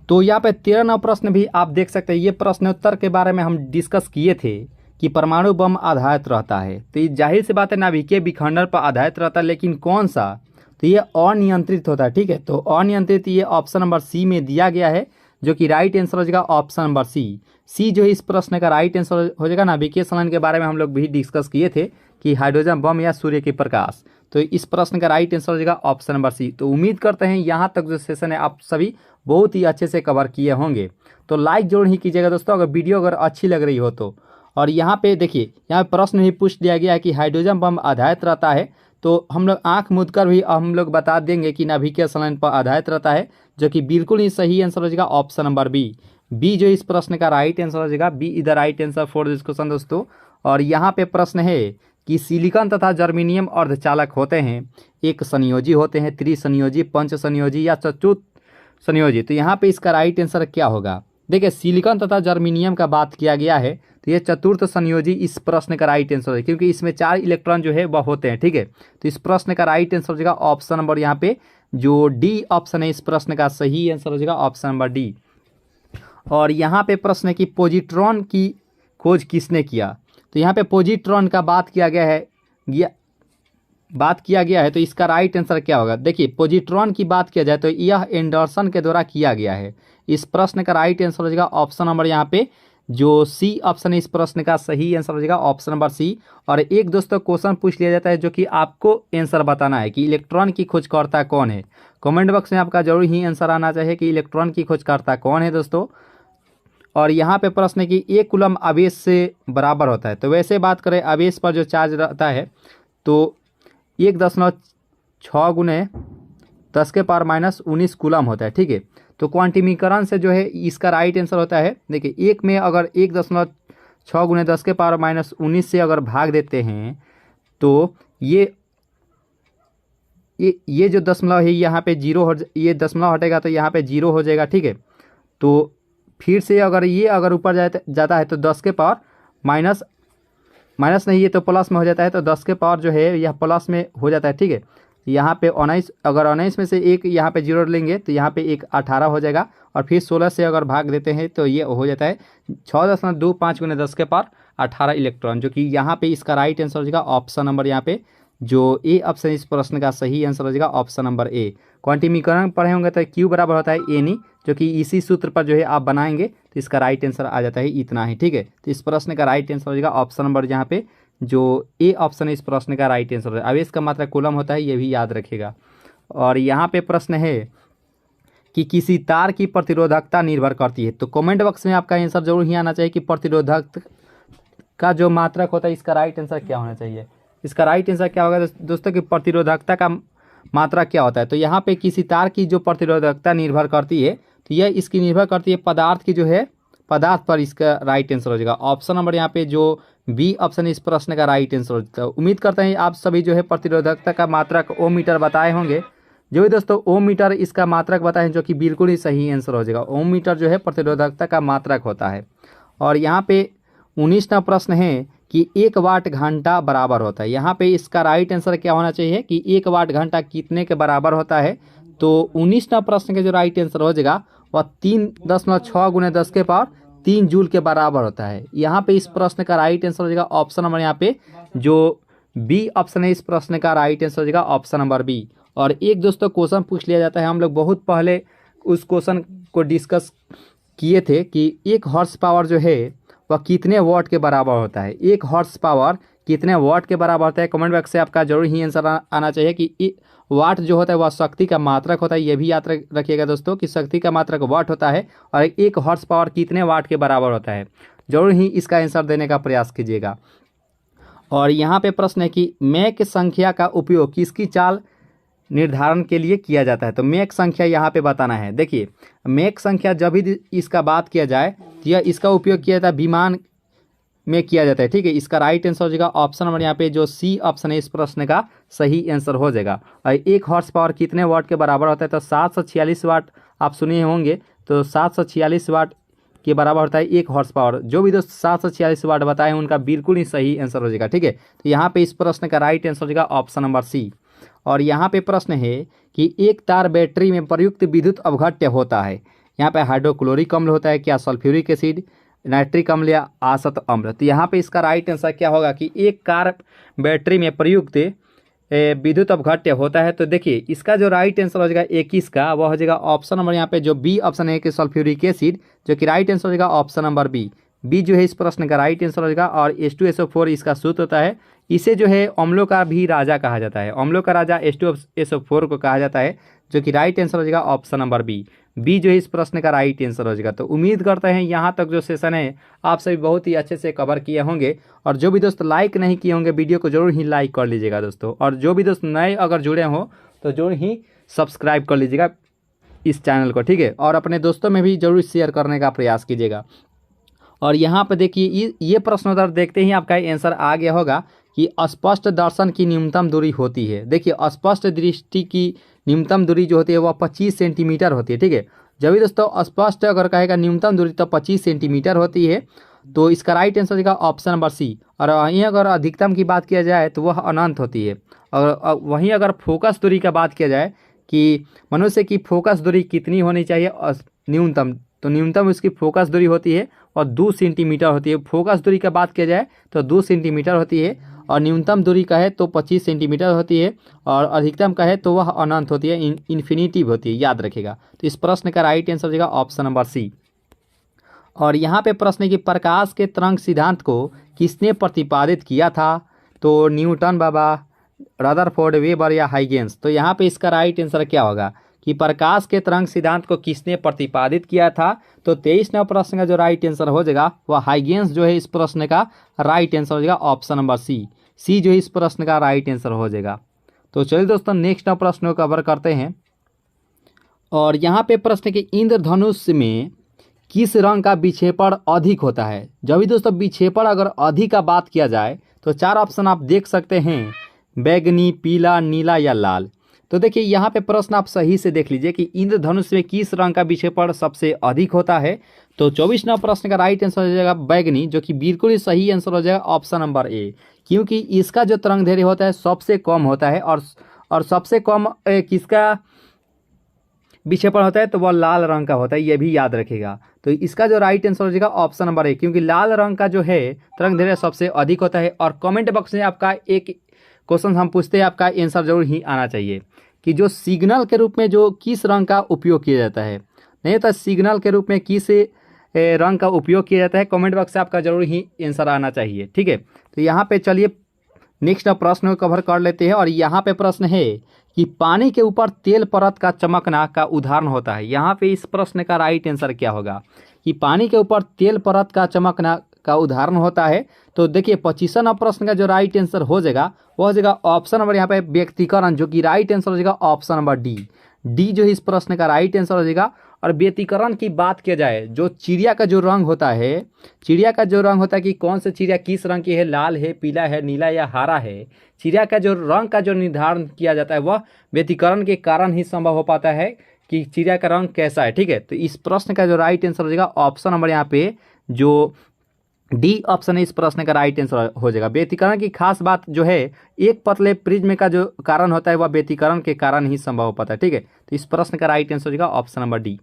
तो यहाँ पे 13वां प्रश्न भी आप देख सकते हैं। ये प्रश्नोत्तर के बारे में हम डिस्कस किए थे कि परमाणु बम आधारित रहता है, तो ये जाहिर सी बात है नाभिकीय विखंडन पर आधारित रहता है, लेकिन कौन सा, तो ये अनियंत्रित होता है, ठीक है। तो अनियंत्रित ये ऑप्शन नंबर सी में दिया गया है, जो कि राइट आंसर हो जाएगा ऑप्शन नंबर सी जो है इस प्रश्न का राइट आंसर हो जाएगा। नाभिकीय संलयन के बारे में हम लोग भी डिस्कस किए थे कि हाइड्रोजन बम या सूर्य के प्रकाश, तो इस प्रश्न का राइट आंसर हो जाएगा ऑप्शन नंबर सी। तो उम्मीद करते हैं यहाँ तक जो सेशन है आप सभी बहुत ही अच्छे से कवर किए होंगे। तो लाइक जरूर ही कीजिएगा दोस्तों अगर वीडियो अगर अच्छी लग रही हो तो। और यहाँ पे देखिए यहाँ प्रश्न भी पूछ दिया गया है कि हाइड्रोजन बम आधारित रहता है, तो हम लोग आँख मूंद कर भी हम लोग बता देंगे कि नाभिकीय संलयन पर आधारित रहता है, जो कि बिल्कुल ही सही आंसर हो जाएगा ऑप्शन नंबर बी जो इस प्रश्न का राइट आंसर हो जाएगा। B is the right answer for this question दोस्तों। और यहाँ पे प्रश्न है कि सिलिकॉन तथा जर्मेनियम अर्धचालक होते हैं, एक संयोजी होते हैं, त्रिसंयोजी, पंच संयोजी या चतुर्थ संयोजी। तो यहाँ पे इसका राइट आंसर क्या होगा? देखिए सिलिकॉन तथा जर्मेनियम का बात किया गया है, तो ये चतुर्थ संयोजी इस प्रश्न का राइट आंसर है, क्योंकि इसमें 4 इलेक्ट्रॉन जो है वह होते हैं, ठीक है। तो इस प्रश्न का राइट आंसर हो जाएगा ऑप्शन नंबर यहाँ पे जो डी ऑप्शन है, इस प्रश्न का सही आंसर हो जाएगा ऑप्शन नंबर डी। और यहाँ पे प्रश्न है कि पॉजिट्रॉन की खोज किसने किया? तो यहाँ पे पॉजिट्रॉन का बात किया गया है, तो इसका राइट आंसर क्या होगा? देखिए पॉजिट्रॉन की बात किया जाए तो यह एंडरसन के द्वारा किया गया है। इस प्रश्न का राइट आंसर हो जाएगा ऑप्शन नंबर यहाँ पे जो सी ऑप्शन है, इस प्रश्न का सही आंसर हो जाएगा ऑप्शन नंबर सी। और एक दोस्तों क्वेश्चन पूछ लिया जाता है जो कि आपको आंसर बताना है कि इलेक्ट्रॉन की खोजकर्ता कौन है। कमेंट बॉक्स में आपका जरूर ही आंसर आना चाहिए कि इलेक्ट्रॉन की खोजकर्ता कौन है दोस्तों। और यहाँ पे प्रश्न है कि 1 कूलम आवेश से बराबर होता है। तो वैसे बात करें आवेश पर जो चार्ज रहता है तो 1.6 गुने 10 के पावर माइनस 19 कूलम होता है, ठीक है। तो क्वांटिमीकरण से जो है इसका राइट आंसर होता है, देखिए 1 में अगर 1.6 गुने 10 के पावर माइनस 19 से अगर भाग देते हैं तो ये जो दशमलव है यहाँ पे जीरो हो, ये दशमलव हटेगा तो यहाँ पे जीरो हो जाएगा, ठीक है। तो फिर से अगर ऊपर जाता है तो 10 के पावर माइनस नहीं, ये तो प्लस में हो जाता है, तो 10 के पावर जो है यह प्लस में हो जाता है, ठीक है। यहाँ पे 19, अगर 19 में से एक यहाँ पे जीरो लेंगे तो यहाँ पे एक 18 हो जाएगा। और फिर 16 से अगर भाग देते हैं तो ये हो जाता है 6.25 गुने 10 के पावर 18 इलेक्ट्रॉन, जो कि यहाँ पे इसका राइट आंसर हो जाएगा ऑप्शन नंबर यहाँ पे जो ए ऑप्शन इस प्रश्न का सही आंसर हो जाएगा ऑप्शन नंबर ए। क्वांटिमीकरण पढ़े होंगे तो क्यू बराबर होता है ए नी, जो कि इसी सूत्र पर जो है आप बनाएंगे तो इसका राइट आंसर आ जाता है इतना ही, ठीक है। तो इस प्रश्न का राइट आंसर हो जाएगा ऑप्शन नंबर यहाँ पे जो ए ऑप्शन है, इस प्रश्न का राइट आंसर है। आवेश का मात्रा कूलम होता है, ये भी याद रखिएगा। और यहाँ पे प्रश्न है कि किसी तार की प्रतिरोधकता निर्भर करती है। तो कमेंट बॉक्स में आपका आंसर जरूर ही आना चाहिए कि प्रतिरोधक का जो मात्रक होता है इसका राइट आंसर क्या होना चाहिए। इसका राइट आंसर क्या होगा दोस्तों कि प्रतिरोधकता का मात्रा क्या होता है। तो यहाँ पे किसी तार की जो प्रतिरोधकता निर्भर करती है तो यह इसकी निर्भर करती है पदार्थ की जो है पदार्थ पर, इसका राइट आंसर हो जाएगा ऑप्शन नंबर यहाँ पे जो बी ऑप्शन इस प्रश्न का राइट आंसर हो जाता है। उम्मीद करते हैं आप सभी जो है प्रतिरोधकता का मात्रक ओम मीटर बताए होंगे। जो भी दोस्तों ओम मीटर इसका मात्रक बताएं, जो कि बिल्कुल ही सही आंसर हो जाएगा। ओम मीटर जो है प्रतिरोधकता का मात्रक होता है। और यहाँ पे 19वां प्रश्न है कि 1 वाट घंटा बराबर होता है। यहाँ पे इसका राइट आंसर क्या होना चाहिए कि 1 वाट घंटा कितने के बराबर होता है। तो 19वां प्रश्न के जो राइट आंसर हो जाएगा वह 3.6 गुने 10 के पावर 3 जूल के बराबर होता है। यहाँ पे इस प्रश्न का राइट आंसर हो जाएगा ऑप्शन नंबर यहाँ पे जो बी ऑप्शन है, इस प्रश्न का राइट आंसर हो जाएगा ऑप्शन नंबर बी। और एक दोस्तों क्वेश्चन पूछ लिया जाता है, हम लोग बहुत पहले उस क्वेश्चन को डिस्कस किए थे कि 1 हॉर्स पावर जो है वह कितने वाट के बराबर होता है। 1 हॉर्स पावर कितने वाट के बराबर होता है। कमेंट बॉक्स से आपका जरूर ही आंसर आना चाहिए कि वाट जो होता है वह शक्ति का मात्रक होता है। यह भी याद रखिएगा दोस्तों कि शक्ति का मात्रक वाट होता है और 1 हॉर्स पावर कितने वाट के बराबर होता है। जरूर ही इसका आंसर देने का प्रयास कीजिएगा। और यहाँ पे प्रश्न है कि मैक संख्या का उपयोग किसकी चाल निर्धारण के लिए किया जाता है। तो मैक संख्या यहाँ पे बताना है। देखिए मैक संख्या जब भी इसका बात किया जाए तो यह इसका उपयोग किया जाता है विमान में किया जाता है, ठीक है। इसका राइट आंसर हो जाएगा ऑप्शन नंबर यहाँ पे जो सी ऑप्शन है, इस प्रश्न का सही आंसर हो जाएगा। और 1 हॉर्स पावर कितने वाट के बराबर होता है। तो 746 वाट आप सुने होंगे, तो 746 वाट के बराबर होता है 1 हॉर्स पावर। जो भी दोस्त 746 वाट बताए हैं उनका बिल्कुल ही सही आंसर हो जाएगा, ठीक है। तो यहाँ पे इस प्रश्न का राइट आंसर हो जाएगा ऑप्शन नंबर सी। और यहाँ पे प्रश्न है कि एक तार बैटरी में प्रयुक्त विद्युत अवघट्य होता है। यहाँ पे हाइड्रोक्लोरिक अम्ल होता है क्या, सल्फ्यूरिक एसिड, नाइट्रिक अम्ल या आसत अम्ल। तो यहाँ पे इसका राइट आंसर क्या होगा कि एक कार बैटरी में प्रयुक्त विद्युत अवघट्य होता है। तो देखिए इसका जो राइट आंसर हो जाएगा 21 का वह हो जाएगा ऑप्शन नंबर यहाँ पे जो बी ऑप्शन है कि सल्फ्यूरिक एसिड, जो कि राइट आंसर हो जाएगा ऑप्शन नंबर बी। बी जो है इस प्रश्न का राइट आंसर हो जाएगा। और H2SO4 इसका सूत्र होता है। इसे जो है अम्लों का भी राजा कहा जाता है। अम्लों का राजा H2SO4 को कहा जाता है। जो कि राइट आंसर हो जाएगा ऑप्शन नंबर बी जो है इस प्रश्न का राइट आंसर हो जाएगा। तो उम्मीद करते हैं यहाँ तक जो सेशन है आप सभी बहुत ही अच्छे से कवर किए होंगे। और जो भी दोस्त लाइक नहीं किए होंगे वीडियो को जरूर ही लाइक कर लीजिएगा दोस्तों। और जो भी दोस्त नए अगर जुड़े हों तो जरूर ही सब्सक्राइब कर लीजिएगा इस चैनल को, ठीक है। और अपने दोस्तों में भी जरूर शेयर करने का प्रयास कीजिएगा। और यहाँ पे देखिए ये प्रश्न उत्तर देखते ही आपका आंसर आ गया होगा कि स्पष्ट दर्शन की न्यूनतम दूरी होती है। देखिए स्पष्ट दृष्टि की न्यूनतम दूरी जो होती है वह 25 सेंटीमीटर होती है, ठीक है। जब भी दोस्तों स्पष्ट अगर कहेगा न्यूनतम दूरी तो 25 सेंटीमीटर होती है। तो इसका राइट आंसर होगा ऑप्शन नंबर सी। और वहीं अगर अधिकतम की बात किया जाए तो वह अनंत होती है। और वहीं अगर फोकस दूरी का बात किया जाए कि मनुष्य की फोकस दूरी कितनी होनी चाहिए न्यूनतम, तो न्यूनतम उसकी फोकस दूरी होती है और 2 सेंटीमीटर होती है। फोकस दूरी का बात किया जाए तो 2 सेंटीमीटर होती है। और न्यूनतम दूरी का है तो 25 सेंटीमीटर होती है। और अधिकतम का है तो वह अनंत होती है, इन्फिनिटिव होती है, याद रखेगा। तो इस प्रश्न का राइट आंसर हो जाएगा ऑप्शन नंबर सी। और यहाँ पे प्रश्न है कि प्रकाश के तरंग सिद्धांत को किसने प्रतिपादित किया था? तो न्यूटन बाबा, रदरफोर्ड, वेबर या हाइगेंस। तो यहाँ पे इसका राइट आंसर क्या होगा कि प्रकाश के तरंग सिद्धांत को किसने प्रतिपादित किया था? तो 23 नंबर प्रश्न का जो राइट आंसर हो जाएगा वह हाइगेंस जो है इस प्रश्न का राइट आंसर हो जाएगा ऑप्शन नंबर सी जो है इस प्रश्न का राइट आंसर हो जाएगा। तो चलिए दोस्तों नेक्स्ट प्रश्न को कवर करते हैं। और यहाँ पे प्रश्न के इंद्रधनुष में किस रंग का विक्षेपण अधिक होता है? जब भी दोस्तों विक्षेपण अगर अधिक का बात किया जाए तो 4 ऑप्शन आप देख सकते हैं, बैगनी, पीला, नीला या लाल। तो देखिए यहाँ पे प्रश्न आप सही से देख लीजिए कि इंद्रधनुष में किस रंग का विक्षेपण सबसे अधिक होता है। तो 24 नंबर प्रश्न का राइट आंसर हो जाएगा बैगनी, जो कि बिल्कुल ही सही आंसर हो जाएगा ऑप्शन नंबर ए, क्योंकि इसका जो तरंगदैर्घ्य होता है सबसे कम होता है। और सबसे कम किसका विक्षेपण होता है? तो वह लाल रंग का होता है, ये भी याद रखेगा। तो इसका जो राइट आंसर हो जाएगा ऑप्शन नंबर ए, क्योंकि लाल रंग का जो है तरंगदैर्घ्य सबसे अधिक होता है। और कमेंट बॉक्स में आपका एक क्वेश्चन हम पूछते हैं, आपका आंसर जरूर ही आना चाहिए कि जो सिग्नल के रूप में जो किस रंग का उपयोग किया जाता है, नहीं होता सिग्नल के रूप में किस रंग का उपयोग किया जाता है। कमेंट बॉक्स से आपका जरूर ही आंसर आना चाहिए, ठीक है। तो यहाँ पे चलिए नेक्स्ट प्रश्न को कवर कर लेते हैं। और यहाँ पे प्रश्न है कि पानी के ऊपर तेल परत का चमकना का उदाहरण होता है। यहाँ पे इस प्रश्न का राइट आंसर क्या होगा कि पानी के ऊपर तेल परत का चमकना का उदाहरण होता है। तो देखिए 25 नंबर प्रश्न का जो राइट आंसर हो जाएगा वो हो जाएगा ऑप्शन नंबर यहाँ पे व्यक्तिकरण, जो कि राइट आंसर हो जाएगा ऑप्शन नंबर डी जो है इस प्रश्न का राइट आंसर हो जाएगा। और व्यतिकरण की बात किया जाए, जो चिड़िया का जो रंग होता है, चिड़िया का जो रंग होता है कि कौन सा चिड़िया किस रंग की है, लाल है, पीला है, नीला या हरा है, चिड़िया का जो रंग का जो निर्धारण किया जाता है वह व्यतिकरण के कारण ही संभव हो पाता है कि चिड़िया का रंग कैसा है, ठीक है। तो इस प्रश्न का जो राइट आंसर हो जाएगा ऑप्शन नंबर यहाँ पे जो डी ऑप्शन है इस प्रश्न का राइट आंसर हो जाएगा। व्यतिकरण की खास बात जो है एक पतले प्रिज्म का जो कारण होता है वह व्यतिकरण के कारण ही संभव हो पाता है, ठीक है। तो इस प्रश्न का राइट आंसर हो जाएगा ऑप्शन नंबर डी।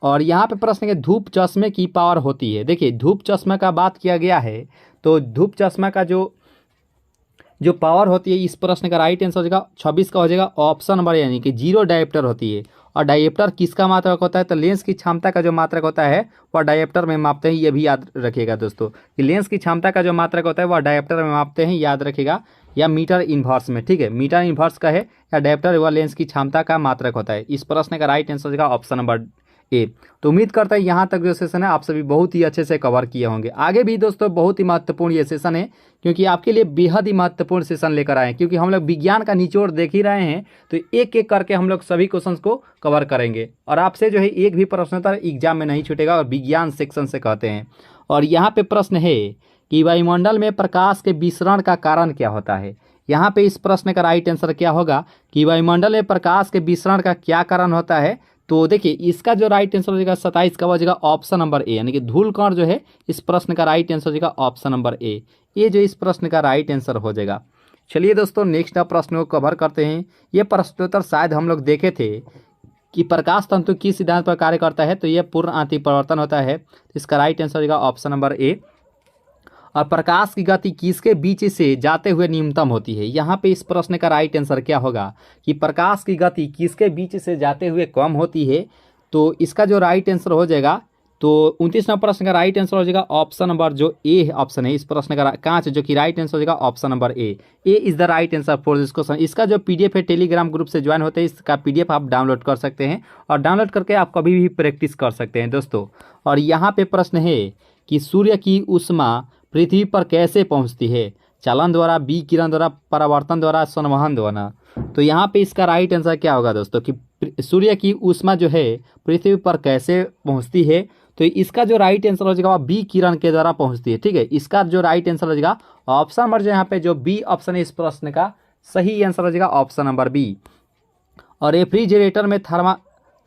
और यहाँ पे प्रश्न के धूप चश्मे की पावर होती है। देखिए धूप चश्मा का बात किया गया है, तो धूप चश्मा का जो पावर होती है इस प्रश्न का राइट आंसर हो जाएगा 26 का हो जाएगा ऑप्शन नंबर, यानी कि 0 डायोप्टर होती है। और डायोप्टर किसका मात्रक होता है? तो लेंस की क्षमता का जो मात्रक होता है वह डायोप्टर में मापते हैं, ये भी याद रखिएगा दोस्तों कि लेंस की क्षमता का जो मात्रक होता है वह डायोप्टर में मापते हैं, याद रखिएगा, या मीटर इन्वर्स में, ठीक है। मीटर इन्वर्स का है या डायोप्टर व लेंस की क्षमता का मात्रक होता है। इस प्रश्न का राइट आंसर हो जाएगा ऑप्शन नंबर ए। तो उम्मीद करता है यहाँ तक जो सेशन है आप सभी बहुत ही अच्छे से कवर किए होंगे। आगे भी दोस्तों बहुत ही महत्वपूर्ण ये सेशन है, क्योंकि आपके लिए बेहद ही महत्वपूर्ण सेशन लेकर आए हैं, क्योंकि हम लोग विज्ञान का निचोड़ देख ही रहे हैं। तो एक एक करके हम लोग सभी क्वेश्चंस को कवर करेंगे और आपसे जो है एक भी प्रश्न उत्तर एग्जाम में नहीं छूटेगा, और विज्ञान सेक्शन से कहते हैं। और यहाँ पे प्रश्न है कि वायुमंडल में प्रकाश के विसरण का कारण क्या होता है। यहाँ पे इस प्रश्न का राइट आंसर क्या होगा कि वायुमंडल में प्रकाश के विसरण का क्या कारण होता है। तो देखिए इसका जो राइट आंसर हो जाएगा 27 का हो जाएगा ऑप्शन नंबर ए, यानी कि धूल कण जो है इस प्रश्न का राइट आंसर हो जाएगा ऑप्शन नंबर ए, ये जो इस प्रश्न का राइट आंसर हो जाएगा। चलिए दोस्तों नेक्स्ट प्रश्न को कवर करते हैं। ये प्रश्नोत्तर शायद हम लोग देखे थे कि प्रकाश तंतु किस सिद्धांत पर कार्य करता है, तो यह पूर्ण आंतरिक परिवर्तन होता है। इसका राइट आंसर हो जाएगा ऑप्शन नंबर ए। और प्रकाश की गति किसके बीच से जाते हुए न्यूनतम होती है। यहाँ पे इस प्रश्न का राइट आंसर क्या होगा कि प्रकाश की गति किसके बीच से जाते हुए कम होती है। तो इसका जो राइट आंसर हो जाएगा तो 29 नंबर प्रश्न का राइट आंसर हो जाएगा ऑप्शन नंबर जो ए ऑप्शन है इस प्रश्न का कांच जो कि राइट आंसर हो जाएगा option number A is the right answer for this question. इसका जो पीडीएफ है टेलीग्राम ग्रुप से ज्वाइन होते हैं, इसका पीडीएफ आप डाउनलोड कर सकते हैं और डाउनलोड करके आप कभी भी प्रैक्टिस कर सकते हैं दोस्तों। और यहाँ पे प्रश्न है कि सूर्य की ऊष्मा पृथ्वी पर कैसे पहुँचती है, चालन द्वारा, बी किरण द्वारा, परावर्तन द्वारा, संवहन द्वारा। तो यहाँ पे इसका राइट आंसर क्या होगा दोस्तों कि सूर्य की ऊष्मा जो है पृथ्वी पर कैसे पहुँचती है, तो इसका जो राइट आंसर हो जाएगा बी किरण के द्वारा पहुंचती है। ठीक है, इसका जो राइट आंसर हो जाएगा ऑप्शन नंबर जो यहाँ पे जो बी ऑप्शन है इस प्रश्न का सही आंसर हो जाएगा ऑप्शन नंबर बी। और रेफ्रिजरेटर में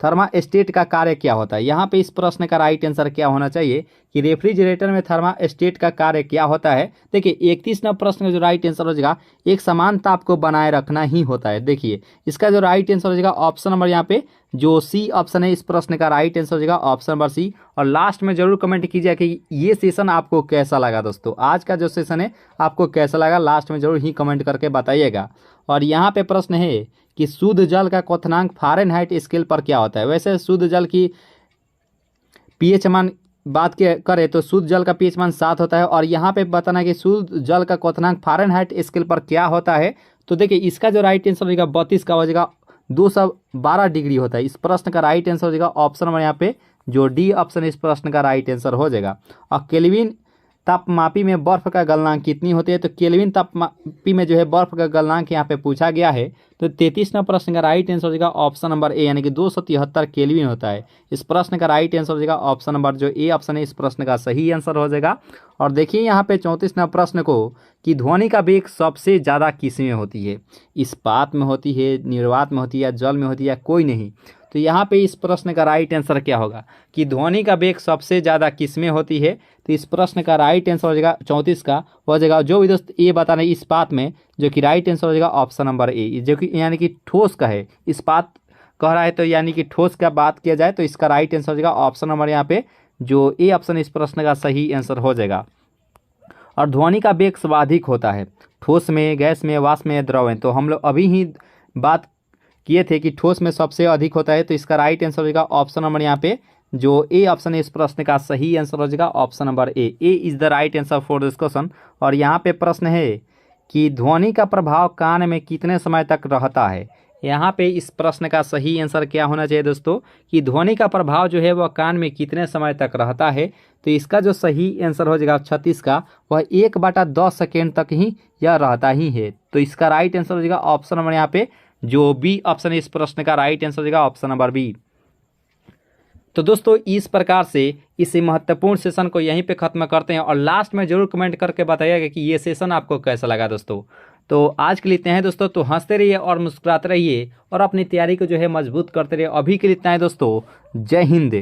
थर्मास्टेट का कार्य क्या होता है, यहाँ पे इस प्रश्न का राइट आंसर क्या होना चाहिए कि रेफ्रिजरेटर में थर्मास्टेट का कार्य क्या होता है। देखिए 31 नंबर प्रश्न का जो राइट आंसर हो जाएगा एक समान ताप को बनाए रखना ही होता है। देखिए इसका जो राइट आंसर हो जाएगा ऑप्शन नंबर यहाँ पे जो सी ऑप्शन है इस प्रश्न का राइट आंसर हो जाएगा ऑप्शन नंबर सी। और लास्ट में जरूर कमेंट कीजिए कि ये सेशन आपको कैसा लगा दोस्तों, आज का जो सेशन है आपको कैसा लगा, लास्ट में जरूर ही कमेंट करके बताइएगा। और यहाँ पे प्रश्न है कि शुद्ध जल का क्वथनांक फ़ारेनहाइट स्केल पर क्या होता है। वैसे शुद्ध जल की पीएच मान बात करें तो शुद्ध जल का पीएच मान 7 होता है। और यहाँ पे बताना कि शुद्ध जल का क्वथनांक फ़ारेनहाइट स्केल पर क्या होता है, तो देखिए इसका जो राइट आंसर होगा 32 का हो जाएगा 212 डिग्री होता है। इस प्रश्न का राइट आंसर हो जाएगा ऑप्शन नंबर यहाँ पे जो डी ऑप्शन इस प्रश्न का राइट आंसर हो जाएगा। और केल्विन तापमापी में बर्फ का गलनांक कितनी होती है, तो केल्विन तापमापी में जो है बर्फ का गलनांक यहाँ पे पूछा गया है। तो 33 नंबर प्रश्न का राइट आंसर हो जाएगा ऑप्शन नंबर ए यानी कि 273 केल्विन होता है। इस प्रश्न का राइट आंसर हो जाएगा ऑप्शन नंबर जो ए ऑप्शन है इस प्रश्न का सही आंसर हो जाएगा। और देखिए यहाँ पे 34 नंबर प्रश्न को कि ध्वनि का वेग सबसे ज़्यादा किस में होती है, इस्पात में होती है, निर्वात में होती है, या जल में होती है, या कोई नहीं। तो यहाँ पे इस प्रश्न का राइट आंसर क्या होगा कि ध्वनि का वेग सबसे ज़्यादा किस में होती है, तो इस प्रश्न का राइट आंसर हो जाएगा 34 का हो जाएगा जो भी दोस्त ये बताना है इस्पात में, जो कि राइट आंसर हो जाएगा ऑप्शन नंबर ए जो कि यानी कि ठोस का है। इस्पात कह रहा है तो यानी कि ठोस का बात किया जाए तो इसका राइट आंसर हो जाएगा ऑप्शन नंबर यहाँ पे जो ए ऑप्शन इस प्रश्न का सही आंसर हो जाएगा। और ध्वनि का वेग सर्वाधिक होता है ठोस में, गैस में, वाष्प में, द्रव में। तो हम लोग अभी ही बात किए थे कि ठोस में सबसे अधिक होता है, तो इसका राइट आंसर हो जाएगा ऑप्शन नंबर यहाँ पे जो ए ऑप्शन है इस प्रश्न का सही आंसर हो जाएगा option number A is the right answer for this question. और यहाँ पे प्रश्न है कि ध्वनि का प्रभाव कान में कितने समय तक रहता है। यहाँ पे इस प्रश्न का सही आंसर क्या होना चाहिए दोस्तों कि ध्वनि का प्रभाव जो है वह कान में कितने समय तक रहता है, तो इसका जो सही आंसर हो जाएगा 36 का वह 1/10 सेकेंड तक ही यह रहता ही है। तो इसका राइट आंसर हो जाएगा ऑप्शन नंबर यहाँ पे जो बी ऑप्शन है इस प्रश्न का राइट आंसर हो जाएगा ऑप्शन नंबर बी। तो दोस्तों इस प्रकार से इस महत्वपूर्ण सेशन को यहीं पे ख़त्म करते हैं और लास्ट में जरूर कमेंट करके बताइएगा कि ये सेशन आपको कैसा लगा दोस्तों। तो आज के लिए इतना है दोस्तों, तो हंसते रहिए और मुस्कुराते रहिए और अपनी तैयारी को जो है मजबूत करते रहिए। अभी के लिए इतना है दोस्तों, जय हिंद।